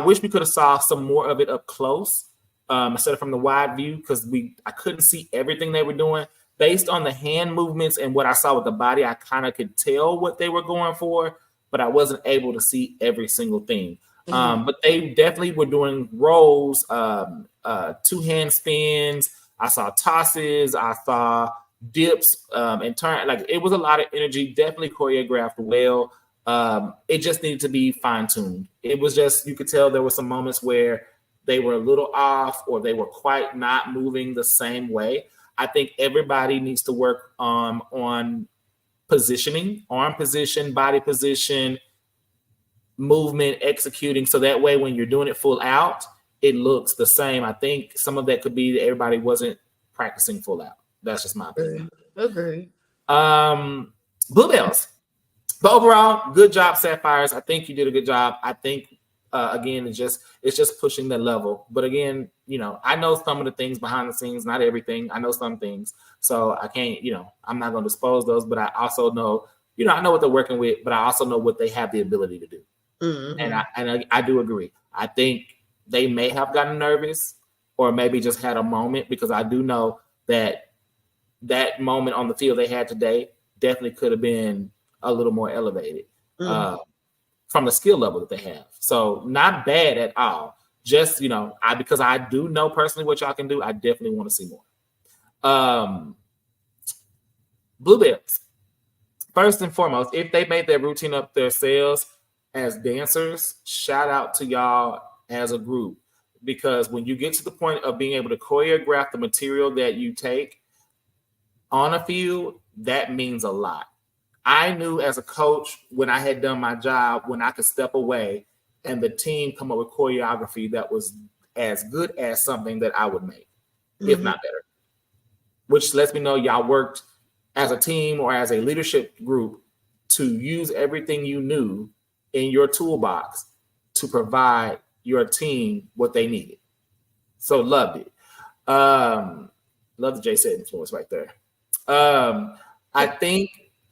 wish we could have saw some more of it up close instead of from the wide view, because I couldn't see everything they were doing. Based on the hand movements and what I saw with the body, I kind of could tell what they were going for, but I wasn't able to see every single thing. But they definitely were doing rolls, two-hand spins. I saw tosses. I saw dips and turn. Like, it was a lot of energy, definitely choreographed well. It just needed to be fine-tuned. It was just, you could tell there were some moments where they were a little off or they were quite not moving the same way. I think everybody needs to work on positioning, arm position, body position, movement, executing, so that way when you're doing it full out, it looks the same. I think some of that could be that everybody wasn't practicing full out. That's just my opinion. Agreed. Bluebells. But overall, good job, Sapphires. I think you did a good job. I think again, it's just pushing the level. But again, I know some of the things behind the scenes, not everything. I know some things, so I can't, I'm not going to dispose those. But I also know, I know what they're working with, but I also know what they have the ability to do. And I do agree. I think they may have gotten nervous or maybe just had a moment, because I do know that moment on the field they had today definitely could have been a little more elevated from the skill level that they have. So not bad at all. Just, because I do know personally what y'all can do, I definitely want to see more. Bluebells. First and foremost, if they made their routine up themselves as dancers, shout out to y'all as a group. because when you get to the point of being able to choreograph the material that you take on a field, that means a lot. I knew as a coach when I had done my job, when I could step away and the team come up with choreography that was as good as something that I would make, if not better. Which lets me know y'all worked as a team or as a leadership group to use everything you knew in your toolbox to provide your team what they needed. So loved it. Love the Jay said influence right there. I think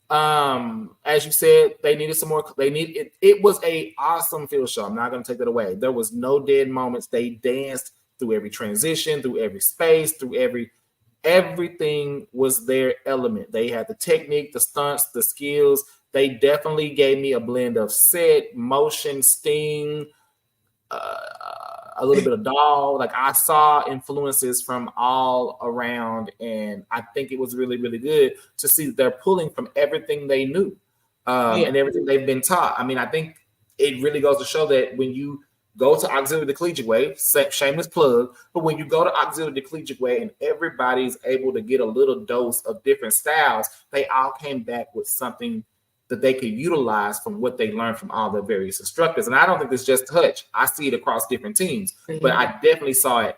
as you said, they needed some more. It was a awesome field show. I'm not going to take that away. There was no dead moments. They danced through every transition, through every space, through everything was their element. They had the technique, the stunts, the skills. They definitely gave me a blend of set, motion, sting, a little bit of doll. Like I saw influences from all around, and I think it was really, really good to see that they're pulling from everything they knew and everything they've been taught. I mean, I think it really goes to show that when you go to Auxiliary the Collegiate Way, shameless plug, but when you go to Auxiliary the Collegiate Way and everybody's able to get a little dose of different styles, they all came back with something that they could utilize from what they learned from all the various instructors. And I don't think it's just Hutch. I see it across different teams, but I definitely saw it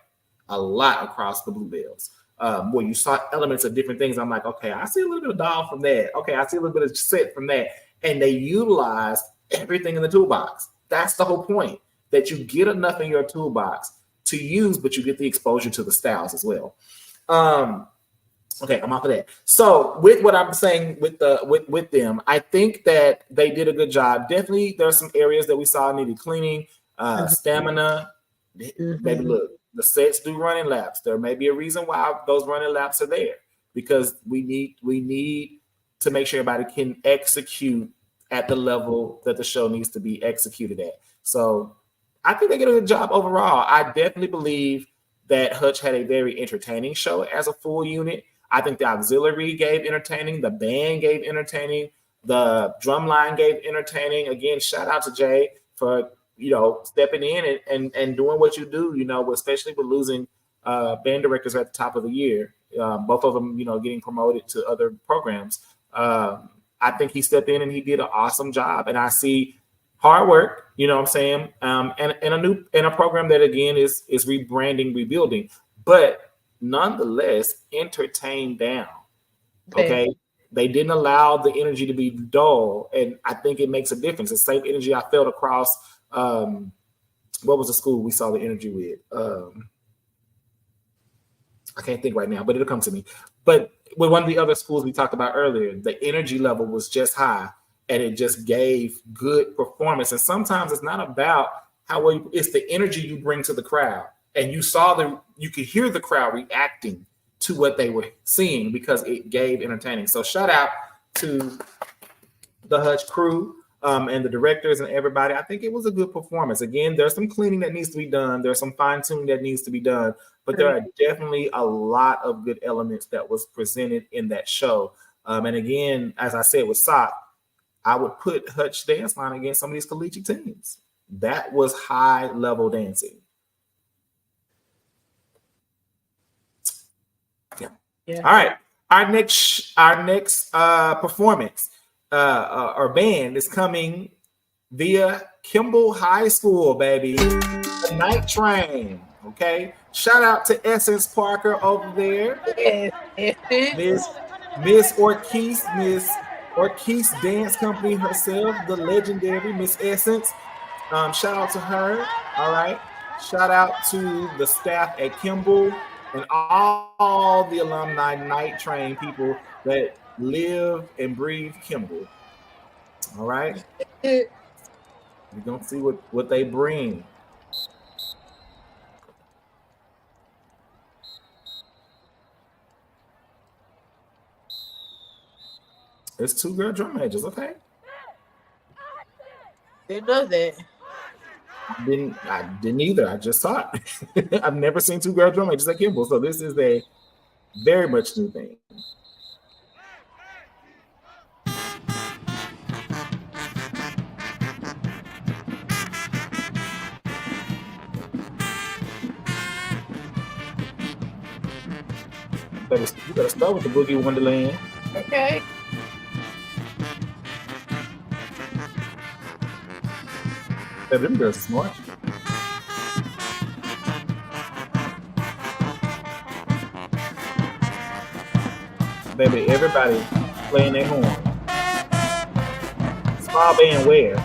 a lot across the Bluebells, where you saw elements of different things. I'm like, okay, I see a little bit of doll from that. Okay, I see a little bit of set from that. And they utilized everything in the toolbox. That's the whole point, that you get enough in your toolbox to use, but you get the exposure to the styles as well. Okay, I'm off of that. So with what I'm saying with them, I think that they did a good job. Definitely, there are some areas that we saw needed cleaning, stamina. Maybe look, the sets do running laps. There may be a reason why those running laps are there, because we need to make sure everybody can execute at the level that the show needs to be executed at. So I think they did a good job overall. I definitely believe that Hutch had a very entertaining show as a full unit. I think the auxiliary gave entertaining, the band gave entertaining, the drum line gave entertaining. Again, shout out to Jay for stepping in and doing what you do, especially with losing band directors at the top of the year. Both of them, getting promoted to other programs. I think he stepped in and he did an awesome job. And I see hard work, you know what I'm saying? And a program that again is rebranding, rebuilding, but nonetheless entertained down. Okay. They didn't allow the energy to be dull. And I think it makes a difference. The same energy I felt across what was the school we saw the energy with? I can't think right now, but it'll come to me. But with one of the other schools we talked about earlier, the energy level was just high. And it just gave good performance. And sometimes it's not about how well it's the energy you bring to the crowd. And you could hear the crowd reacting to what they were seeing because it gave entertaining. So shout out to the Hutch crew and the directors and everybody. I think it was a good performance. Again, there's some cleaning that needs to be done. There's some fine tuning that needs to be done. But there are definitely a lot of good elements that was presented in that show. And again, as I said with Sock, I would put Hutch dance line against some of these collegiate teams. That was high level dancing. Yeah. All right. Our next performance or band is coming via Kimball High School, baby. The Night Train. Okay. Shout out to Essence Parker over there. Miss Orkees Dance Company herself, the legendary Miss Essence. Shout out to her. All right. Shout out to the staff at Kimball and all the alumni Night Train people that live and breathe Kimball. All right. We're going to see what they bring. It's two girl drum majors, okay? Didn't know that. I didn't either. I just saw it. I've never seen two girl drum majors at Kimball, so this is a very much new thing. You better start with the Boogie Wonderland. Okay. Baby, them girls smart. Baby, everybody playing their horn. Small band where?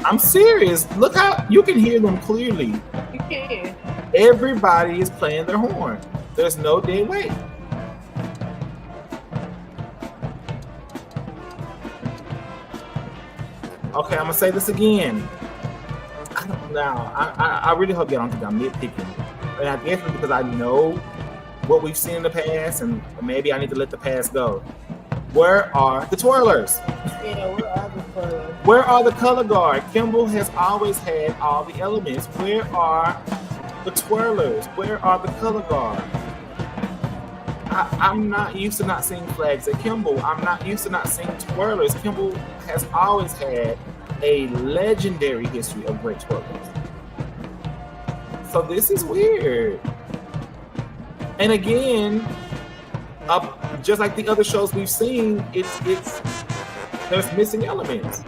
I'm serious. Look how you can hear them clearly. You can. Everybody is playing their horn. There's no dead weight. Okay, I'm gonna say this again. I really hope y'all don't think I'm nitpicking. And I guess it's because I know what we've seen in the past, and maybe I need to let the past go. Where are the twirlers? Yeah, where are the twirlers? Where are the color guard? Kimball has always had all the elements. Where are the twirlers? Where are the color guard? I'm not used to not seeing flags at Kimball. I'm not used to not seeing twirlers. Kimball has always had a legendary history of great twirlers. So this is weird. And again, just like the other shows we've seen, there's missing elements.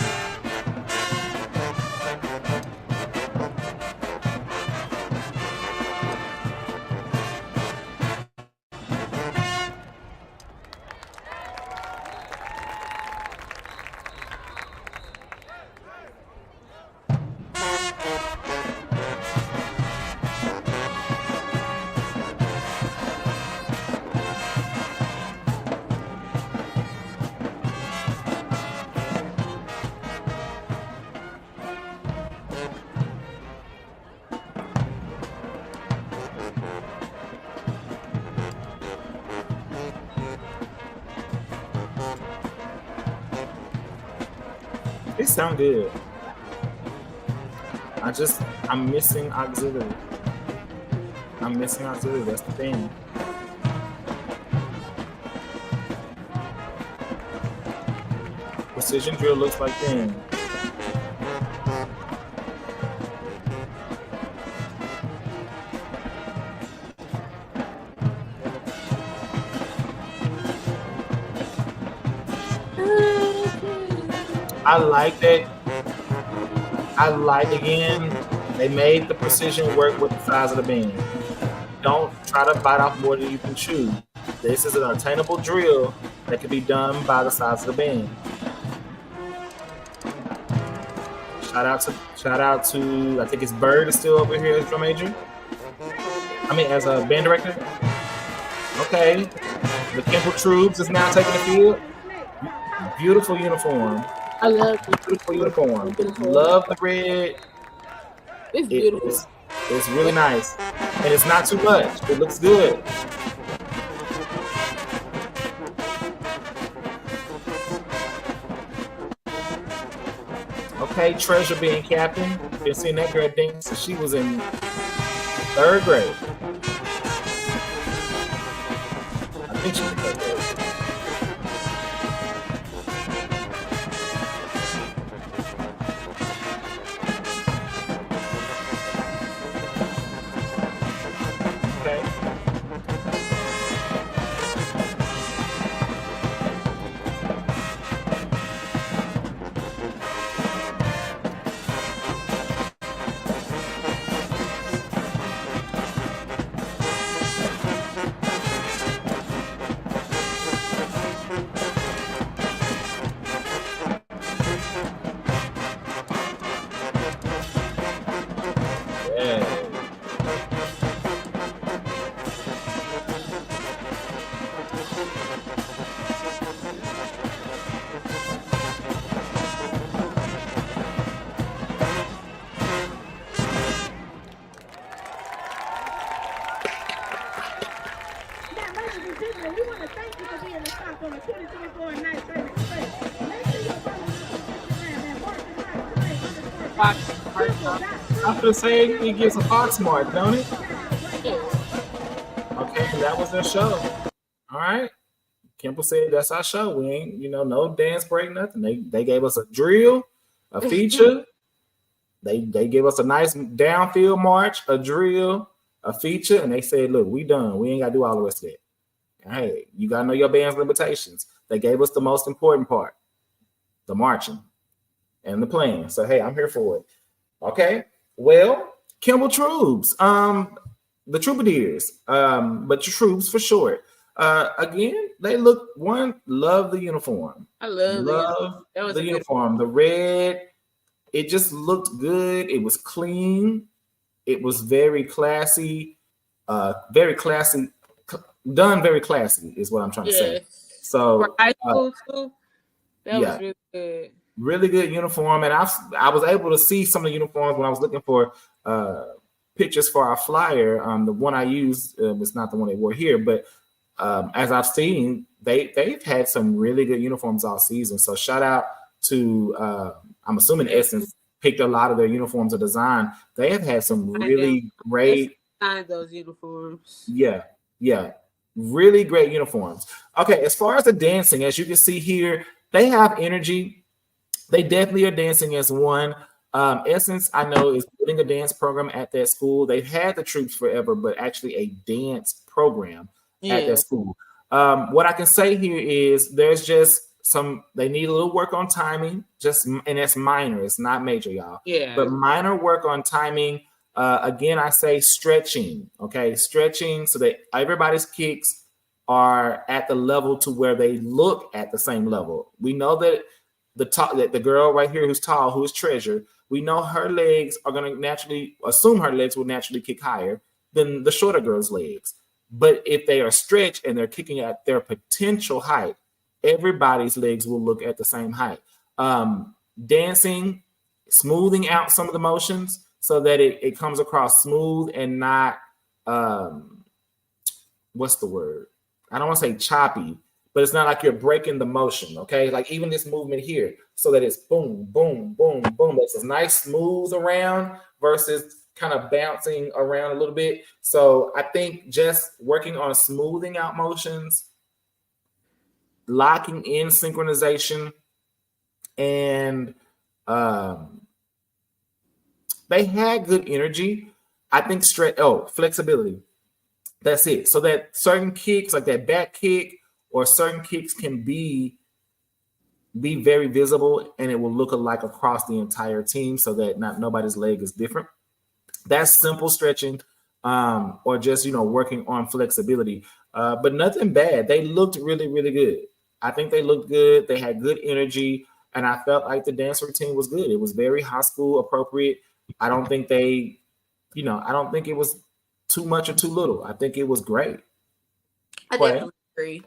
It sound good. I'm missing auxiliary. That's the thing. Precision drill looks like then. I like that. Again, they made the precision work with the size of the band. Don't try to bite off more than you can chew. This is an attainable drill that can be done by the size of the band. Shout out to I think it's Bird is still over here as drum major. As a band director. Okay. The Kimball Troops is now taking the field. Beautiful uniform. I love it. Beautiful uniform. Love the red. It's beautiful. It's really nice. And it's not too much. It looks good. Okay, Treasure being captain. Been seeing that girl dance since she was in 3rd grade. I think she was in 3rd grade. I was saying it gives a Fox mark, don't it? Okay, that was their show. All right. Kimball said that's our show. We ain't, no dance break, nothing. They gave us a drill, a feature. They gave us a nice downfield march, a drill, a feature, and they said, "Look, we done. We ain't got to do all the rest of that." Hey, you got to know your band's limitations. They gave us the most important part, the marching and the playing. So, hey, I'm here for it. Okay. Well, Kimball Troops, the Troubadours, but Troops for short. Again, they love the uniform. I love the uniform. The red, it just looked good. It was clean. It was very classy. Very classy. Done very classy is what I'm trying to say. So for high school too, that was really good. Really good uniform, and I was able to see some of the uniforms when I was looking for pictures for our flyer. The one I used was not the one they wore here, but as I've seen, they've had some really good uniforms all season. So shout out to I'm assuming Essence picked a lot of their uniforms or design. They have had some really great those uniforms. Yeah. Really great uniforms. Okay, as far as the dancing, as you can see here, they have energy. They definitely are dancing as one. Essence, I know, is putting a dance program at that school. They've had the Troops forever, but actually a dance program at their school. What I can say here is there's just they need a little work on timing, and that's minor. It's not major, y'all. Yeah. But minor work on timing. Again, I say stretching, okay? Stretching so that everybody's kicks are at the level to where they look at the same level. We know that the girl right here who's tall, who is Treasure, we know her legs are going to naturally kick higher than the shorter girl's legs. But if they are stretched and they're kicking at their potential height, everybody's legs will look at the same height. Dancing, smoothing out some of the motions, so that it comes across smooth and not, what's the word? I don't want to say choppy, but it's not like you're breaking the motion, okay? Like even this movement here, so that it's boom, boom, boom, boom. That's a nice smooth around versus kind of bouncing around a little bit. So I think just working on smoothing out motions, locking in synchronization, and they had good energy. I think flexibility. That's it. So that certain kicks, like that back kick or certain kicks, can be very visible, and it will look alike across the entire team, so that nobody's leg is different. That's simple stretching, or just working on flexibility. But nothing bad. They looked really, really good. I think they looked good. They had good energy, and I felt like the dance routine was good. It was very high school appropriate. I don't think I don't think it was too much or too little. I think it was great. I definitely agree.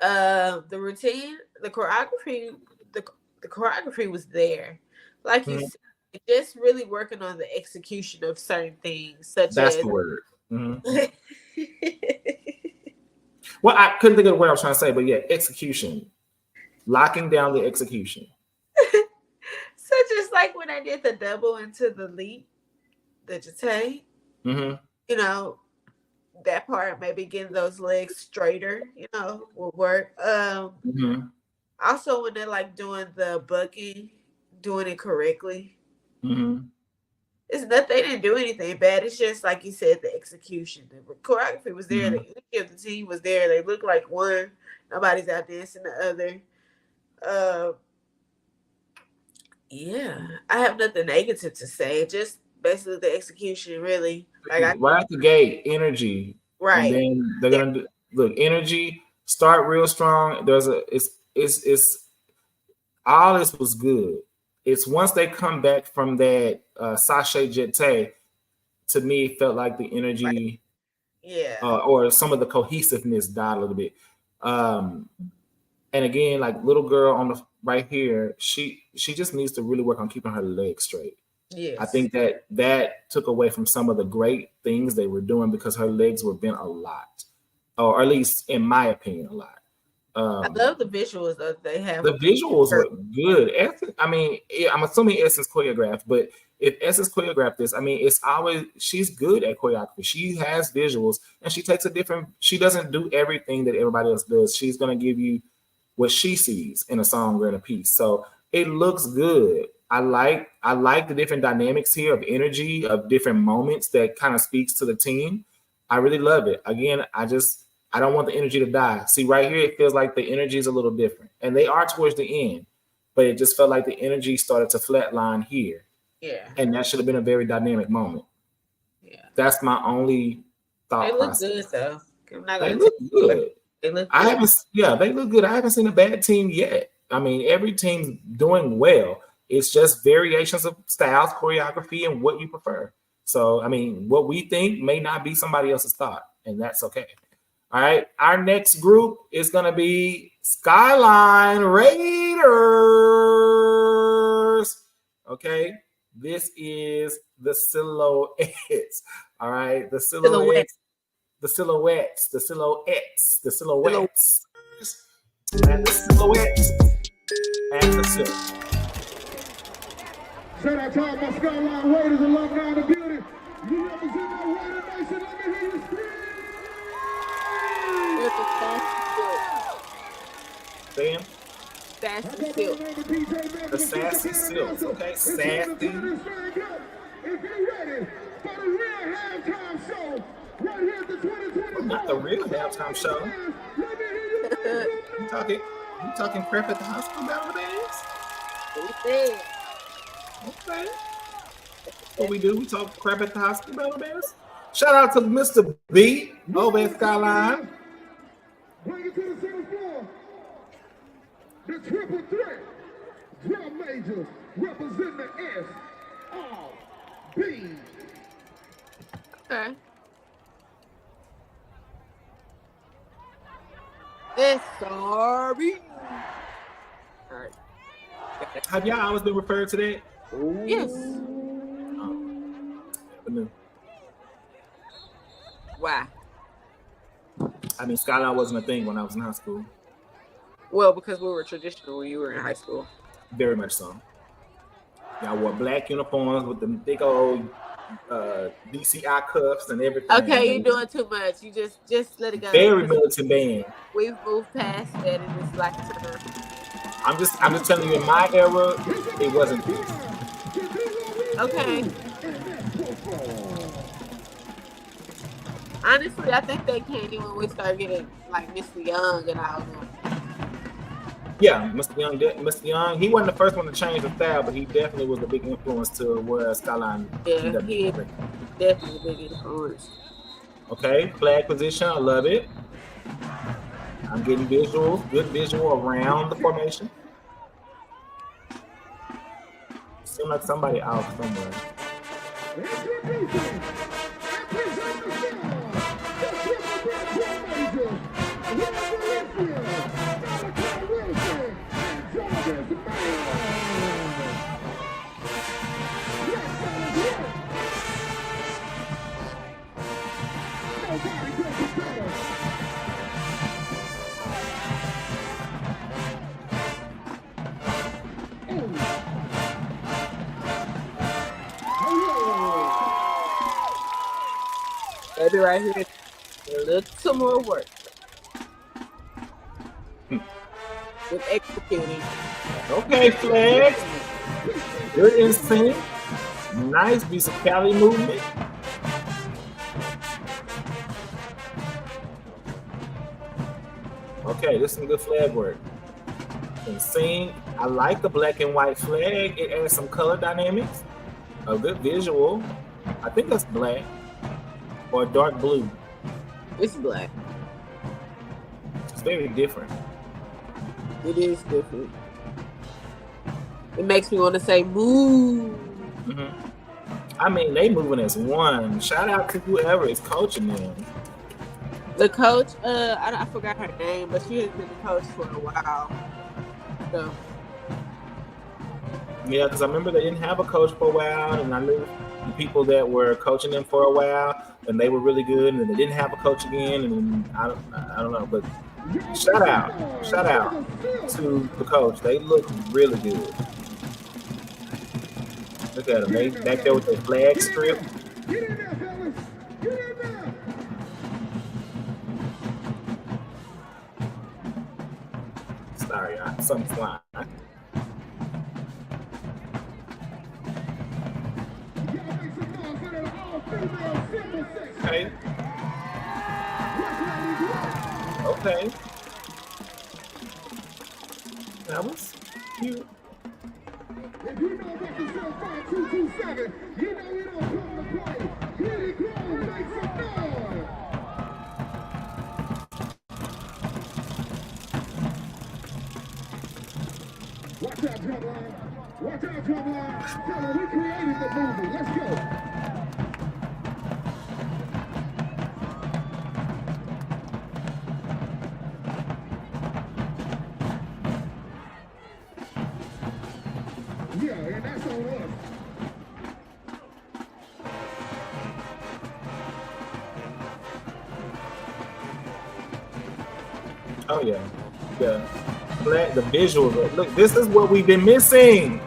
The routine, the choreography was there. Like you said, just really working on the execution of certain things, That's the word. Mm-hmm. Well, I couldn't think of what I was trying to say, but yeah, execution. Locking down the execution. So just like when I did the double into the leap, the Jacque, that part, maybe getting those legs straighter, will work. Also when they're like doing the bucking, doing it correctly. It's not, they didn't do anything bad. It's just like you said, the execution. The choreography was there. The team was there. They look like one. Nobody's out dancing the other. Yeah, I have nothing negative to say. Just basically the execution, really. Like right at the gate, energy. Right. And then they're gonna energy. Start real strong. It's all this was good. It's once they come back from that sachet jeté, to me, it felt like the energy, or some of the cohesiveness died a little bit. And again, like little girl on the right here, she just needs to really work on keeping her legs straight. Yes. I think that took away from some of the great things they were doing, because her legs were bent a lot, or at least in my opinion, a lot. I love the visuals that they have. The visuals were good. I'm assuming Essence choreographed, but if Essence choreographed this, it's always, she's good at choreography. She has visuals, and she doesn't do everything that everybody else does. She's going to give you what she sees in a song or in a piece. So it looks good. I like the different dynamics here of energy, of different moments that kind of speaks to the team. I really love it. Again, I don't want the energy to die. See, right here, it feels like the energy is a little different. And they are towards the end, but it just felt like the energy started to flatline here. Yeah. And that should have been a very dynamic moment. Yeah. That's my only thought process. They look good, though. They look good. They look good. They look good. I haven't seen a bad team yet. I mean, every team's doing well. It's just variations of styles, choreography, and what you prefer. So, I mean, what we think may not be somebody else's thought, and that's okay. All right. Our next group is going to be Skyline Raiders. Okay. This is the silhouettes. All right. The silhouettes. The silhouettes. The silhouettes. The silhouettes. And the silhouettes. And the silhouettes. Shout out to all my Skyline Raiders alumni in the building. You represent that Raider Nation. Let me hear you scream. Sam? Sassy Silk. The Sassy Silks, okay? Sassy. If you're ready for the real halftime show, right here at the 2024. Not the real halftime show. Let me hear you. You talking crap at the hospital battle days? Okay. What we do? We talk crap at the hospital battle days? Shout out to Mr. B over at Skyline. Bring it to the center floor. The triple threat. Drum majors represent the S.R.B. Okay. SRB. All right. Have y'all always been referred to that? Yes. Never knew. Why? I mean, Skyline wasn't a thing when I was in high school. Well, because we were traditional when you were in high school. Very much so. Y'all wore black uniforms with the big old DCI cuffs and everything. Okay, you're doing too much. You just let it go. Very militant band. We've moved past that in this lifetime. I'm just telling you, in my era, it wasn't this. Okay. Honestly, I think they came in when we started getting like Mr. Young and all them. Yeah, Mr. Young, he wasn't the first one to change the style, but he definitely was a big influence to where Skyline. Yeah, he is definitely a big influence. Okay, flag position, I love it. I'm getting visuals, good visual around the formation. Seems like somebody out somewhere. Maybe right here, a little more work with executing. Okay, flags. Good instinct. Nice musicality movement. Okay, this is some good flag work. And sync. I like the black and white flag. It adds some color dynamics. A good visual. I think that's black or dark blue. It's black. It's very different. It is different. It makes me want to say move. Mm-hmm. I mean, they moving as one. Shout out to whoever is coaching them. The coach, I forgot her name, but she has been the coach for a while. So. Yeah, because I remember they didn't have a coach for a while, and I knew the people that were coaching them for a while, and they were really good, and then they didn't have a coach again, and I don't know, but shout out to the coach. They look really good. Look at them. They back there with their flag strip. Sorry, something's flying. Okay. Okay. That was cute. If you know about the show 5227, you know we don't come to play. Here we go, make some noise. Watch out, Drumline. Watch out, Drumline. Tell them we created the movie. Let's go. Yeah, and that's on us. Oh yeah. Yeah. The visuals. Look, this is what we've been missing.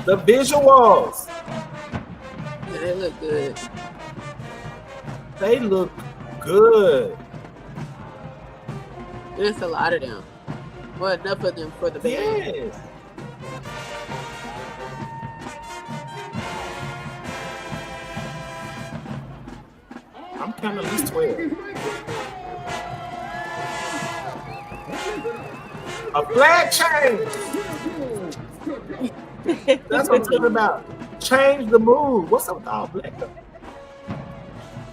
The visuals. Yeah, they look good. They look good. There's a lot of them. Well, enough of them for the band. Yes. I'm counting at least 12. A flag change. That's what I'm talking about. Change the mood. What's up with all black?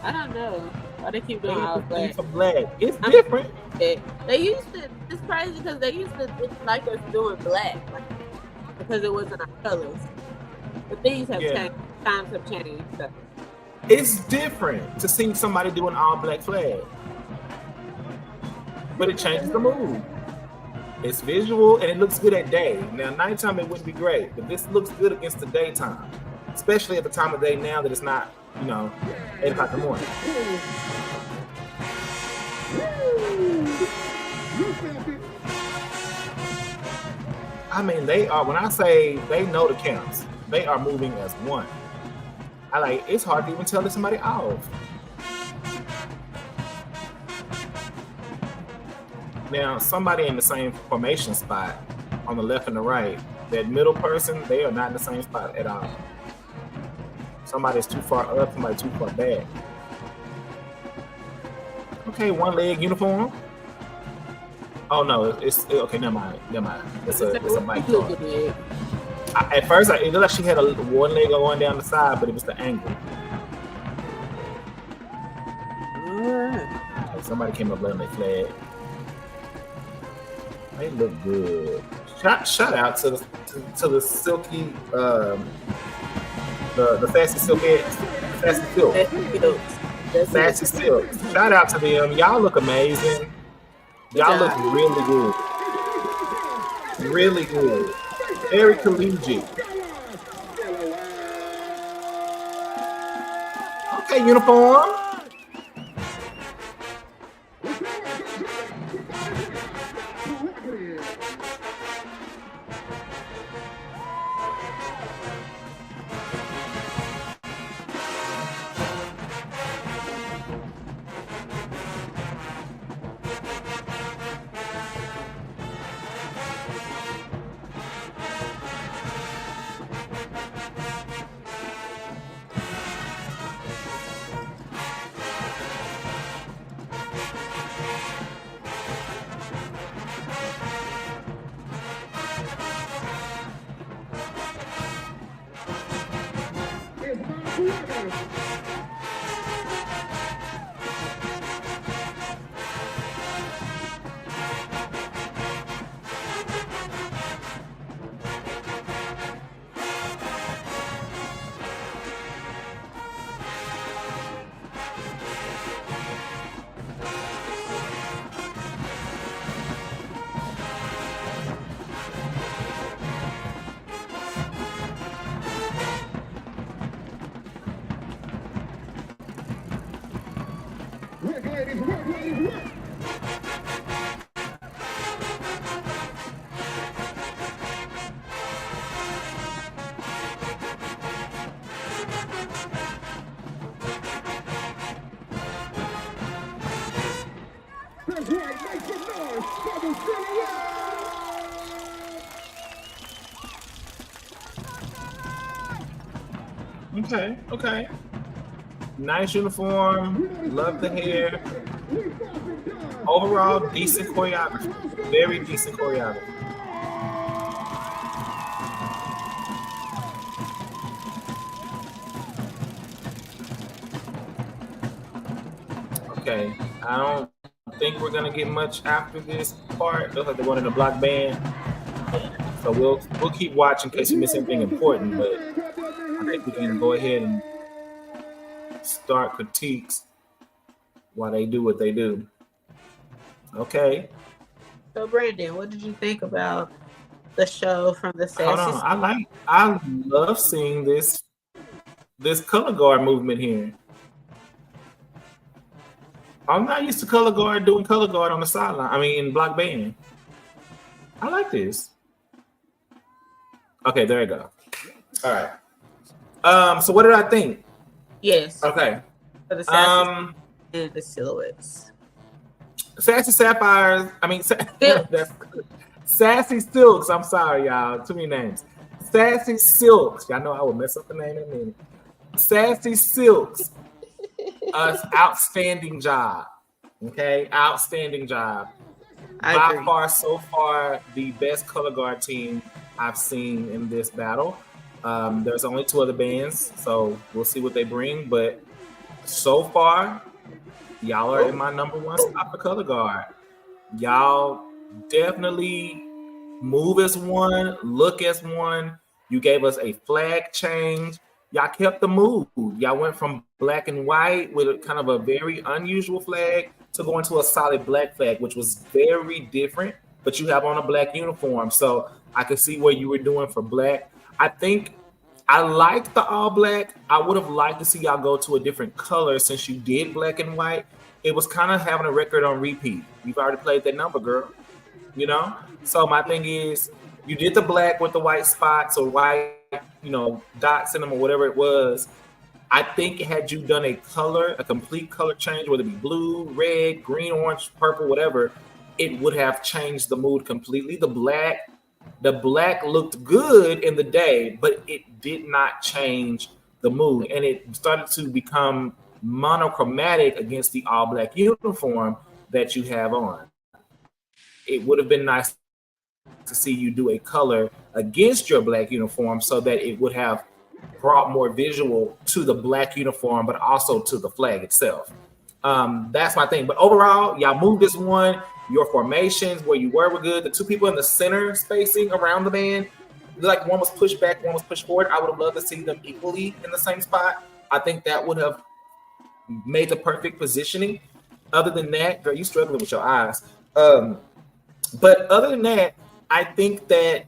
I don't know why they keep doing all black. For black. It's different. They used to. It's crazy because they used to like us doing black, like, because it wasn't our colors. But things have changed. Times have changed. So. It's different to see somebody do an all black flag, but it changes the mood. It's visual and it looks good at day. Now, nighttime it wouldn't be great, but this looks good against the daytime, especially at the time of day now that it's not, 8 o'clock in the morning. I mean, they are, when I say they know the counts, they are moving as one. It's hard to even tell if somebody off. Now, somebody in the same formation spot on the left and the right, that middle person, they are not in the same spot at all. Somebody's too far up, somebody too far back. Okay, one leg uniform. Oh no, it's okay. Never mind. It's a bike car. At first, it looked like she had one leg going down the side, but it was the angle. Okay, somebody came up letting their flag. They look good. Shout out to the silky, the Sassy Silk Heads. Sassy Silk. Shout out to them. Y'all look amazing. Y'all look really good. Really good. Very collegiate. Okay, uniform. Okay. Nice uniform. Love the hair. Overall, decent choreography. Very decent choreography. Okay, I don't think we're gonna get much after this part. Looks like they're going in the block band, so we'll keep watching in case we miss anything important. But I think we can go ahead and start critiques while they do what they do. Okay. So Brandon, what did you think about the show from the Hold Sassy? on. I love seeing this color guard movement here. I'm not used to doing color guard on the sideline. I mean, in block band. I like this. Okay, there you go. All right. So what did I think? Yes. Okay. For the Sassy and the silhouettes. Sassy Sapphires. I mean, that's Sassy Silks. I'm sorry, y'all. Too many names. Sassy Silks. Y'all know I will mess up the name in a minute. Sassy Silks. Outstanding job. Okay, outstanding job. By far, so far, the best color guard team I've seen in this battle. There's only 2 other bands, so we'll see what they bring. But so far, y'all are in my number 1 spot for color guard. Y'all definitely move as one, look as one. You gave us a flag change. Y'all kept the move. Y'all went from black and white with kind of a very unusual flag to going to a solid black flag, which was very different, but you have on a black uniform. So I could see what you were doing for black. I think I liked the all black. I would have liked to see y'all go to a different color since you did black and white. It was kind of having a record on repeat. You've already played that number, girl. You know? So my thing is, you did the black with the white spots or white, dots in them or whatever it was. I think had you done a complete color change, whether it be blue, red, green, orange, purple, whatever, it would have changed the mood completely. The black looked good in the day, but it did not change the mood. And it started to become monochromatic against the all black uniform that you have on. It would have been nice to see you do a color against your black uniform so that it would have brought more visual to the black uniform, but also to the flag itself. That's my thing. But overall, y'all moved this one. Your formations where you were good. The 2 people in the center spacing around the band, like one was pushed back, one was pushed forward. I would have loved to see them equally in the same spot. I think that would have made the perfect positioning. Other than that, girl, you struggling with your eyes. But other than that, I think that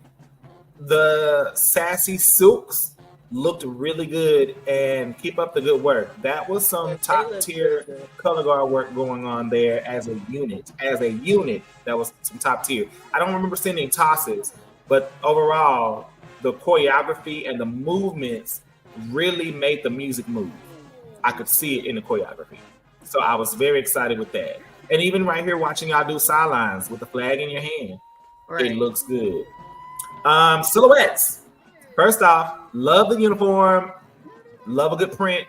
the Sassy Silks looked really good, and keep up the good work. That was some top tier color guard work going on there as a unit. That was some top tier. I don't remember seeing any tosses, but overall, the choreography and the movements really made the music move. I could see it in the choreography. So I was very excited with that. And even right here watching y'all do sidelines with the flag in your hand, It looks good. Silhouettes. First off, love the uniform, love a good print,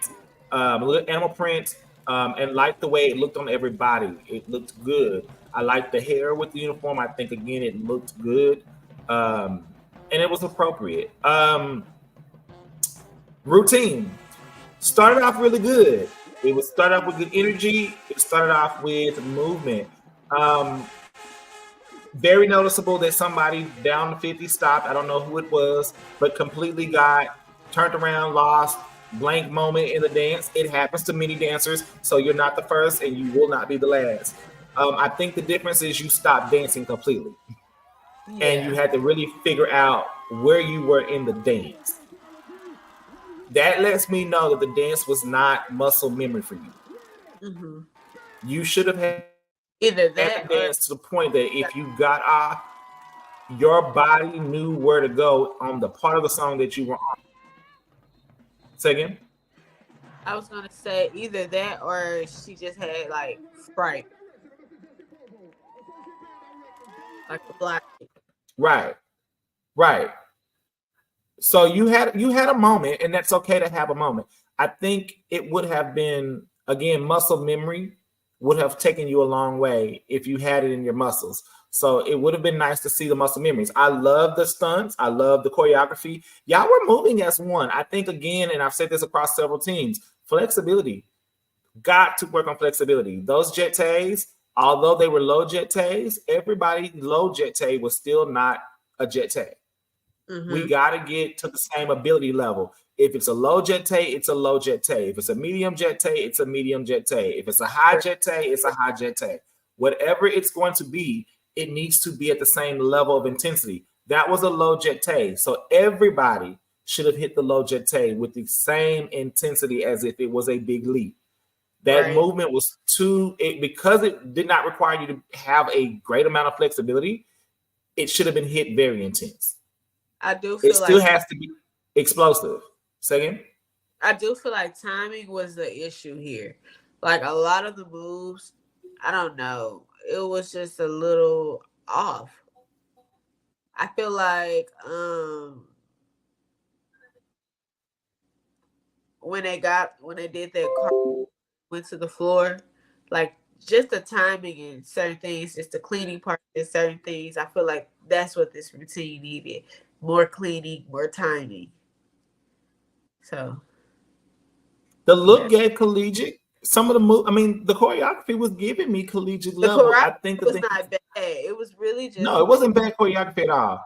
a good animal print, and like the way it looked on everybody. It looked good. I like the hair with the uniform. I think, again, it looked good, and it was appropriate. Routine. Started off really good. It was started off with good energy. It started off with movement. Very noticeable that somebody down the 50 stopped. I don't know who it was, but completely got turned around, lost, blank moment in the dance. It happens to many dancers, so you're not the first and you will not be the last. I think the difference is you stopped dancing completely. Yeah. And you had to really figure out where you were in the dance. That lets me know that the dance was not muscle memory for you. Mm-hmm. You should have had either that dance to the point that if you got off, your body knew where to go on the part of the song that you were on. Say again? I was going to say either that or she just had like Sprite. Like the black. Right. So you had a moment, and that's okay to have a moment. I think it would have been, again, muscle memory would have taken you a long way if you had it in your muscles. So it would have been nice to see the muscle memories. I love the stunts. I love the choreography. Y'all were moving as one. I think, again, and I've said this across several teams, flexibility. Got to work on flexibility. Those jetés, although they were low jetés, everybody low jeté was still not a jeté. We got to get to the same ability level. If it's a low jeté, it's a low jeté. If it's a medium jeté, it's a medium jeté. If it's a high jeté, it's a high jeté. Whatever it's going to be, it needs to be at the same level of intensity. That was a low jeté. So everybody should have hit the low jeté with the same intensity as if it was a big leap. That movement was because it did not require you to have a great amount of flexibility, it should have been hit very intense. I do feel it still has to be explosive. Second, I do feel like timing was the issue here. Like a lot of the moves, I don't know, it was just a little off. I feel like when they did that car went to the floor, like just the timing and certain things, just the cleaning part and certain things, I feel like that's what this routine needed. More cleaning, more timing. So the look gave collegiate. Some of the move, I mean, the choreography was giving me collegiate level. I think it was not bad. It was really just it wasn't bad choreography at all.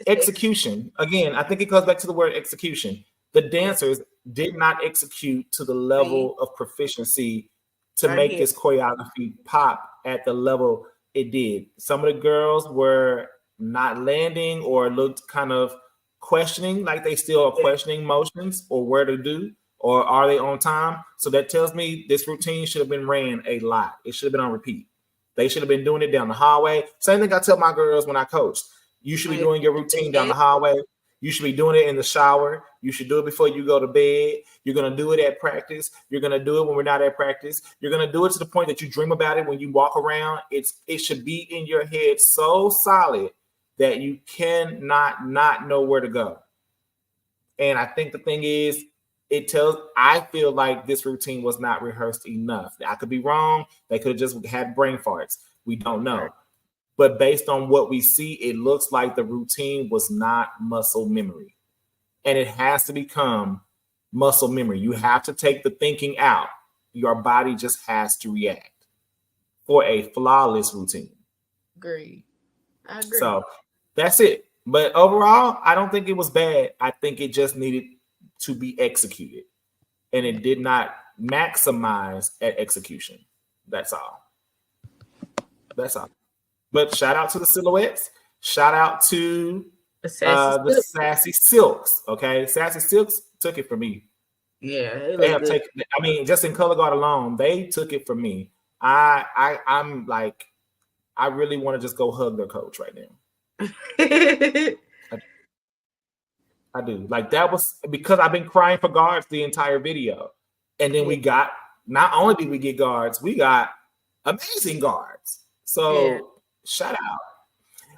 Execution. Again, I think it goes back to the word execution. The dancers did not execute to the level of proficiency to make this choreography pop at the level it did. Some of the girls were not landing or looked kind of questioning, like they still are questioning motions or where to do, or are they on time? So that tells me this routine should have been ran a lot. It should have been on repeat. They should have been doing it down the hallway. Same thing I tell my girls when I coach. You should be doing your routine down the hallway. You should be doing it in the shower. You should do it before you go to bed. You're going to do it at practice. You're going to do it when we're not at practice. You're going to do it to the point that you dream about it when you walk around. It should be in your head so solid that you cannot not know where to go. And I think the thing is, I feel like this routine was not rehearsed enough. I could be wrong. They could have just had brain farts. We don't know. But based on what we see, it looks like the routine was not muscle memory. And it has to become muscle memory. You have to take the thinking out. Your body just has to react for a flawless routine. I agree. So that's it. But overall, I don't think it was bad. I think it just needed to be executed. And it did not maximize at execution. That's all. But shout out to the silhouettes. Shout out to the Sassy Silks. Okay, Sassy Silks took it from me. Yeah, they have taken. I mean, just in color guard alone, they took it from me. I'm like, I really want to just go hug their coach right now. I do. Like that was because I've been crying for guards the entire video, and then we got. Not only did we get guards, we got amazing guards. So. Shout out.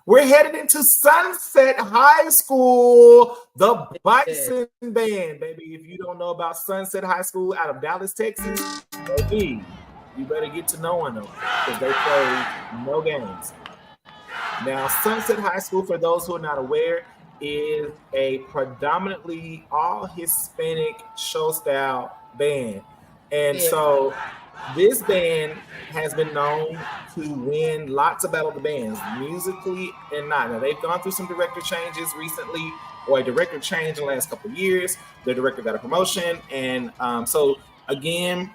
We're headed into Sunset High School, the Bison Band, baby. If you don't know about Sunset High School out of Dallas, Texas, baby, you better get to knowing them because they play no games. Now, Sunset High School, for those who are not aware, is a predominantly all Hispanic show style band. And so this band has been known to win lots of battle of the bands, musically and not. Now, they've gone through some director changes recently, or a director change in the last couple of years. Their director got a promotion. And so, again,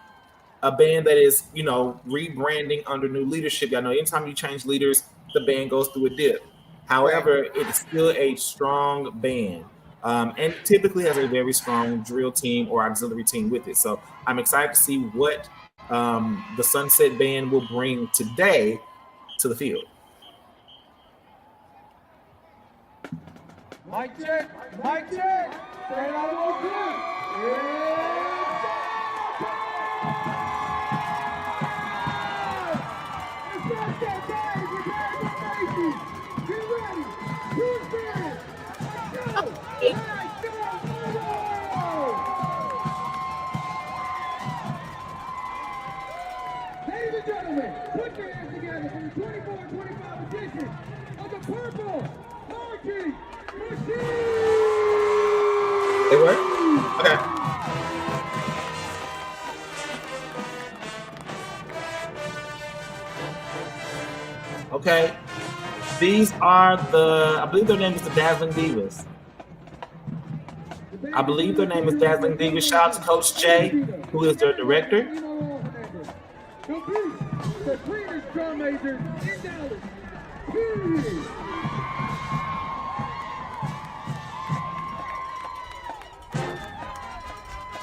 a band that is, rebranding under new leadership. Y'all know anytime you change leaders, the band goes through a dip. However, it is still a strong band. And typically has a very strong drill team or auxiliary team with it. So I'm excited to see what the Sunset Band will bring today to the field. Mic check. Straight out of Oakland. Ladies and Okay. Okay. These are I believe their name is the Dazzling Divas. I believe their name is Dazzling Divas. Shout out to Coach Jay, who is their director. The cleanest drum majors in Dallas. Period.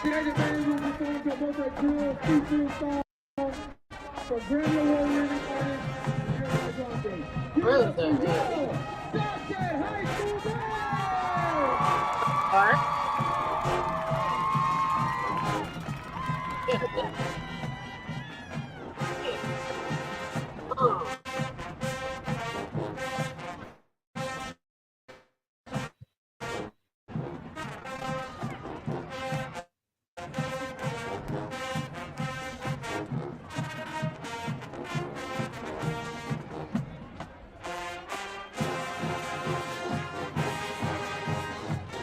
Today the band will perform the multi-drill featuring songs from Grammy Award winning artist Ariana Grande. Really good. Jacque High School Band! All right.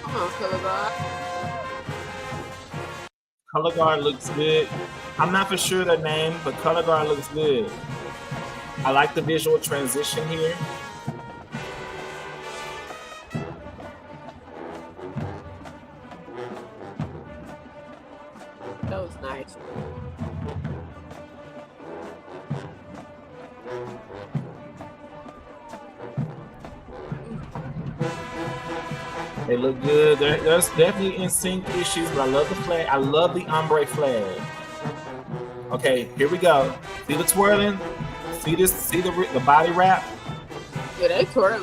Come on, Color Guard. Color Guard looks good. I'm not for sure their name, but Color Guard looks good. I like the visual transition here. That was nice. They look good. There's definitely in sync issues, but I love the flag. I love the ombre flag. Okay, here we go. See the twirling? See this? See the body wrap? Yeah, they twirling.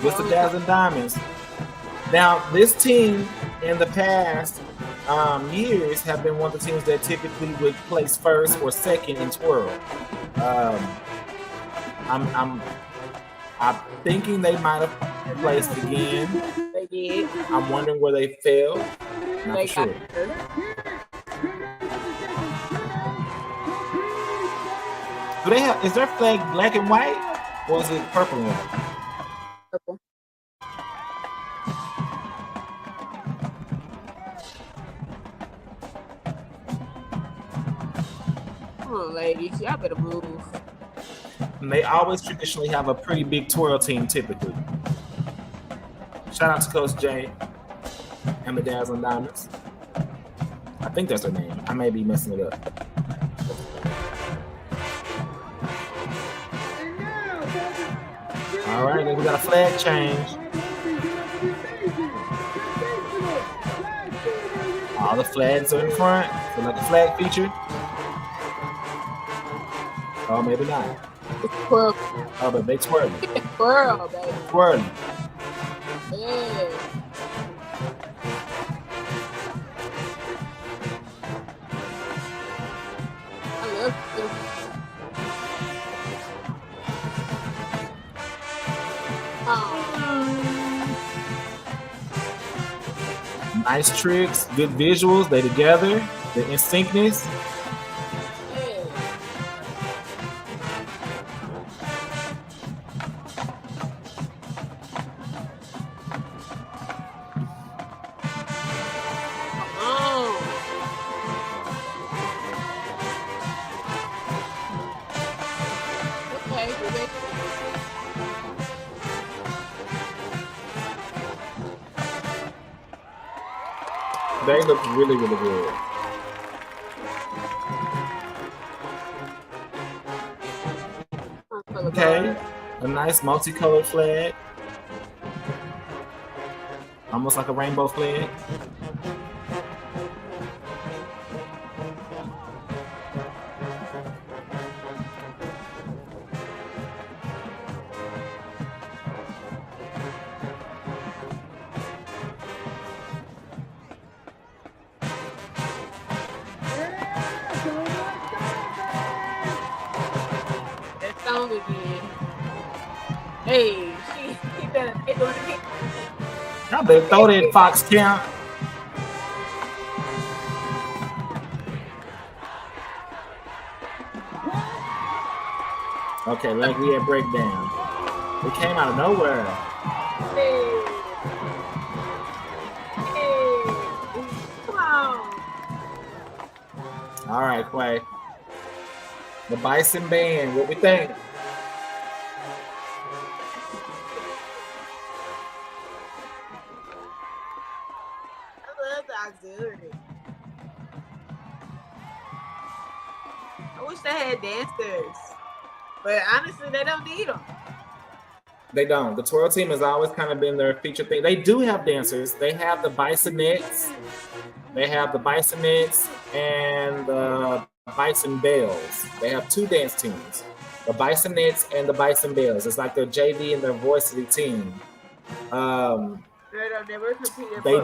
What's the Dazzling Diamonds? Now, this team in the past years have been one of the teams that typically would place first or second in twirl. I'm thinking they might have placed again. They did. I'm wondering where they fell. Not They for sure. got hurt. Do they have? Is their flag black and white, or is it purple and white? Purple. Come on, ladies. Y'all better move. And they always traditionally have a pretty big twirl team, typically. Shout out to Coach Jay and the Dazzling Diamonds. I think that's their name. I may be messing it up. All right, then we got a flag change. All the flags are in front. So like a flag feature. Oh, maybe not. It's twirl. Oh, but they twirling. Twirl, baby. Twirling. Yeah. I love you. Nice tricks, good visuals. They together. The in syncness. Yeah. Okay, good. They look really, really good. Okay, a nice multicolored flag. Almost like a rainbow flag. That song again. Hey, she better get doing it again. Y'all better throw that Fox count. Okay, like we had breakdown. It came out of nowhere. Hey. Hey. All right, Quay. The Bison Band. What we think? I love the auxiliary. I wish they had dancers, but honestly, they don't need them. They don't. The twirl team has always kind of been their feature thing. They do have dancers. They have the Bisonettes. They have the Bisonettes and the Bison Bells. They have two dance teams, the Bisonettes and the Bison Bells. It's like their JV and their varsity team. They don't never compete. They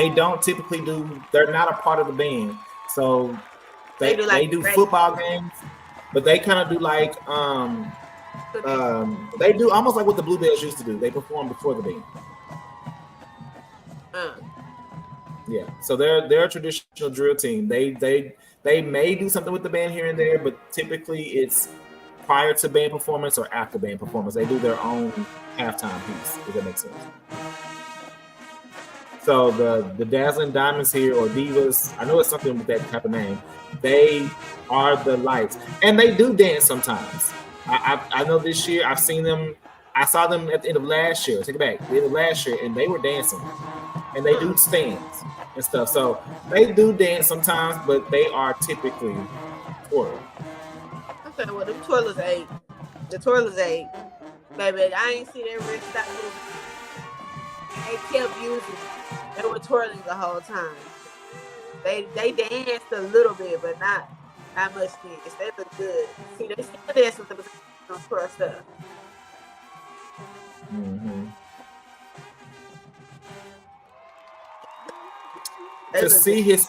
don't typically do. They're not a part of the band, so they do football games, but they kind of do like they do almost like what the Bluebells used to do. They perform before the band. Yeah, so they're a traditional drill team. They may do something with the band here and there, but typically it's prior to band performance or after band performance. They do their own halftime piece, if that makes sense. So the Dazzling Diamonds here, or Divas, I know it's something with that type of name. They are the lights, and they do dance sometimes. I know this year I've seen them. I saw them at the end of last year. Take it back, the end of last year, and they were dancing, and they do stands and stuff. So they do dance sometimes, but they are typically twirl. Okay, well, them twirlers ain't. The twirlers ain't. Baby, I ain't see that wrist stop moving. They kept using. They were twirling the whole time. They danced a little bit, but not much dance. They look good. See, they still dance with the twirl stuff. Mm-hmm. They To see good.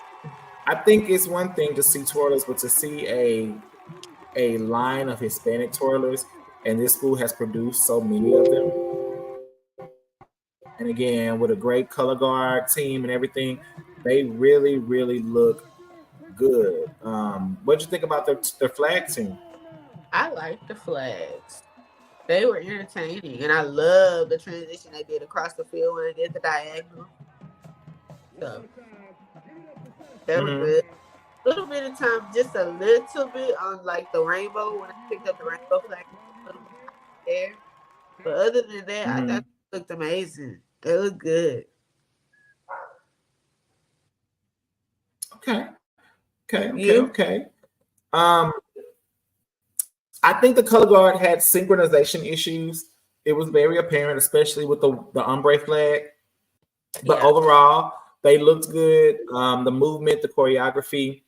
I think it's one thing to see twirlers, but to see a line of Hispanic twirlers, and this school has produced so many of them. And again, with a great color guard team and everything, they really, really look good. What'd you think about their flag team? I like the flags. They were entertaining, and I love the transition they did across the field when they did the diagonal. So they were good. A little bit of time, just a little bit on like the rainbow when I picked up the rainbow flag, a little bit there. But other than that, I thought they looked amazing. They look good. Okay. You? I think the color guard had synchronization issues. It was very apparent, especially with the ombre flag. But overall, they looked good. The movement, the choreography,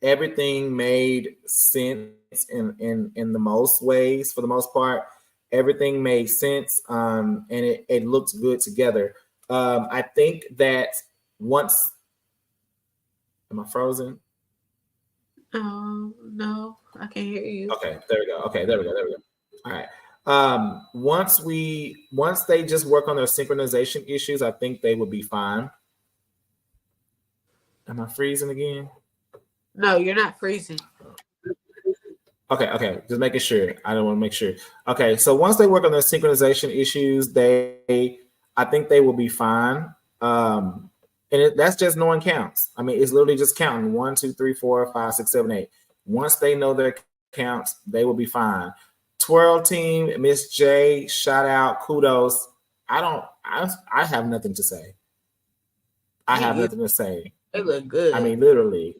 everything made sense in the most ways. For the most part, everything made sense, and it looked good together. I think that once, am I frozen? No, I can hear you. Okay, there we go. All right. Once they just work on their synchronization issues, I think they will be fine. Am I freezing again? No, you're not freezing. Okay. Just making sure. I don't want to make sure. Okay, so once they work on their synchronization issues, I think they will be fine. And that's just knowing counts. I mean, it's literally just counting 1, 2, 3, 4, 5, 6, 7, 8. Once they know their counts, they will be fine. Twirl team, Miss J, shout out, kudos. I have nothing to say. I have nothing to say. They look good. I mean, literally.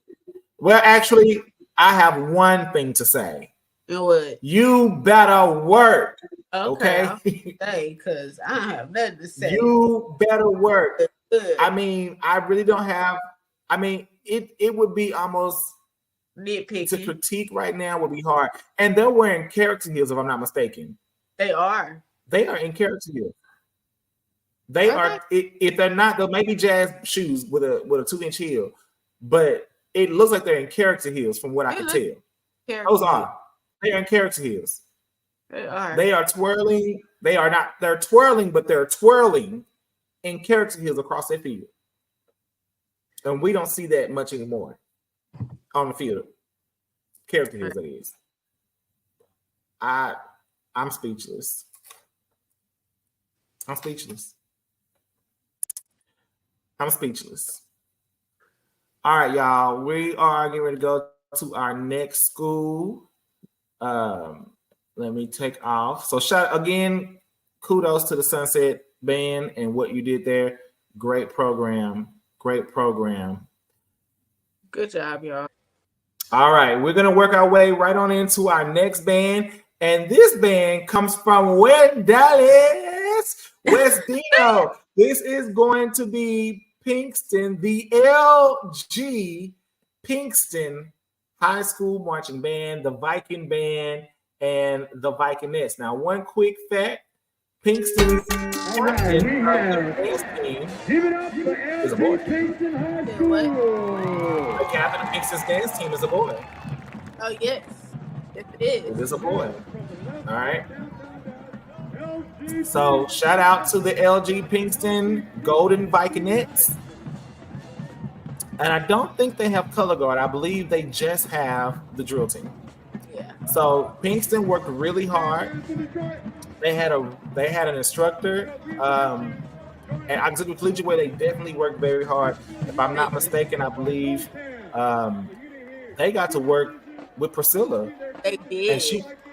Well, actually, I have one thing to say. What? You better work. Okay? Because I don't have nothing to say. You better work. I mean, I really don't have. I mean, it would be almost nitpicking. To critique right now would be hard. And they're wearing character heels, if I'm not mistaken. They are. They are in character heels. They are. If they're not, they'll maybe jazz shoes with a 2-inch heel, but it looks like they're in character heels from what I can tell. Those are. They are in character heels. They are. They are twirling. They are not. They're twirling, but they're twirling in character heels across their field. And we don't see that much anymore on the field. Character heels, that is. I'm speechless. I'm speechless. All right, y'all. We are getting ready to go to our next school. Let me take off. So shout again, kudos to the Sunset Band and what you did there. Great program. Great program. Good job, y'all. All right, we're gonna work our way right on into our next band. And this band comes from West Dallas, West Dino. This is going to be Pinkston, the LG Pinkston High School Marching Band, the Viking Band, and the Vikingettes. Now, one quick fact: Pinkston's captain dance team is a boy. The captain of Pinkston's dance team is a boy. Oh yes, it is. It is a boy. All right. So shout out to the LG Pinkston Golden Vikingettes. And I don't think they have color guard. I believe they just have the drill team. Yeah. So Pinkston worked really hard. They had an instructor. And I took the collegiate way. They definitely worked very hard. If I'm not mistaken, I believe they got to work with Priscilla. They did. And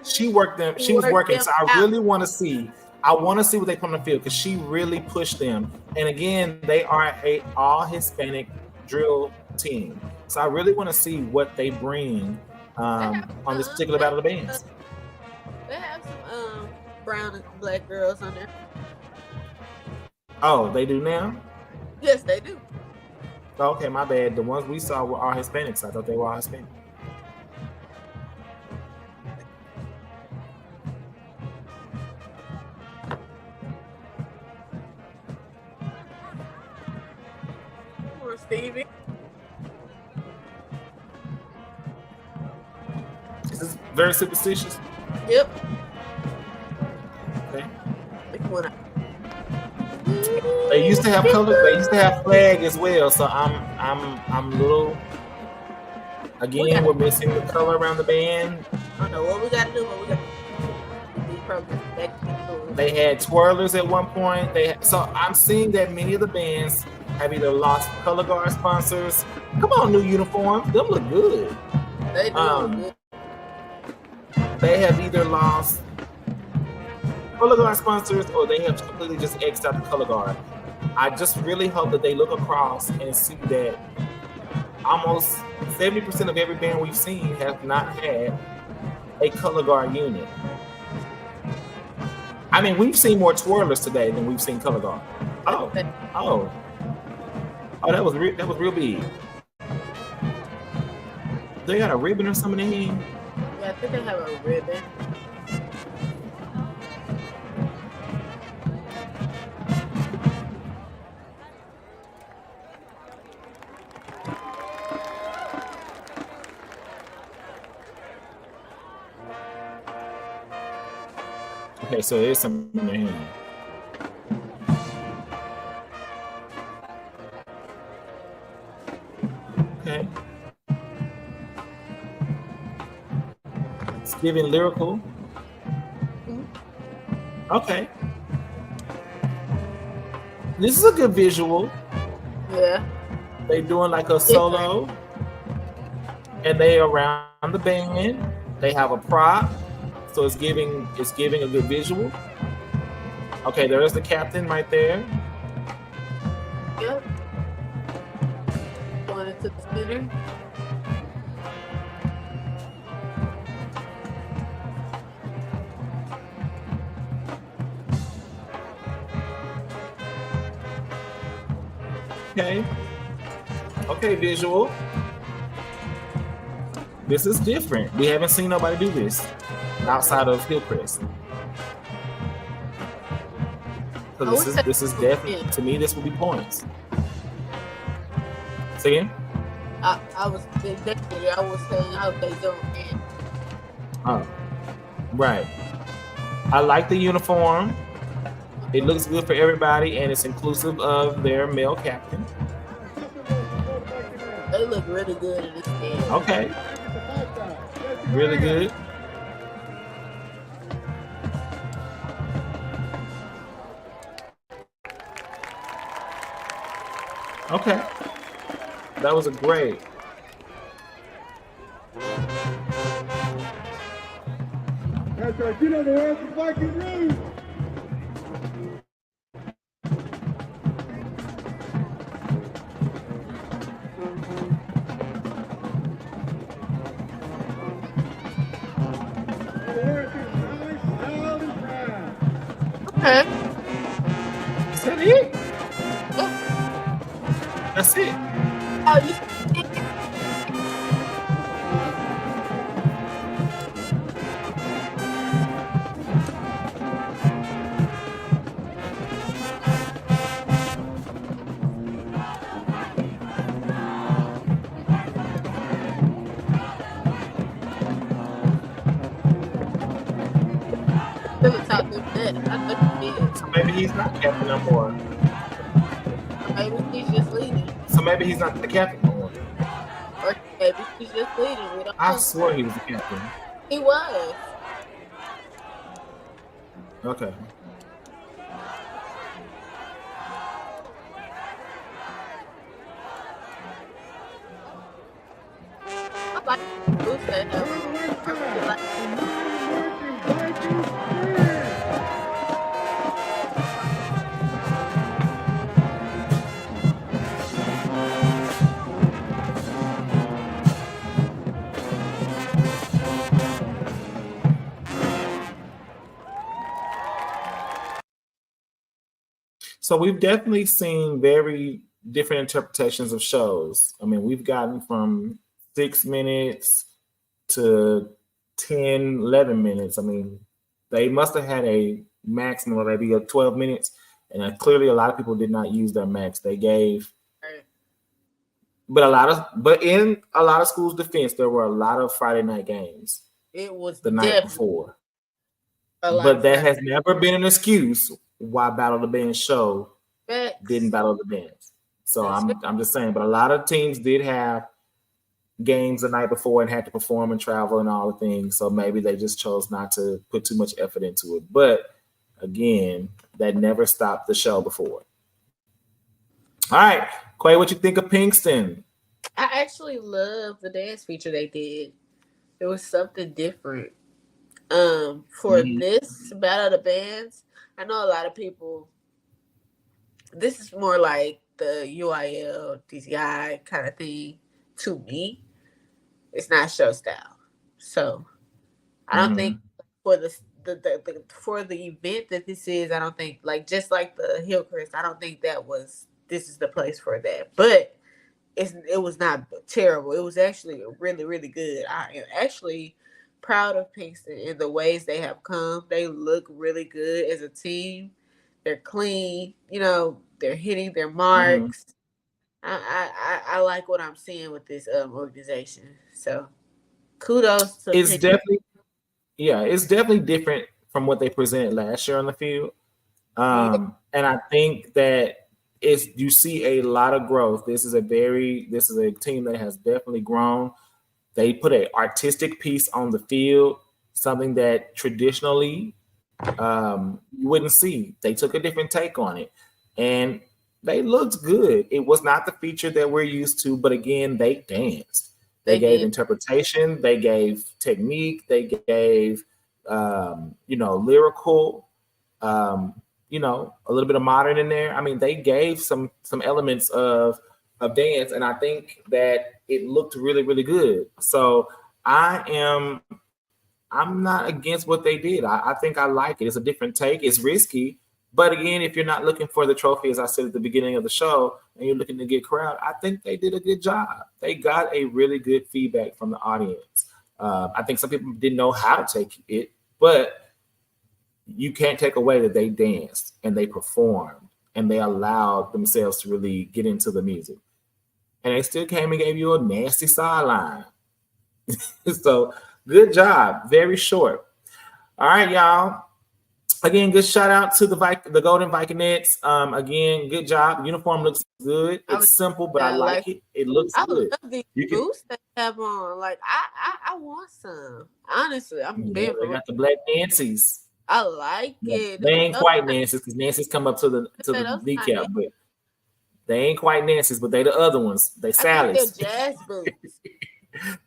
she worked them. She was working. So I really want to see. I want to see what they put on the field because she really pushed them. And again, they are a all Hispanic drill team. So I really want to see what they bring on this particular battle of the bands. They have some brown and black girls on there. Oh, they do now? Yes, they do. Okay, my bad. The ones we saw were all Hispanics. I thought they were all Hispanic. Poor Stevie. Is this very superstitious? Yep. Okay. They used to have color. They used to have flag as well. So I'm a little. Again, we're missing the color around the band. I don't know what we got to do. They had twirlers at one point. So I'm seeing that many of the bands have either lost color guard sponsors. Come on, new uniforms. Them look good. They do look good. They have either lost color guard sponsors or they have completely just X'd out the color guard. I just really hope that they look across and see that almost 70% of every band we've seen have not had a color guard unit. I mean, we've seen more twirlers today than we've seen color guard. Oh, that was real big. They got a ribbon or something in here? Yeah, I think they have a ribbon. Okay, so there's some in their hand. Okay. It's giving lyrical. Okay. This is a good visual. Yeah. They doing like a solo. And they around the band. They have a prop. So it's giving a good visual. Okay, there's the captain right there. Yep. Going into the center. Okay. Okay, visual. This is different. We haven't seen nobody do this outside of Hillcrest. So this is definitely, to me, this will be points. Say again? I was saying how they don't end. Oh, right. I like the uniform. It looks good for everybody, and it's inclusive of their male captain. They look really good in this game. Okay. Really good. Okay. That was a great. That's right. You know the words of Viking Rude. Okay. Is that it? Yeah. That's it. Oh, you. So maybe he's not captain no more. Maybe he's just leading. So maybe he's not the captain no more. Or maybe he's just leading. We don't I know. swore he was the captain. He was. Okay. I like boost that. So we've definitely seen very different interpretations of shows. I mean, we've gotten from 6 minutes to 10, 11 minutes. I mean, they must have had a maximum of maybe 12 minutes. And clearly a lot of people did not use their max. They gave, but in a lot of schools' defense, there were a lot of Friday night games. It was the night before. But that has never been an excuse why Battle of the Bands show Facts. didn't Battle of the Bands. So I'm just saying, but a lot of teams did have games the night before and had to perform and travel and all the things. So maybe they just chose not to put too much effort into it. But again, that never stopped the show before. All right, Quay, what you think of Pinkston? I actually love the dance feature they did. It was something different. For this Battle of the Bands, I know a lot of people, this is more like the UIL, DCI kind of thing to me. It's not show style. So I don't think for the for the event that this is, I don't think just like the Hillcrest, I don't think this is the place for that. But it was not terrible. It was actually really, really good. I am actually proud of Pinkston in the ways they have come. They look really good as a team. They're clean. They're hitting their marks. I like what I'm seeing with this organization. So kudos to it's Pinkston. It's definitely different from what they presented last year on the field. And I think that you see a lot of growth. This is a team that has definitely grown. They put an artistic piece on the field, something that traditionally you wouldn't see. They took a different take on it, and they looked good. It was not the feature that we're used to, but again, they danced. They gave interpretation. They gave technique. They gave, lyrical. A little bit of modern in there. I mean, they gave some elements of dance, and I think that it looked really, really good. So I'm not against what they did. I think I like it. It's a different take. It's risky, but again, if you're not looking for the trophy, as I said at the beginning of the show, and you're looking to get crowd, I think they did a good job. They got a really good feedback from the audience. I think some people didn't know how to take it, but you can't take away that they danced and they performed and they allowed themselves to really get into the music. And they still came and gave you a nasty sideline. So good job. Very short. All right, y'all. Again, good shout out to the Golden Vikinettes. Again, good job. Uniform looks good. It's simple, but I like it. It looks good. I love these boots they have on. I want some. Honestly, I'm They got the black Nancy's. I like it. They ain't quite Nancy's because Nancy's come up to the kneecap, but They ain't quite Nancy's, but they the other ones. They Sally's. They're jazz boots.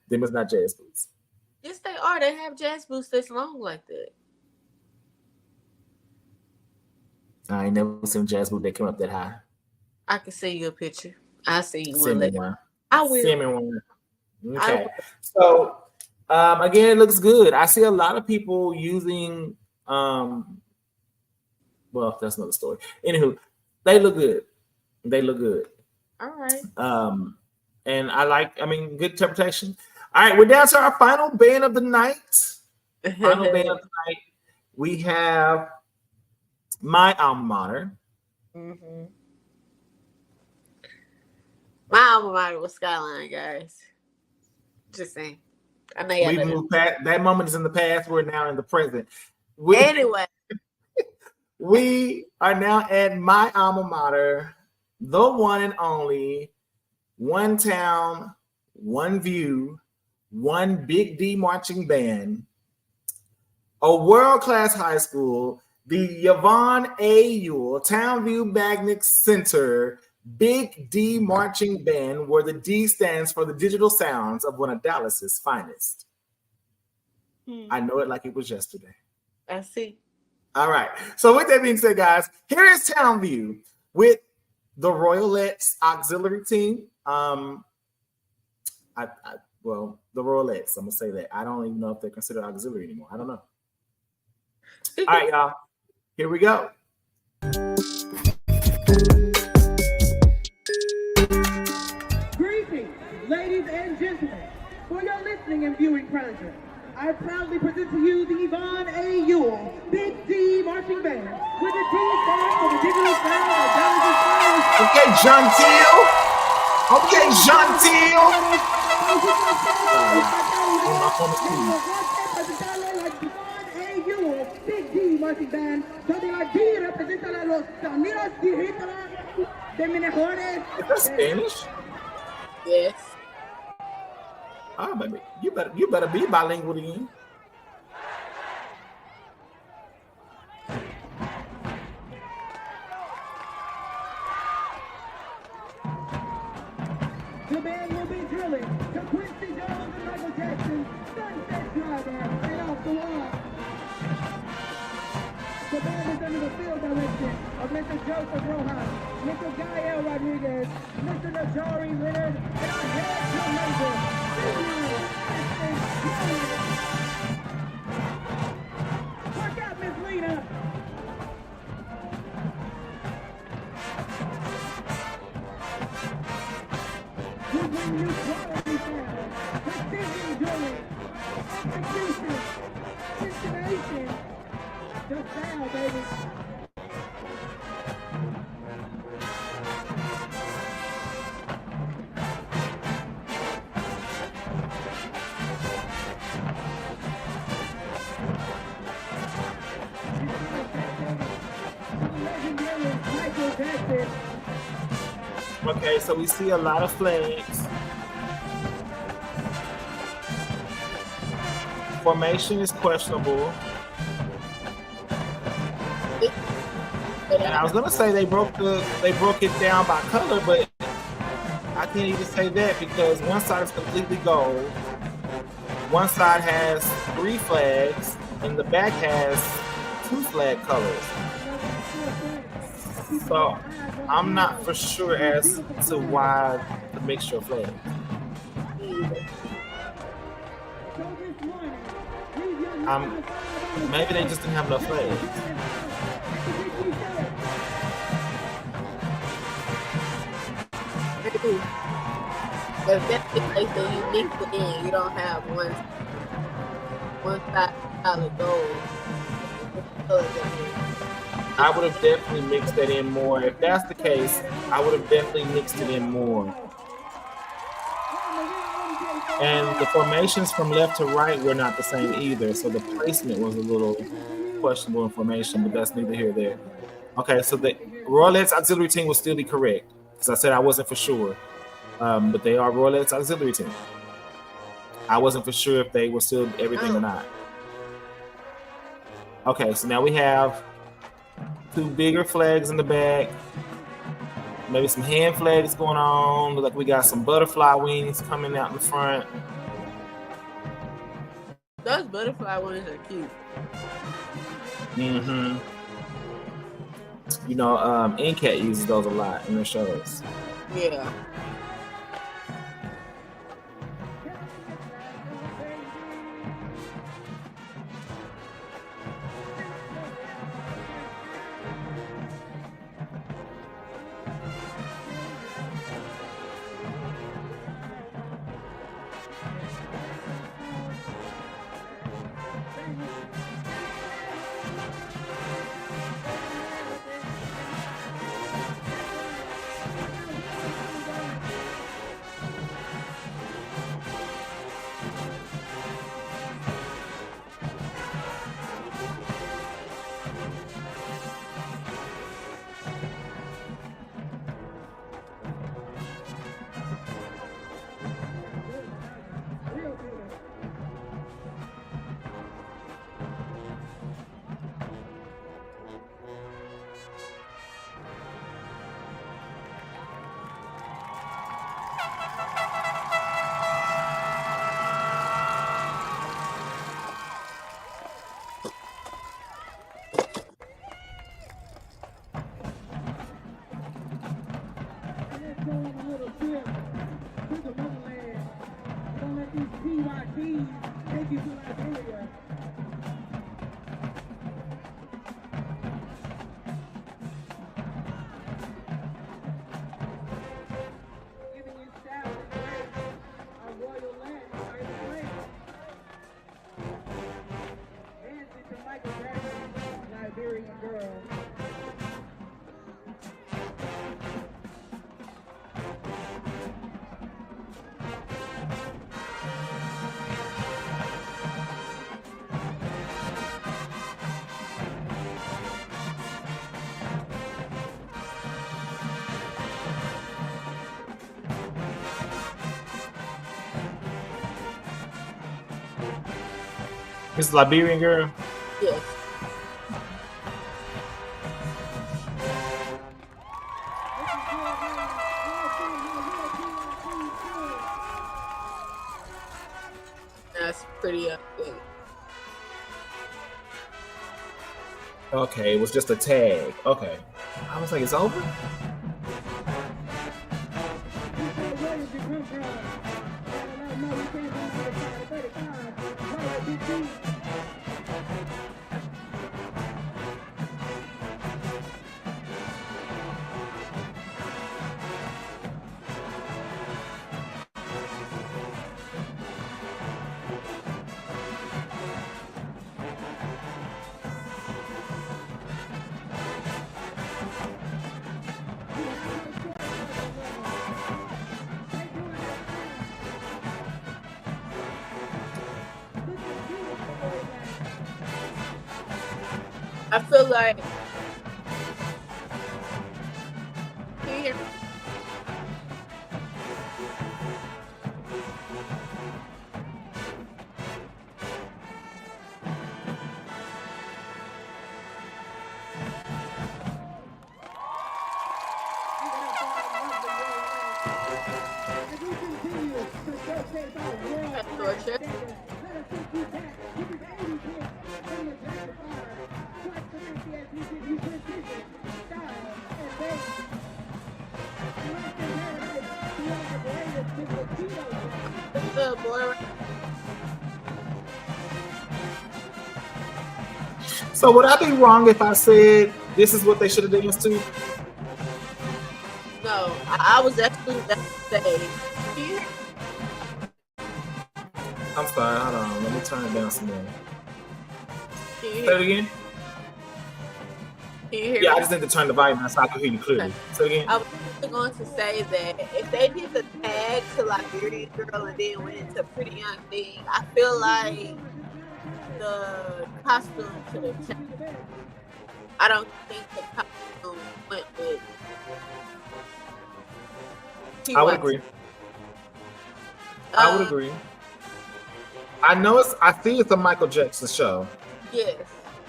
Them is not jazz boots. Yes, they are. They have jazz boots that's long like that. I ain't never seen jazz boot that came up that high. I can send you a picture. I'll send you Send one me later. one. I will. Send me one. Okay. So again, it looks good. I see a lot of people using well, that's another story. Anywho, they look good. They look good. All right. And I mean, good interpretation. All right, we're down to our final band of the night. Final band of the night. We have my alma mater. Mm-hmm. My alma mater was Skyline, guys. Just saying. I know We moved past that moment is in the past. We're now in the present. Anyway, we are now at my alma mater, the one and only, one town, one view, one Big D marching band, a world-class high school, the Yvonne A. Ewell Townview Magnet Center Big D marching band, where the D stands for the digital sounds of one of Dallas's finest. I know it like it was yesterday. I see. All right. So with that being said, guys, here is Townview with the Royalettes auxiliary team. The Royalettes. I'm gonna say that. I don't even know if they're considered auxiliary anymore. I don't know. All right, y'all. Here we go. Greetings, ladies and gentlemen. For your listening and viewing pleasure, I proudly present to you the Yvonne A. Ewell Big D Marching Band with the D stand for the digital sound of Dallas's finest. Okay, Gentil. Okay, Gentil. Big D Marching Band, donde la D representan a los sonidos digitales de mejores. Is that Spanish? Yes. Oh, baby, you better be bilingual again. The band will be drilling to Quincy Jones and Michael Jackson, Sunset Driver, and Off the Wall. The band is under the field direction of Mr. Joseph Rojas, Mr. Gael Rodriguez, Mr. Najari Leonard, and our head drum major, Work out, Miss Lena. We bring you quality sound, precision drilling, execution, destination, the sound, baby. Legendary Michael Jackson. Okay, so we see a lot of flags. Formation is questionable. And I was gonna say they broke it down by color, but I can't even say that because one side is completely gold, one side has 3 flags, and the back has 2 flag colors. So I'm not for sure as to why the mixture of flags. Maybe they just didn't have enough flags. If that's the case, then you mix it in. You don't have one side solid gold. I would have definitely mixed that in more. If that's the case, I would have definitely mixed it in more. And the formations from left to right were not the same either, so the placement was a little questionable information, but that's neither here nor there. Okay, so the Royalettes auxiliary team will still be correct, because I said I wasn't for sure, but they are Royalettes auxiliary team. I wasn't for sure if they were still everything or not. Okay, so now we have 2 bigger flags in the back. maybe some hand flags going on. Look like we got some butterfly wings coming out in front. Those butterfly ones are cute. Mm-hmm. You know, NCAT uses those a lot in their shows. Yeah. Take you to Liberia. Giving you style and grace, our royal land, our land. Dancing to Michael Jackson's Liberian Girl. This Liberian girl. Yes. That's pretty good. Okay, it was just a tag. Okay. I was like, it's over? I feel like here. So would I be wrong if I said this is what they should have danced to? No, I was actually about to say. I'm sorry, hold on. Let me turn it down some more. Say it again. Can you hear Yeah, me? I just need to turn the volume down so I can hear you clearly. Say it again. I was going to say that if they did the tag to Liberian Girl and then went into Pretty Young Thing, I feel like the costume should have changed. I don't think the costume went with. I would agree. I would agree. I know I see it's a Michael Jackson show. Yes.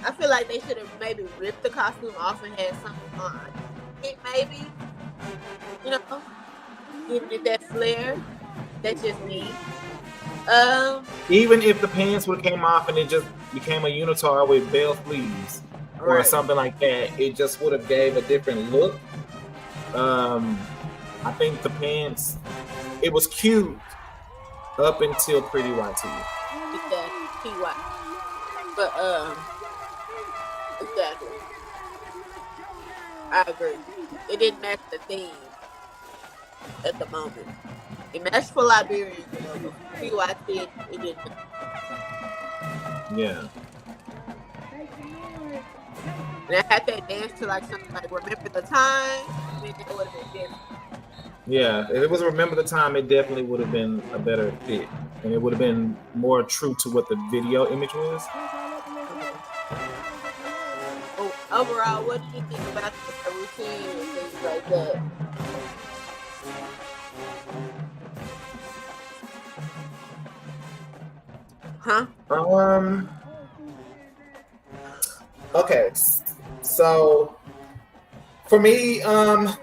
I feel like they should have maybe ripped the costume off and had something on it, maybe. you know, giving it that flair. That's just me. Even if the pants would have came off and it just became a unitard with bell sleeves or Right. something like that, it just would have gave a different look. I think the pants, it was cute up until Pretty White Tee. Exactly. PY. But exactly. I agree. It didn't match the theme at the moment. It matched for Liberians, you know, but PYT it didn't. Yeah. And I had that dance to like something like Remember the Time, then it would have been different. Yeah, if it was Remember the Time, it definitely would have been a better fit. And it would have been more true to what the video image was. Oh, overall, what do you think about the routine and things like that? Huh? Okay, so for me, I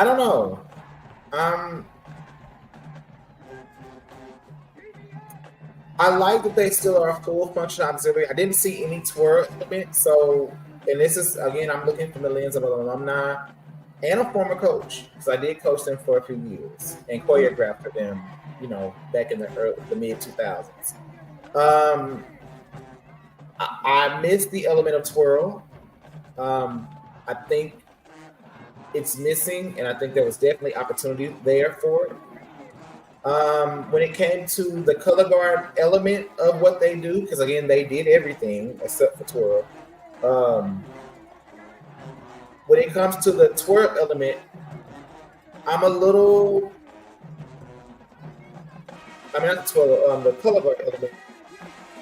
don't know. I like that they still are a full function auxiliary. I didn't see any twirl element, so, and this is again, I'm looking from the lens of an alumni and a former coach, because I did coach them for a few years and choreographed for them, you know, back in the mid 2000s. I missed the element of twirl. I think it's missing, and I think there was definitely opportunity there for it. When it came to the color guard element of what they do, because again, they did everything except for twirl. When it comes to the twirl element, I'm a little, I mean, not the twirl, the color guard element.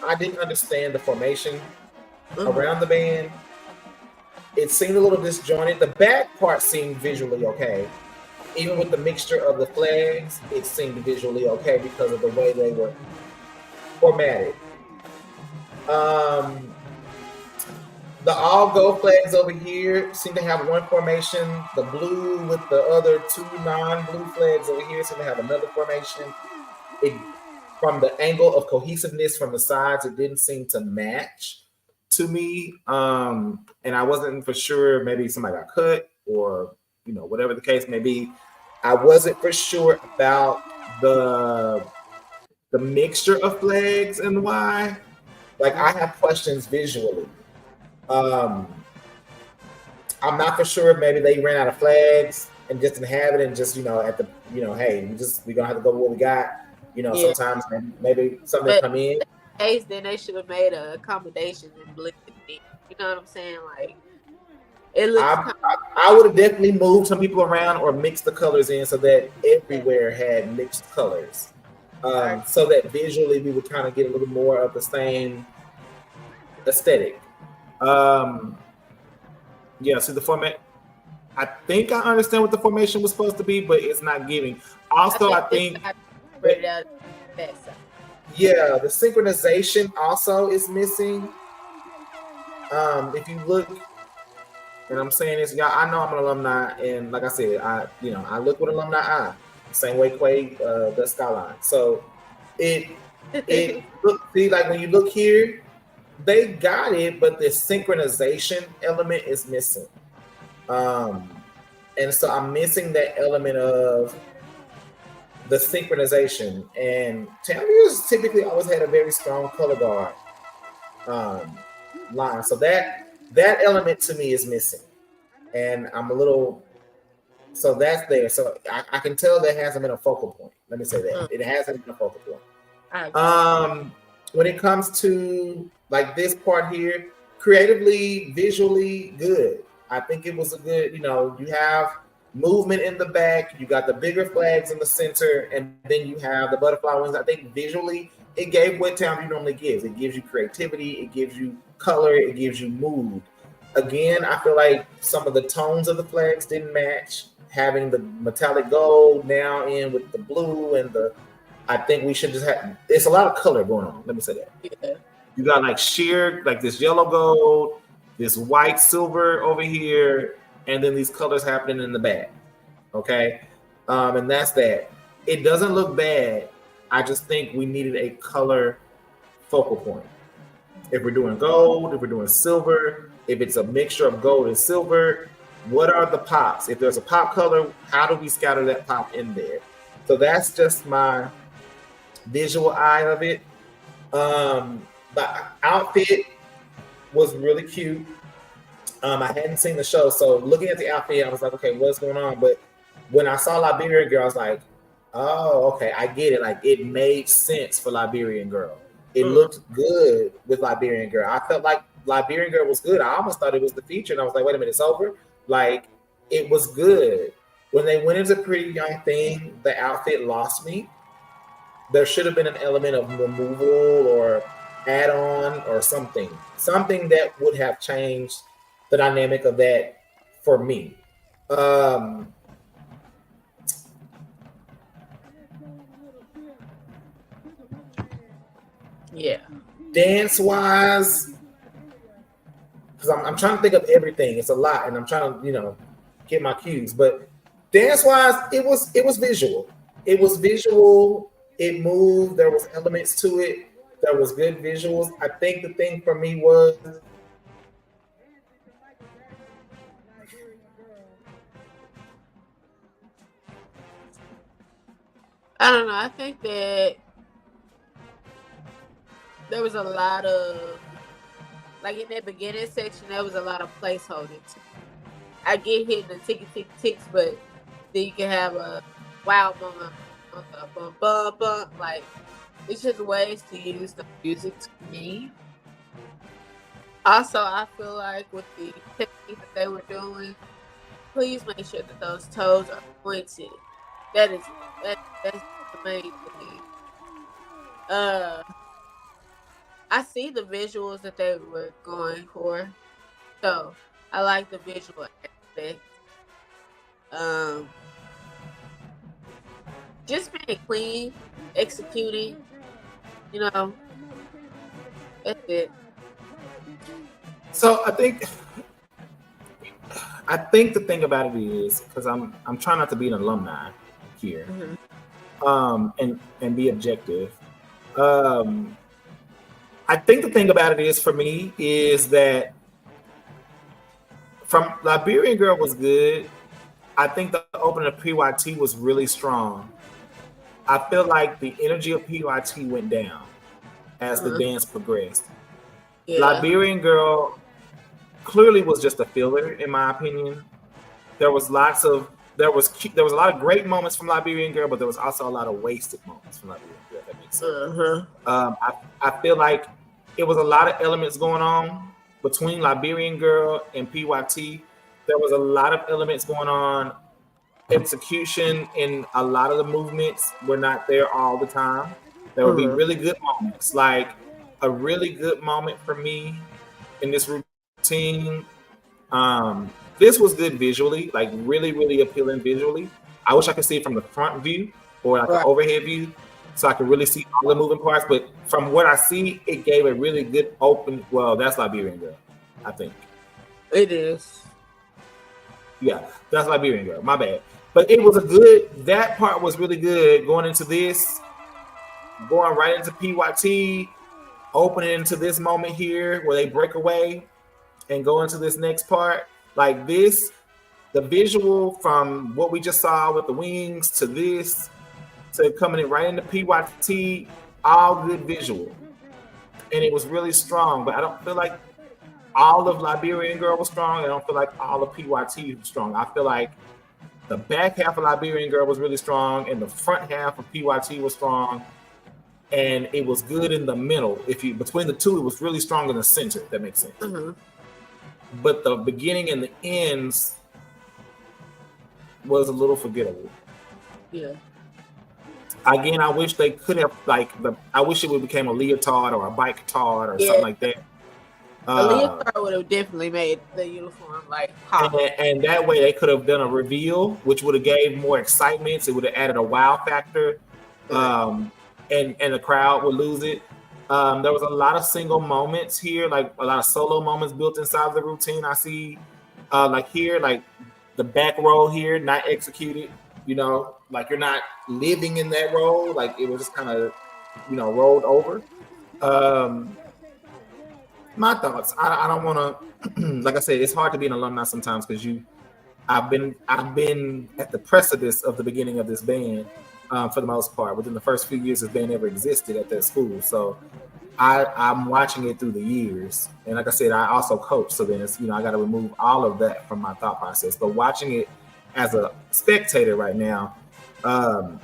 I didn't understand the formation around the band. It seemed a little disjointed. The back part seemed visually okay. Even with the mixture of the flags, it seemed visually okay because of the way they were formatted. The all-go flags over here seem to have one formation. The blue with the other two non-blue flags over here seem to have another formation. From the angle of cohesiveness from the sides, it didn't seem to match to me. And I wasn't for sure, maybe somebody got cut or, you know, whatever the case may be. I wasn't for sure about the mixture of flags and why. Like, I have questions visually. I'm not for sure if maybe they ran out of flags and just didn't have it and just, you know, at the, you know, hey, we're gonna have to go with what we got. You know, sometimes maybe something come in. Then they should have made an accommodation and blended it. You know what I'm saying? Like, it looks. I would have definitely moved some people around or mixed the colors in so that everywhere had mixed colors, so that visually we would kind of get a little more of the same aesthetic. Yeah. So the format. I think I understand what the formation was supposed to be, but it's not giving. Also, I think. Yeah, the synchronization also is missing. If you look, and I'm saying this, y'all, I know I'm an alumni, and like I said, I look with alumni eye, same way Quay does Skyline. So it see, like when you look here, they got it, but the synchronization element is missing. And so I'm missing that element of the synchronization. And Tammy's typically always had a very strong color guard line. So that element to me is missing. And I'm a little, so that's there. So I can tell that hasn't been a focal point. Let me say that. It hasn't been a focal point. When it comes to like this part here, creatively, visually, good. I think it was a good, you have movement in the back, you got the bigger flags in the center, and then you have the butterfly wings. I think visually it gave what Townview normally gives. It gives you creativity, it gives you color, it gives you mood. Again, I feel like some of the tones of the flags didn't match. Having the metallic gold now in with the blue and I think we should just have, it's a lot of color going on. Let me say that. Yeah. You got like sheer, like this yellow gold, this white, silver over here, and then these colors happening in the back. Okay, and that's that. It doesn't look bad. I just think we needed a color focal point. If we're doing gold, if we're doing silver, if it's a mixture of gold and silver, what are the pops? If there's a pop color, how do we scatter that pop in there? So that's just my visual eye of it. The outfit was really cute. I hadn't seen the show, so looking at the outfit, I was like, okay, what's going on? But when I saw Liberian Girl, I was like, oh, okay, I get it. Like, it made sense for Liberian Girl. It looked good with Liberian Girl. I felt like Liberian Girl was good. I almost thought it was the feature, and I was like, wait a minute, it's over? Like, it was good. When they went into Pretty Young Thing, the outfit lost me. There should have been an element of removal or add-on or something that would have changed the dynamic of that for me. Yeah. Dance-wise, because I'm trying to think of everything. It's a lot, and I'm trying to, get my cues. But dance-wise, it was visual. It was visual. It moved. There was elements to it. There was good visuals. I think the thing for me was I don't know. I think that there was a lot of, like in that beginning section, there was a lot of placeholders. I get hit the ticky ticks, but then you can have a wow moment, bum bum bum. Like, it's just ways to use the music to me. Also, I feel like with the technique that they were doing, please make sure that those toes are pointed. That's the main thing. I see the visuals that they were going for, so I like the visual aspect. Just being clean, executing, that's it. so. I think the thing about it is, because I'm trying not to be an alumni here, and be objective. I think the thing about it is, for me, is that from Liberian Girl was good. I think the opening of PYT was really strong. I feel like the energy of PYT went down as the dance progressed. Yeah. Liberian Girl clearly was just a filler, in my opinion. There was a lot of great moments from Liberian Girl, but there was also a lot of wasted moments from Liberian Girl. If that makes sense. I feel like it was a lot of elements going on between Liberian Girl and PYT. There was a lot of elements going on. Execution in a lot of the movements were not there all the time. There would be really good moments, like a really good moment for me in this routine. This was good visually, like really, really appealing visually. I wish I could see it from the front view or like an overhead view, so I could really see all the moving parts. But from what I see, it gave a really good open. Well, that's Liberian Girl, I think. It is. Yeah, that's Liberian Girl. My bad. But it was that part was really good going into this, going right into PYT, opening into this moment here where they break away and go into this next part. Like this, the visual from what we just saw with the wings to this, to coming in right into PYT, all good visual. And it was really strong, but I don't feel like all of Liberian Girl was strong. I don't feel like all of PYT was strong. I feel like the back half of Liberian Girl was really strong, and the front half of PYT was strong, and it was good in the middle. Between the two, it was really strong in the center. If that makes sense. But the beginning and the ends was a little forgettable. Yeah. Again, I wish they could have I wish it would became a leotard or a bike tard or something like that. A leotard would have definitely made the uniform pop. And that way they could have done a reveal, which would have gave more excitement. It would have added a wow factor, and the crowd would lose it. There was a lot of single moments here, like a lot of solo moments built inside of the routine. I see, like here, like the back row here, not executed. You know, like you're not living in that role. Like it was just kind of, rolled over. Um, my thoughts. I don't want to, like I said, it's hard to be an alumni sometimes because I've been at the precipice of the beginning of this band, for the most part. Within the first few years this band ever existed at that school, so I'm watching it through the years. And like I said, I also coach, so then it's, I got to remove all of that from my thought process. But watching it as a spectator right now, um,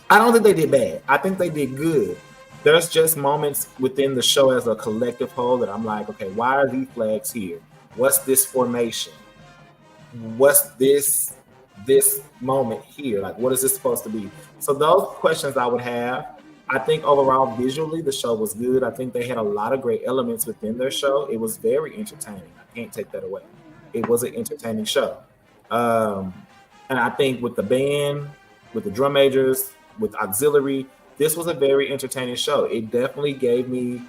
I don't think they did bad. I think they did good. There's just moments within the show as a collective whole that I'm like, okay, why are these flags here? What's this formation? What's this moment here? Like, what is this supposed to be? So those questions I would have. I think overall visually the show was good. I think they had a lot of great elements within their show. It was very entertaining. I can't take that away. It was an entertaining show. Um, and I think with the band, with the drum majors, with auxiliary, this was a very entertaining show. It definitely gave me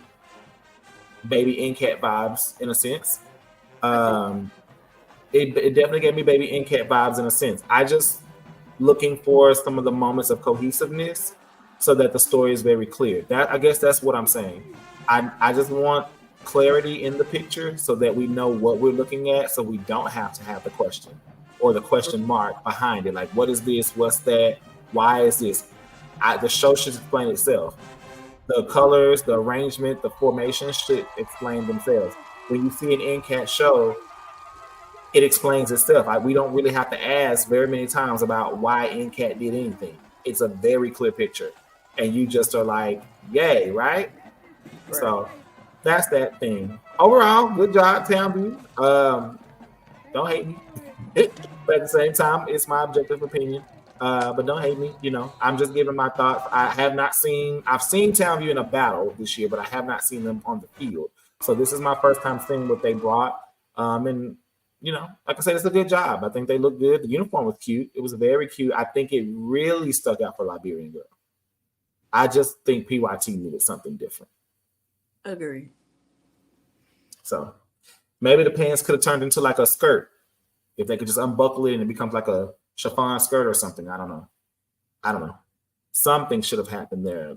Baby NCAT vibes in a sense. It definitely gave me Baby NCAT vibes in a sense. I just looking for some of the moments of cohesiveness so that the story is very clear. That, I guess that's what I'm saying. I just want clarity in the picture so that we know what we're looking at, so we don't have to have the question or the question mark behind it. Like, what is this? What's that? Why is this? The show should explain itself. The colors, the arrangement, the formation should explain themselves. When you see an NCAT show, it explains itself. We don't really have to ask very many times about why NCAT did anything. It's a very clear picture. And you just are like, yay, right? So that's that thing. Overall, good job, Townview. Don't hate me. But at the same time, it's my objective opinion. But don't hate me. I'm just giving my thoughts. I've seen Townview in a battle this year, but I have not seen them on the field. So this is my first time seeing what they brought. And like I said, it's a good job. I think they look good. The uniform was cute. It was very cute. I think it really stuck out for Liberian Girl. I just think PYT needed something different. Agree. So maybe the pants could have turned into like a skirt. If they could just unbuckle it and it becomes like a chiffon skirt or something. I don't know. Something should have happened there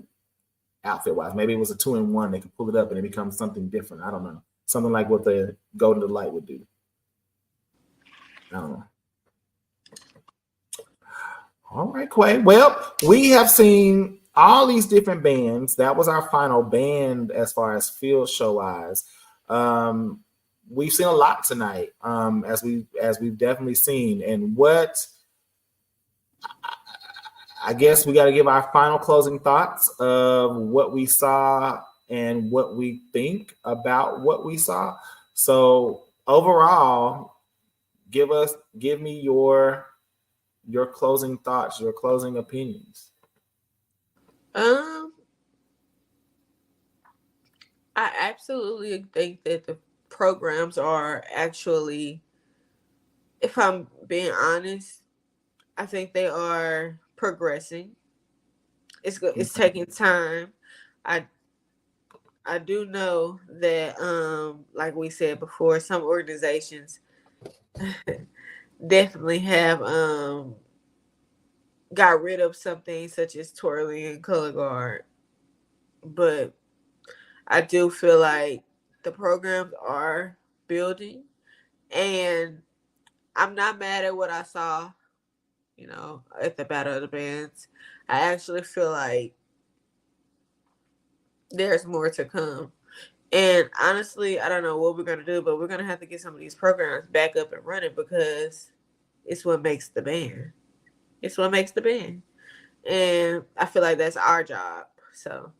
outfit-wise. Maybe it was a 2-in-1. They could pull it up and it becomes something different. I don't know. Something like what the Golden Delight would do. I don't know. All right, Quay. Well, we have seen all these different bands. That was our final band as far as field show wise. We've seen a lot tonight, as we've definitely seen. And what I guess we got to give our final closing thoughts of what we saw and what we think about what we saw. So overall, give me your closing thoughts, your closing opinions. I absolutely think that the programs are actually, if I'm being honest, I think they are progressing. It's good. It's taking time. I do know that, like we said before, some organizations definitely have got rid of some things such as twirling and color guard, but I do feel like the programs are building, and I'm not mad at what I saw, at the Battle of the Bands. I actually feel like there's more to come. And honestly, I don't know what we're going to do, but we're going to have to get some of these programs back up and running because it's what makes the band. It's what makes the band. And I feel like that's our job. So,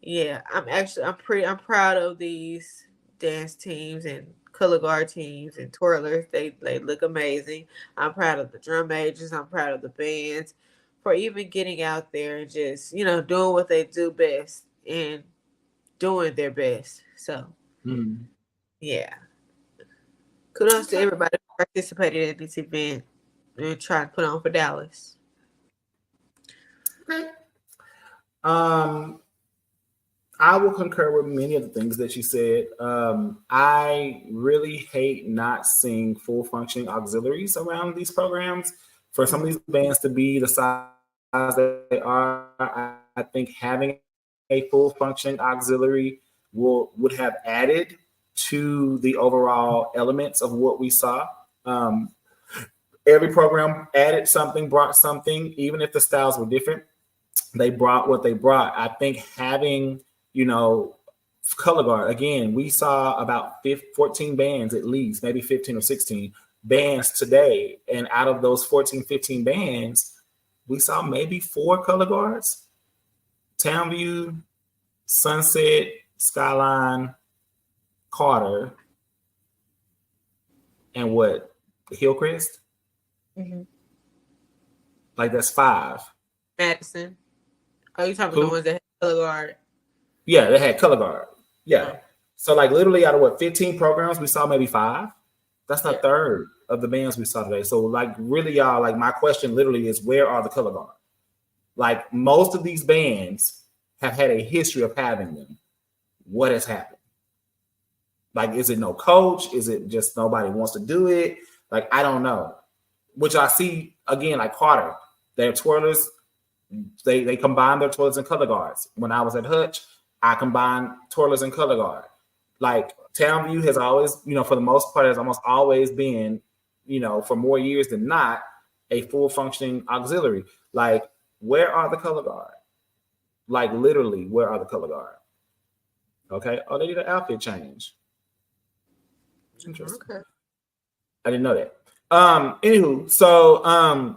yeah, I'm proud of these dance teams and color guard teams and twirlers. They look amazing. I'm proud of the drum majors. I'm proud of the bands for even getting out there and just, doing what they do best and doing their best. So, yeah. Kudos to everybody who participated in this event and trying to put on for Dallas. Okay. I will concur with many of the things that you said. I really hate not seeing full functioning auxiliaries around these programs. For some of these bands to be the size they are, I think having a full functioning auxiliary would have added to the overall elements of what we saw. Every program added something, brought something, even if the styles were different. They brought what they brought. I think having, color guard, again, we saw about 14 bands at least, maybe 15 or 16 bands today. And out of those 14, 15 bands, we saw maybe 4 color guards. Townview, Sunset, Skyline, Carter, and what? Hillcrest? Mm-hmm. Like that's 5. Madison. Oh, you talking about the ones that had color guard? Yeah, they had color guard. Yeah. So like literally out of what, 15 programs, we saw maybe 5. That's a third of the bands we saw today. So like really, y'all, like my question literally is, where are the color guard? Like most of these bands have had a history of having them. What has happened? Like, is it no coach? Is it just nobody wants to do it? Like, I don't know. Which I see again, like Carter, their twirlers, they combine their twirlers and color guards. When I was at Hutch, I combined twirlers and color guard. Like Townview has always, for the most part, has almost always been, for more years than not, a full functioning auxiliary. Like, where are the color guard? Like literally, where are the color guard? Okay. Oh, they did an outfit change. Interesting. Okay. I didn't know that. Anywho, so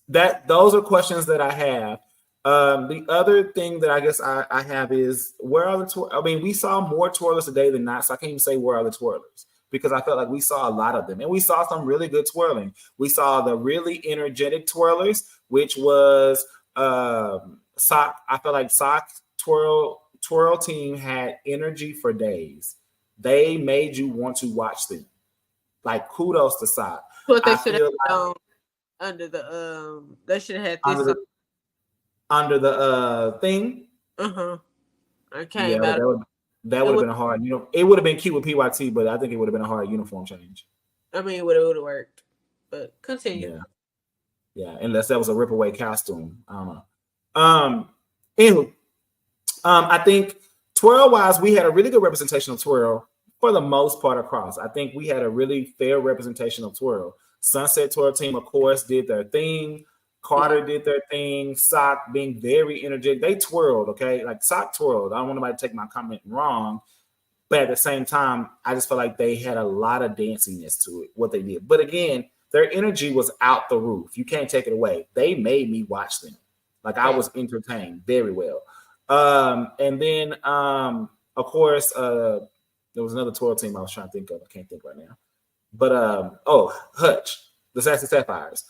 those are questions that I have. The other thing that I guess I have is, where are the we saw more twirlers today than not, so I can't even say where are the twirlers, because I felt like we saw a lot of them, and we saw some really good twirling. We saw the really energetic twirlers, which was Sock. I felt like Sock twirl team had energy for days. They made you want to watch them. Like, kudos to Sock. What they should have done under the they should have had this under the thing. Okay, that would have been a hard, it would have been cute with PYT, but I think it would have been a hard uniform change. I mean, it would have worked, but continue. Yeah, unless that was a rip away costume. I don't know. Anyway, I think twirl wise, we had a really good representation of twirl for the most part across. I think we had a really fair representation of twirl. Sunset Twirl team, of course, did their thing. Carter did their thing. Sock being very energetic. They twirled, okay? Like, Sock twirled. I don't want anybody to take my comment wrong. But at the same time, I just felt like they had a lot of danciness to it, what they did. But again, their energy was out the roof. You can't take it away. They made me watch them. Like, I was entertained very well. And then, of course, there was another twirl team I was trying to think of. I can't think right now. But, Hutch, the Sassy Sapphires.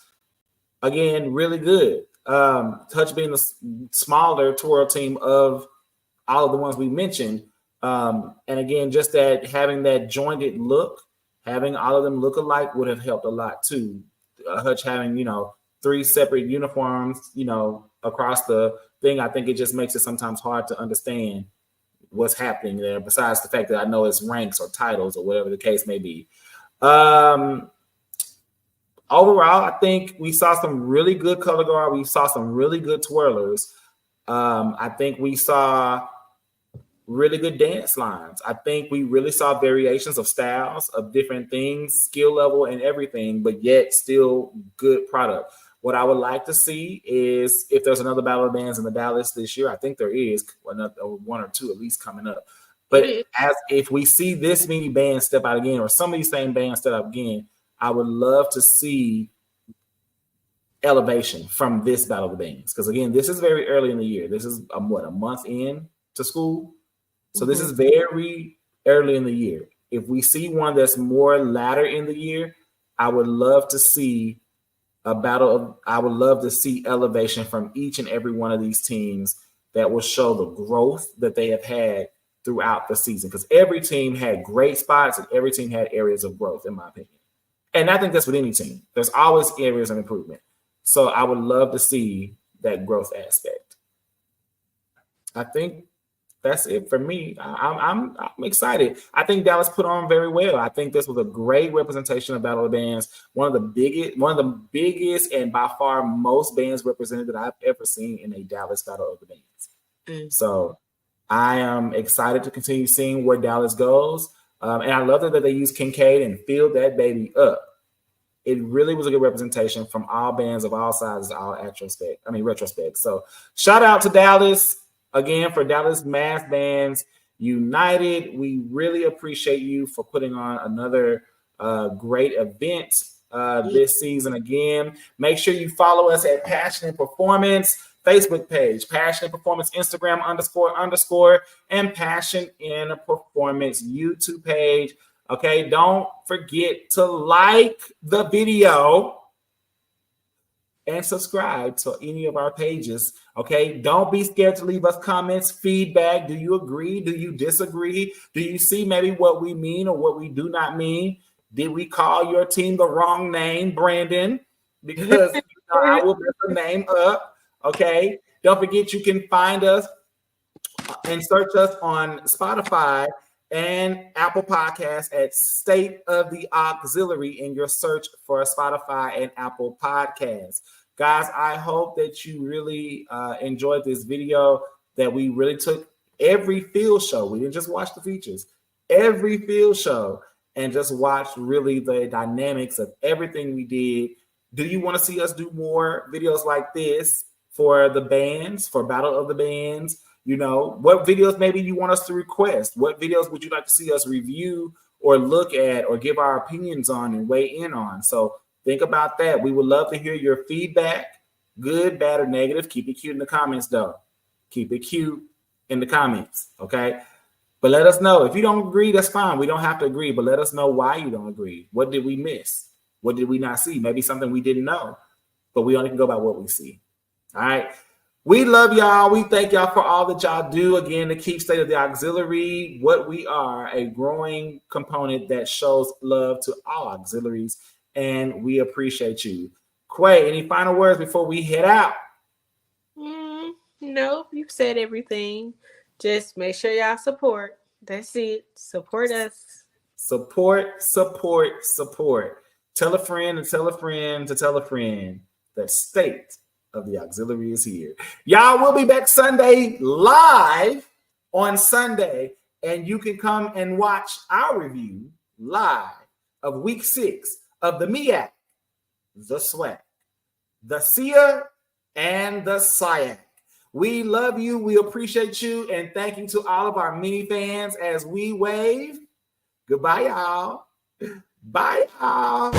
Again, really good. Hutch being the smaller twirl team of all of the ones we mentioned. And again, just that having that jointed look, having all of them look alike would have helped a lot too. Hutch having, 3 separate uniforms, across the thing. I think it just makes it sometimes hard to understand what's happening there, besides the fact that I know it's ranks or titles or whatever the case may be. Overall, I think we saw some really good color guard. We saw some really good twirlers. I think we saw really good dance lines. I think we really saw variations of styles, of different things, skill level and everything, but yet still good product. What I would like to see is, if there's another Battle of Bands in the Dallas this year, I think there is another 1 or 2 at least coming up. But if we see this many bands step out again, or some of these same bands step out again, I would love to see elevation from this Battle of the Bands. Because again, this is very early in the year. This is a month in to school. So this is very early in the year. If we see one that's more latter in the year, I would love to see I would love to see elevation from each and every one of these teams that will show the growth that they have had throughout the season. Because every team had great spots and every team had areas of growth, in my opinion. And I think that's with any team. There's always areas of improvement. So I would love to see that growth aspect. I think That's it for me. I'm excited. I think Dallas put on very well. I think this was a great representation of Battle of the Bands. One of the biggest, and by far most bands represented that I've ever seen in a Dallas Battle of the Bands. So I am excited to continue seeing where Dallas goes. And I love that they use Kincaid and filled that baby up. It really was a good representation from all bands of all sizes, all retrospect. So shout out to Dallas again for Dallas Mass Bands United. We really appreciate you for putting on another great event this season again. Make sure you follow us at Passion and Performance Facebook page, Passion and Performance Instagram __, and Passion and Performance YouTube page. Okay, don't forget to like the video and subscribe to any of our pages. Okay, don't be scared to leave us comments, feedback. Do you agree? Do you disagree? Do you see maybe what we mean or what we do not mean? Did we call your team the wrong name, Brandon? Because I will mess the name up. Okay, don't forget you can find us and search us on Spotify and Apple Podcasts at State of the Auxiliary in your search for Spotify and Apple Podcasts. Guys, I hope that you really enjoyed this video, that we really took every field show. We didn't just watch the features, every field show, and just watched really the dynamics of everything we did. Do you want to see us do more videos like this for the bands, for Battle of the Bands? You know, what videos maybe you want us to request? What videos would you like to see us review or look at or give our opinions on and weigh in on? So think about that. We would love to hear your feedback, good, bad, or negative. Keep it cute in the comments, though. Keep it cute in the comments, okay? But let us know. If you don't agree, that's fine. We don't have to agree, but let us know why you don't agree. What did we miss? What did we not see? Maybe something we didn't know, but we only can go by what we see. All right. We love y'all. We thank y'all for all that y'all do, again, to keep State of the Auxiliary what we are, a growing component that shows love to all auxiliaries, and we appreciate you. Quay, any final words before we head out? No, you've said everything. Just make sure y'all support. That's it. Support us. Support. Tell a friend and tell a friend to tell a friend that State of the Auxiliary is here. Y'all will be back Sunday live on Sunday, and you can come and watch our review live of week 6 of the MEAC, the SWAC, the SIA, and the SIAC. We love you. We appreciate you. And thank you to all of our mini fans as we wave. Goodbye, y'all. Bye, y'all.